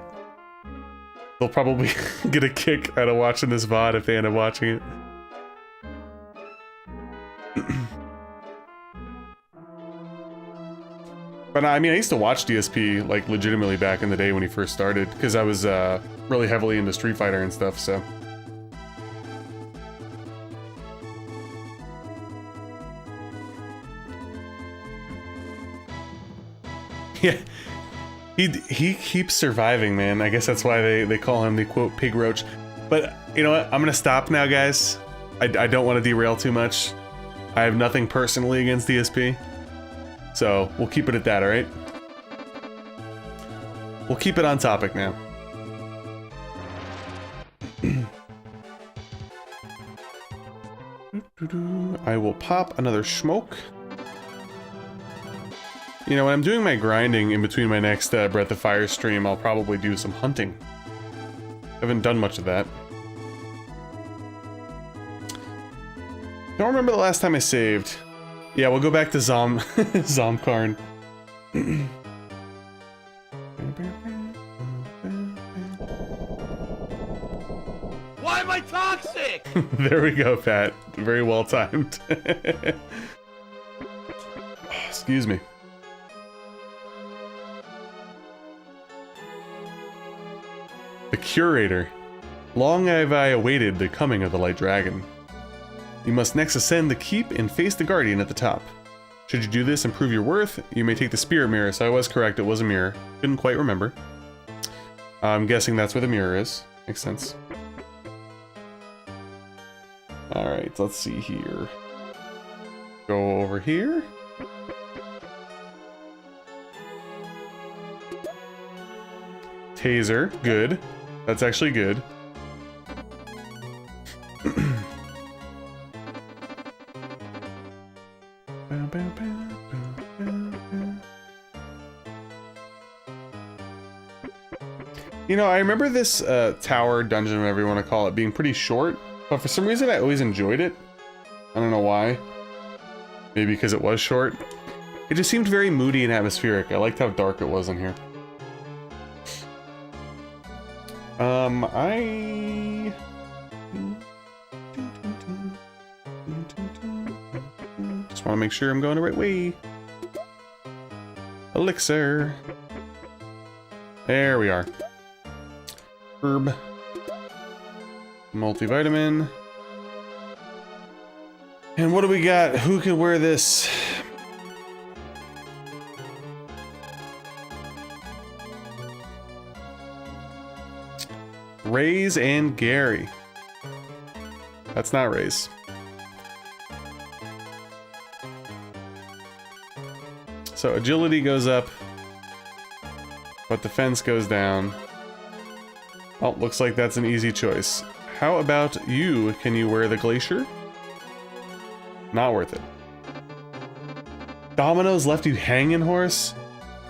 They'll probably get a kick out of watching this VOD if they end up watching it. But I mean, I used to watch DSP, like, legitimately back in the day when he first started, because I was, really heavily into Street Fighter and stuff, so... Yeah, he keeps surviving, man. I guess that's why they call him the, quote, pig roach. But, you know what? I'm gonna stop now, guys. I don't want to derail too much. I have nothing personally against DSP. So, we'll keep it at that, alright? We'll keep it on topic now. I will pop another smoke. You know, when I'm doing my grinding in between my next Breath of Fire stream, I'll probably do some hunting. Haven't done much of that. Don't remember the last time I saved. Yeah, we'll go back to Zomkarn. Why am I toxic? There we go, Pat. Very well timed. Excuse me. The Curator. Long have I awaited the coming of the Light Dragon. You must next ascend the keep and face the Guardian at the top. Should you do this and prove your worth, you may take the Spirit Mirror. So I was correct, it was a mirror. Couldn't quite remember. I'm guessing that's where the mirror is. Makes sense. Alright, let's see here. Go over here. Taser, good. That's actually good. You know, I remember this tower, dungeon, whatever you want to call it, being pretty short, but for some reason I always enjoyed it. I don't know why. Maybe because it was short. It just seemed very moody and atmospheric. I liked how dark it was in here. Just want to make sure I'm going the right way. Elixir. There we are. Herb. Multivitamin. And what do we got? Who can wear this? Raze and Gary. That's not Raze. So agility goes up, but defense goes down. Oh, looks like that's an easy choice. How about you? Can you wear the Glacier? Not worth it. Domino's left you hanging, horse?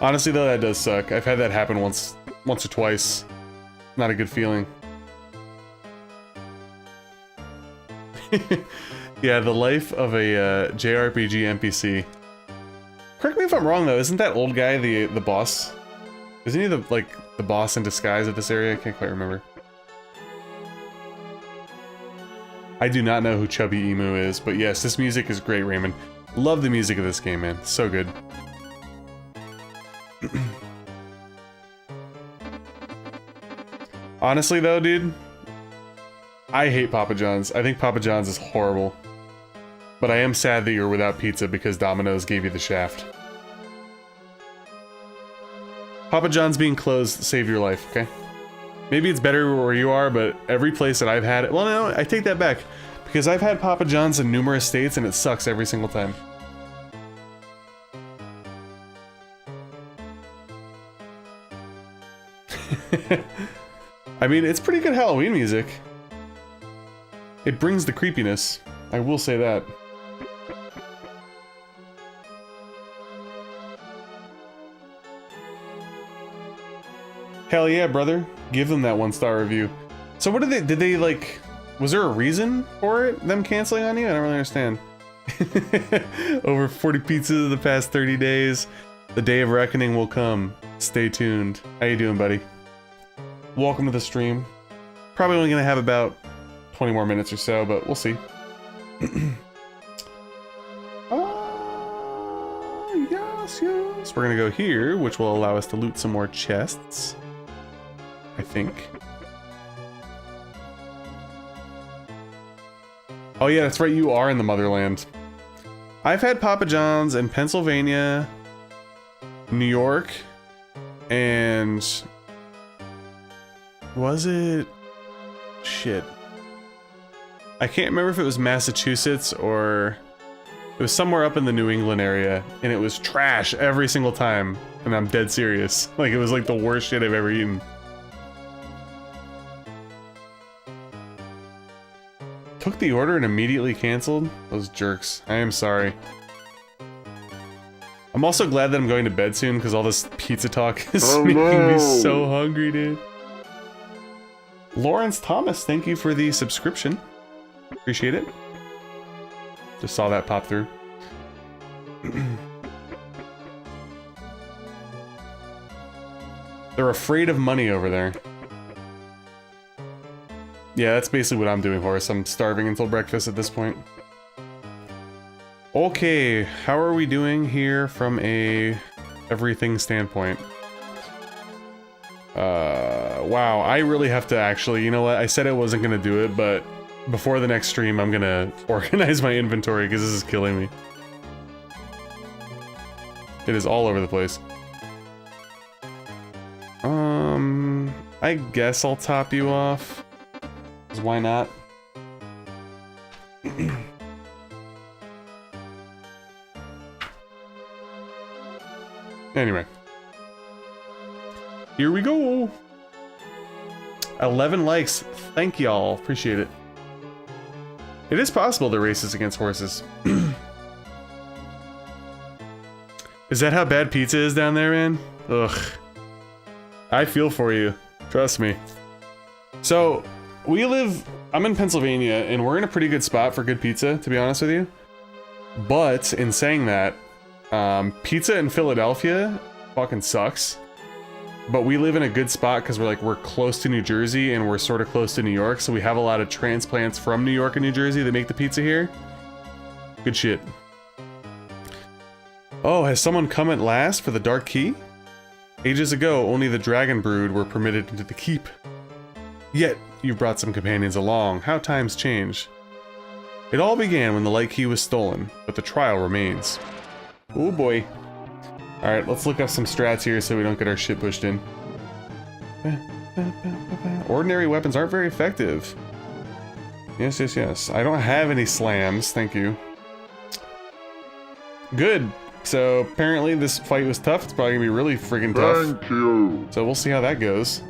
Honestly though, that does suck. I've had that happen once or twice. Not a good feeling. Yeah, the life of a JRPG NPC. Correct me if I'm wrong though, isn't that old guy the boss? Isn't he the boss in disguise of this area? I can't quite remember. I do not know who Chubby Emu is, but yes, this music is great, Raymond. Love the music of this game, man. So good. Honestly though, dude, I hate Papa John's. I think Papa John's is horrible. But I am sad that you're without pizza because Domino's gave you the shaft. Papa John's being closed saved your life, okay? Maybe it's better where you are, but every place that I've had it... Well, no, I take that back. Because I've had Papa John's in numerous states and it sucks every single time. I mean, it's pretty good Halloween music. It brings the creepiness. I will say that. Hell yeah, brother. Give them that 1-star review. So what did they like, was there a reason for it, them canceling on you? I don't really understand. Over 40 pizzas in the past 30 days. The day of reckoning will come. Stay tuned. How you doing, buddy? Welcome to the stream. Probably only gonna have about 20 more minutes or so, but we'll see. Yes. We're gonna go here, which will allow us to loot some more chests. I think. Oh yeah, that's right, you are in the motherland. I've had Papa John's in Pennsylvania, New York, and... was it... shit. I can't remember if it was Massachusetts or... it was somewhere up in the New England area, and it was trash every single time, and I'm dead serious. Like, it was like the worst shit I've ever eaten. Took the order and immediately canceled? Those jerks. I am sorry. I'm also glad that I'm going to bed soon, because all this pizza talk is making me so hungry, dude. Lawrence Thomas, thank you for the subscription. Appreciate it. Just saw that pop through. They're afraid of money over there. Yeah, that's basically what I'm doing, Horace. I'm starving until breakfast at this point. Okay, how are we doing here from a everything standpoint? Wow, I really have to actually, you know what? I said I wasn't gonna do it, but before the next stream, I'm gonna organize my inventory because this is killing me. It is all over the place. I guess I'll top you off. 'Cause why not? Anyway. Here we go! 11 likes. Thank y'all. Appreciate it. It is possible to race this against horses. Is that how bad pizza is down there, man? Ugh. I feel for you. Trust me. So, I'm in Pennsylvania, and we're in a pretty good spot for good pizza, to be honest with you. But, in saying that, pizza in Philadelphia fucking sucks. But we live in a good spot because we're close to New Jersey, and we're sort of close to New York, so we have a lot of transplants from New York and New Jersey that make the pizza here. Good shit. Oh, has someone come at last for the Dark Key? Ages ago, only the Dragon Brood were permitted into the keep. Yet, you've brought some companions along. How times change. It all began when the Light Key was stolen, but the trial remains. Oh boy. Alright, let's look up some strats here so we don't get our shit pushed in. Ordinary weapons aren't very effective. Yes, yes, yes. I don't have any slams, thank you. Good. So, apparently this fight was tough. It's probably gonna be really friggin' tough. Thank you. So we'll see how that goes.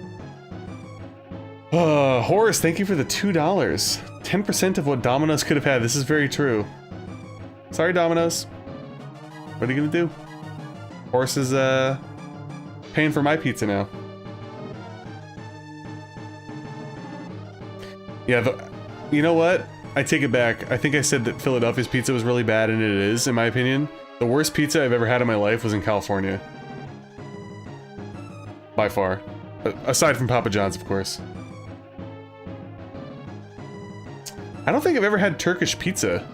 Horace, thank you for the $2. 10% of what Domino's could have had. This is very true. Sorry, Domino's. What are you gonna do? Horace is, paying for my pizza now. Yeah, you know what? I take it back. I think I said that Philadelphia's pizza was really bad, and it is, in my opinion. The worst pizza I've ever had in my life was in California. By far. Aside from Papa John's, of course. I don't think I've ever had Turkish pizza.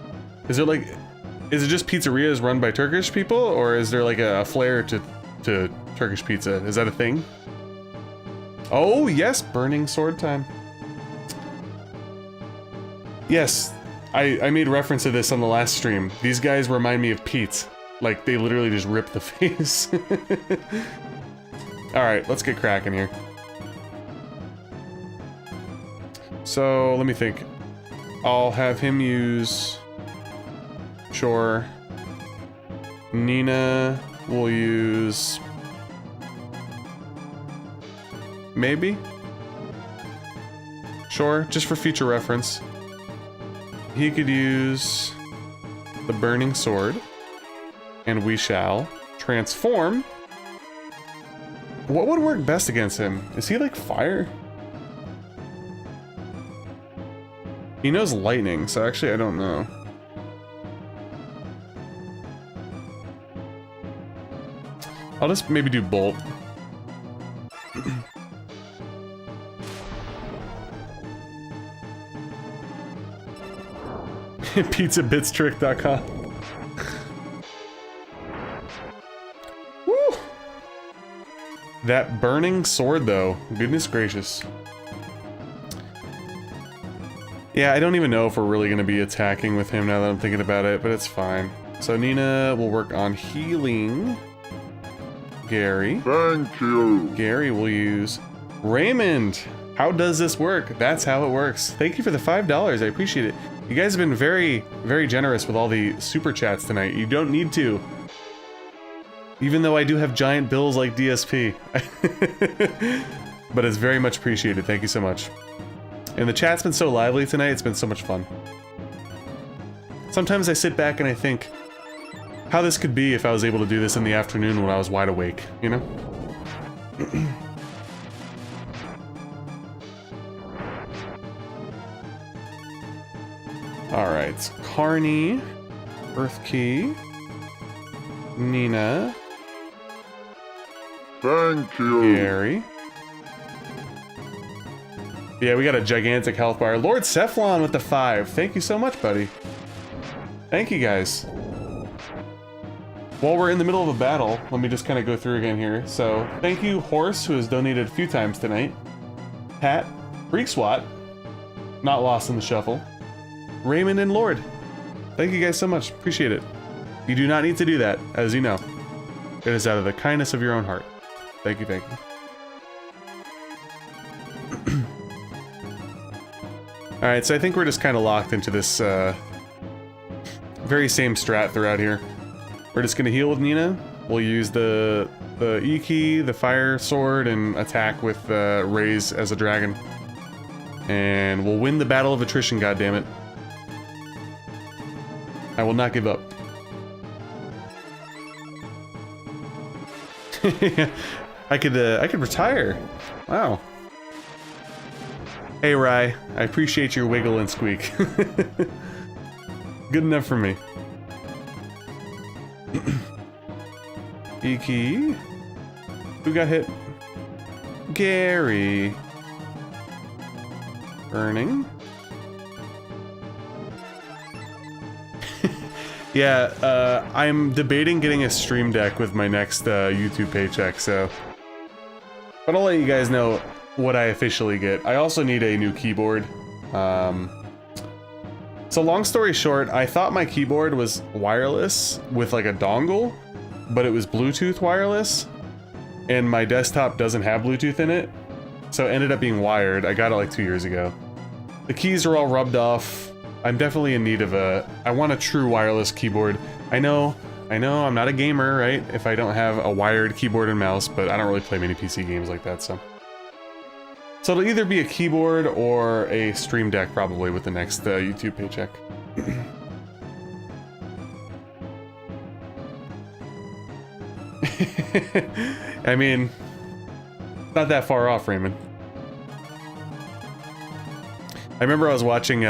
Is it just pizzerias run by Turkish people, or is there like a flair to Turkish pizza? Is that a thing? Oh, yes, burning sword time. Yes, I made reference to this on the last stream. These guys remind me of Pete. Like, they literally just rip the face. Alright, let's get cracking here. So, let me think. I'll have him use... Sure. Nina will use... Maybe? Sure, just for future reference. He could use the burning sword, and we shall transform What would work best against him? Is he like fire? He knows lightning, so actually I don't know. I'll just maybe do bolt. Pizzabitstrick.com. Woo! That burning sword, though. Goodness gracious. Yeah, I don't even know if we're really going to be attacking with him now that I'm thinking about it, but it's fine. So Nina will work on healing. Gary. Thank you. Gary will use Raymond. How does this work? That's how it works. Thank you for the $5. I appreciate it. You guys have been very, very generous with all the super chats tonight. You don't need to. Even though I do have giant bills like DSP. But it's very much appreciated. Thank you so much. And the chat's been so lively tonight. It's been so much fun. Sometimes I sit back and I think how this could be if I was able to do this in the afternoon when I was wide awake, you know? Alright, Carney, Earth Key, Nina, Thank you. Gary. Yeah, we got a gigantic health bar. Lord Cephalon with the 5. Thank you so much, buddy. Thank you, guys. While we're in the middle of a battle, let me just kind of go through again here. So, thank you, Horse, who has donated a few times tonight. Pat, Freak SWAT, not lost in the shuffle. Raymond and Lord. Thank you guys so much. Appreciate it. You do not need to do that, as you know. It is out of the kindness of your own heart. Thank you, thank you. Alright, so I think we're just kind of locked into this very same strat throughout here. We're just going to heal with Nina. We'll use the E key, the fire sword, and attack with Raise as a dragon. And we'll win the battle of attrition, goddammit. I will not give up. I could retire. Wow. Hey Rye, I appreciate your wiggle and squeak. Good enough for me. E-key. Who got hit? Gary. Burning. Yeah, I'm debating getting a stream deck with my next YouTube paycheck, so... But I'll let you guys know what I officially get. I also need a new keyboard. So long story short, I thought my keyboard was wireless with like a dongle, but it was Bluetooth wireless, and my desktop doesn't have Bluetooth in it, so it ended up being wired. I got it like 2 years ago. The keys are all rubbed off. I'm definitely in need of I want a true wireless keyboard. I know, I'm not a gamer, right? If I don't have a wired keyboard and mouse, but I don't really play many PC games like that, so. So it'll either be a keyboard or a stream deck probably with the next YouTube paycheck. I mean, not that far off, Raymond. I remember I was watching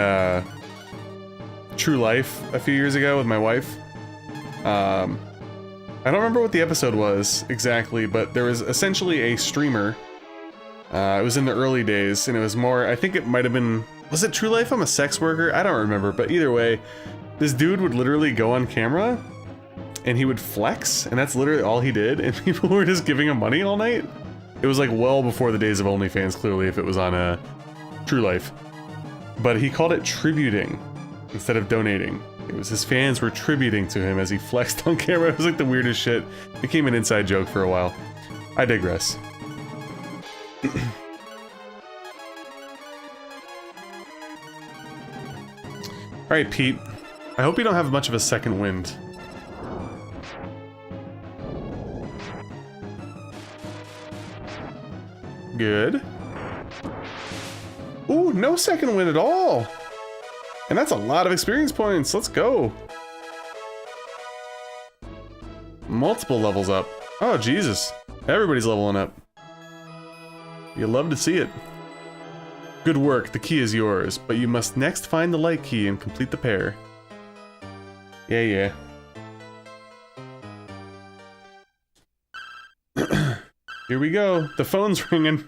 True Life a few years ago with my wife. I don't remember what the episode was exactly, but there was essentially a streamer. It was in the early days, and it was more, I think it might have been, was it True Life? I'm a sex worker? I don't remember, but either way, this dude would literally go on camera, and he would flex, and that's literally all he did, and people were just giving him money all night. It was like well before the days of OnlyFans, clearly, if it was on True Life. But he called it tributing instead of donating. It was his fans were tributing to him as he flexed on camera. It was like the weirdest shit. It became an inside joke for a while. I digress. Alright, Pete. I hope you don't have much of a second wind. Good. Ooh, no second wind at all! And that's a lot of experience points. Let's go. Multiple levels up. Oh, Jesus. Everybody's leveling up. You love to see it. Good work, the key is yours, but you must next find the light key and complete the pair. Yeah. Here we go, the phone's ringing.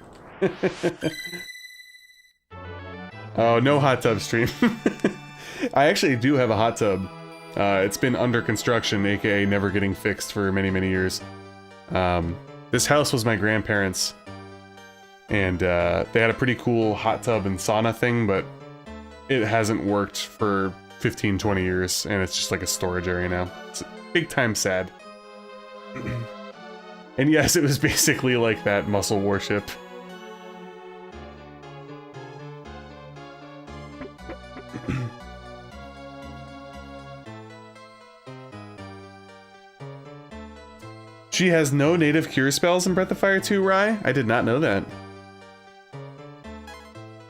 Oh, no hot tub stream. I actually do have a hot tub. It's been under construction, aka never getting fixed for many, many years. This house was my grandparents', and they had a pretty cool hot tub and sauna thing, but it hasn't worked for 15, 20 years, and it's just like a storage area now. It's big time sad. And yes, it was basically like that muscle warship. She has no native cure spells in Breath of Fire 2, Rye? I did not know that.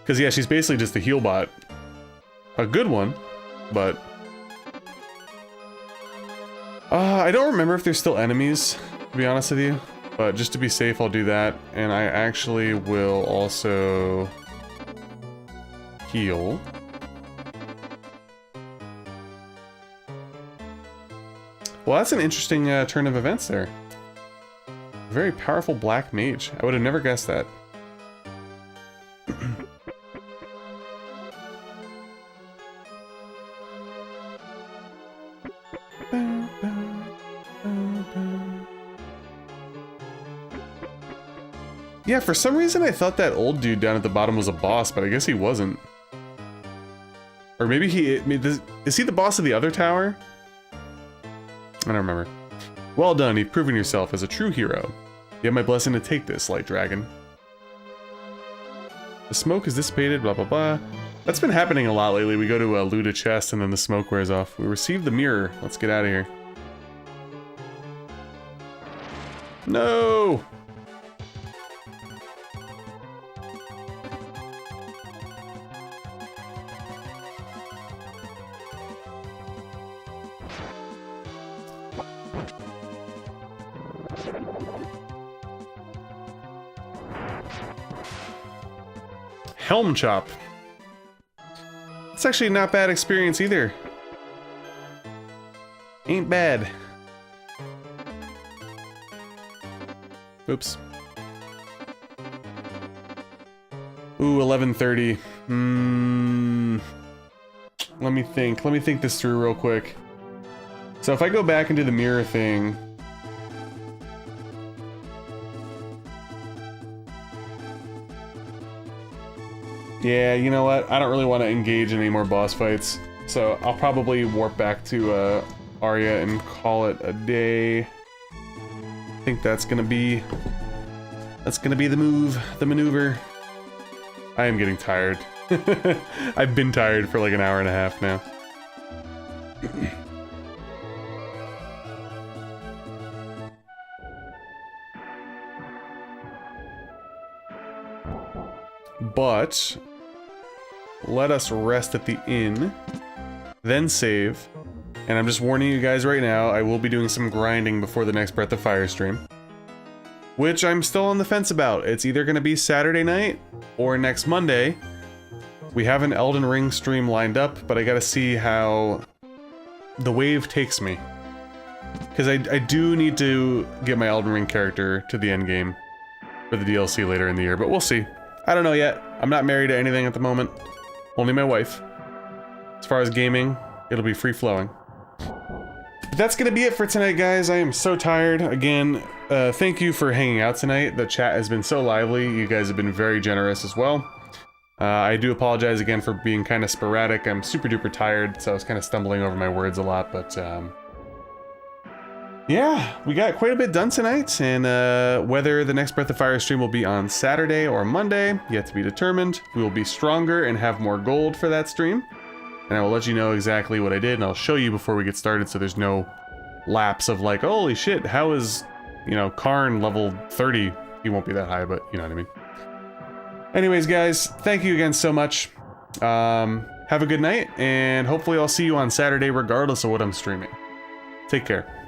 Because yeah, she's basically just a heal bot. A good one, but... I don't remember if there's still enemies, to be honest with you. But just to be safe, I'll do that. And I actually will also... heal. Well, that's an interesting turn of events there. Very powerful black mage. I would have never guessed that. Yeah, for some reason I thought that old dude down at the bottom was a boss, but I guess he wasn't. Or maybe he... is he the boss of the other tower? I don't remember. Well done, you've proven yourself as a true hero. You have my blessing to take this, light dragon. The smoke is dissipated, blah blah blah. That's been happening a lot lately. We go to loot a chest and then the smoke wears off. We received the mirror. Let's get out of here. No! Helm chop. It's actually not bad experience either. Ain't bad. Oops. Ooh, 11:30. Let me think this through real quick. So if I go back into the mirror thing... Yeah, you know what? I don't really want to engage in any more boss fights. So I'll probably warp back to Arya and call it a day. I think that's gonna be the move, the maneuver. I am getting tired. I've been tired for like an hour and a half now. But let us rest at the inn, then save. And I'm just warning you guys right now, I will be doing some grinding before the next Breath of Fire stream. Which I'm still on the fence about. It's either going to be Saturday night or next Monday. We have an Elden Ring stream lined up, but I gotta see how the wave takes me. Because I do need to get my Elden Ring character to the end game for the DLC later in the year, but we'll see. I don't know yet. I'm not married to anything at the moment. Only my wife. As far as gaming, it'll be free-flowing. That's gonna be it for tonight, guys. I am so tired. Again, thank you for hanging out tonight. The chat has been so lively. You guys have been very generous as well. I do apologize again for being kind of sporadic. I'm super duper tired, so I was kind of stumbling over my words a lot, but yeah, we got quite a bit done tonight, and whether the next Breath of Fire stream will be on Saturday or Monday, yet to be determined. We will be stronger and have more gold for that stream, and I will let you know exactly what I did, and I'll show you before we get started so there's no lapse of like, holy shit, how is, you know, Karn level 30? He won't be that high, but you know what I mean. Anyways, guys, thank you again so much. Have a good night, and hopefully I'll see you on Saturday regardless of what I'm streaming. Take care.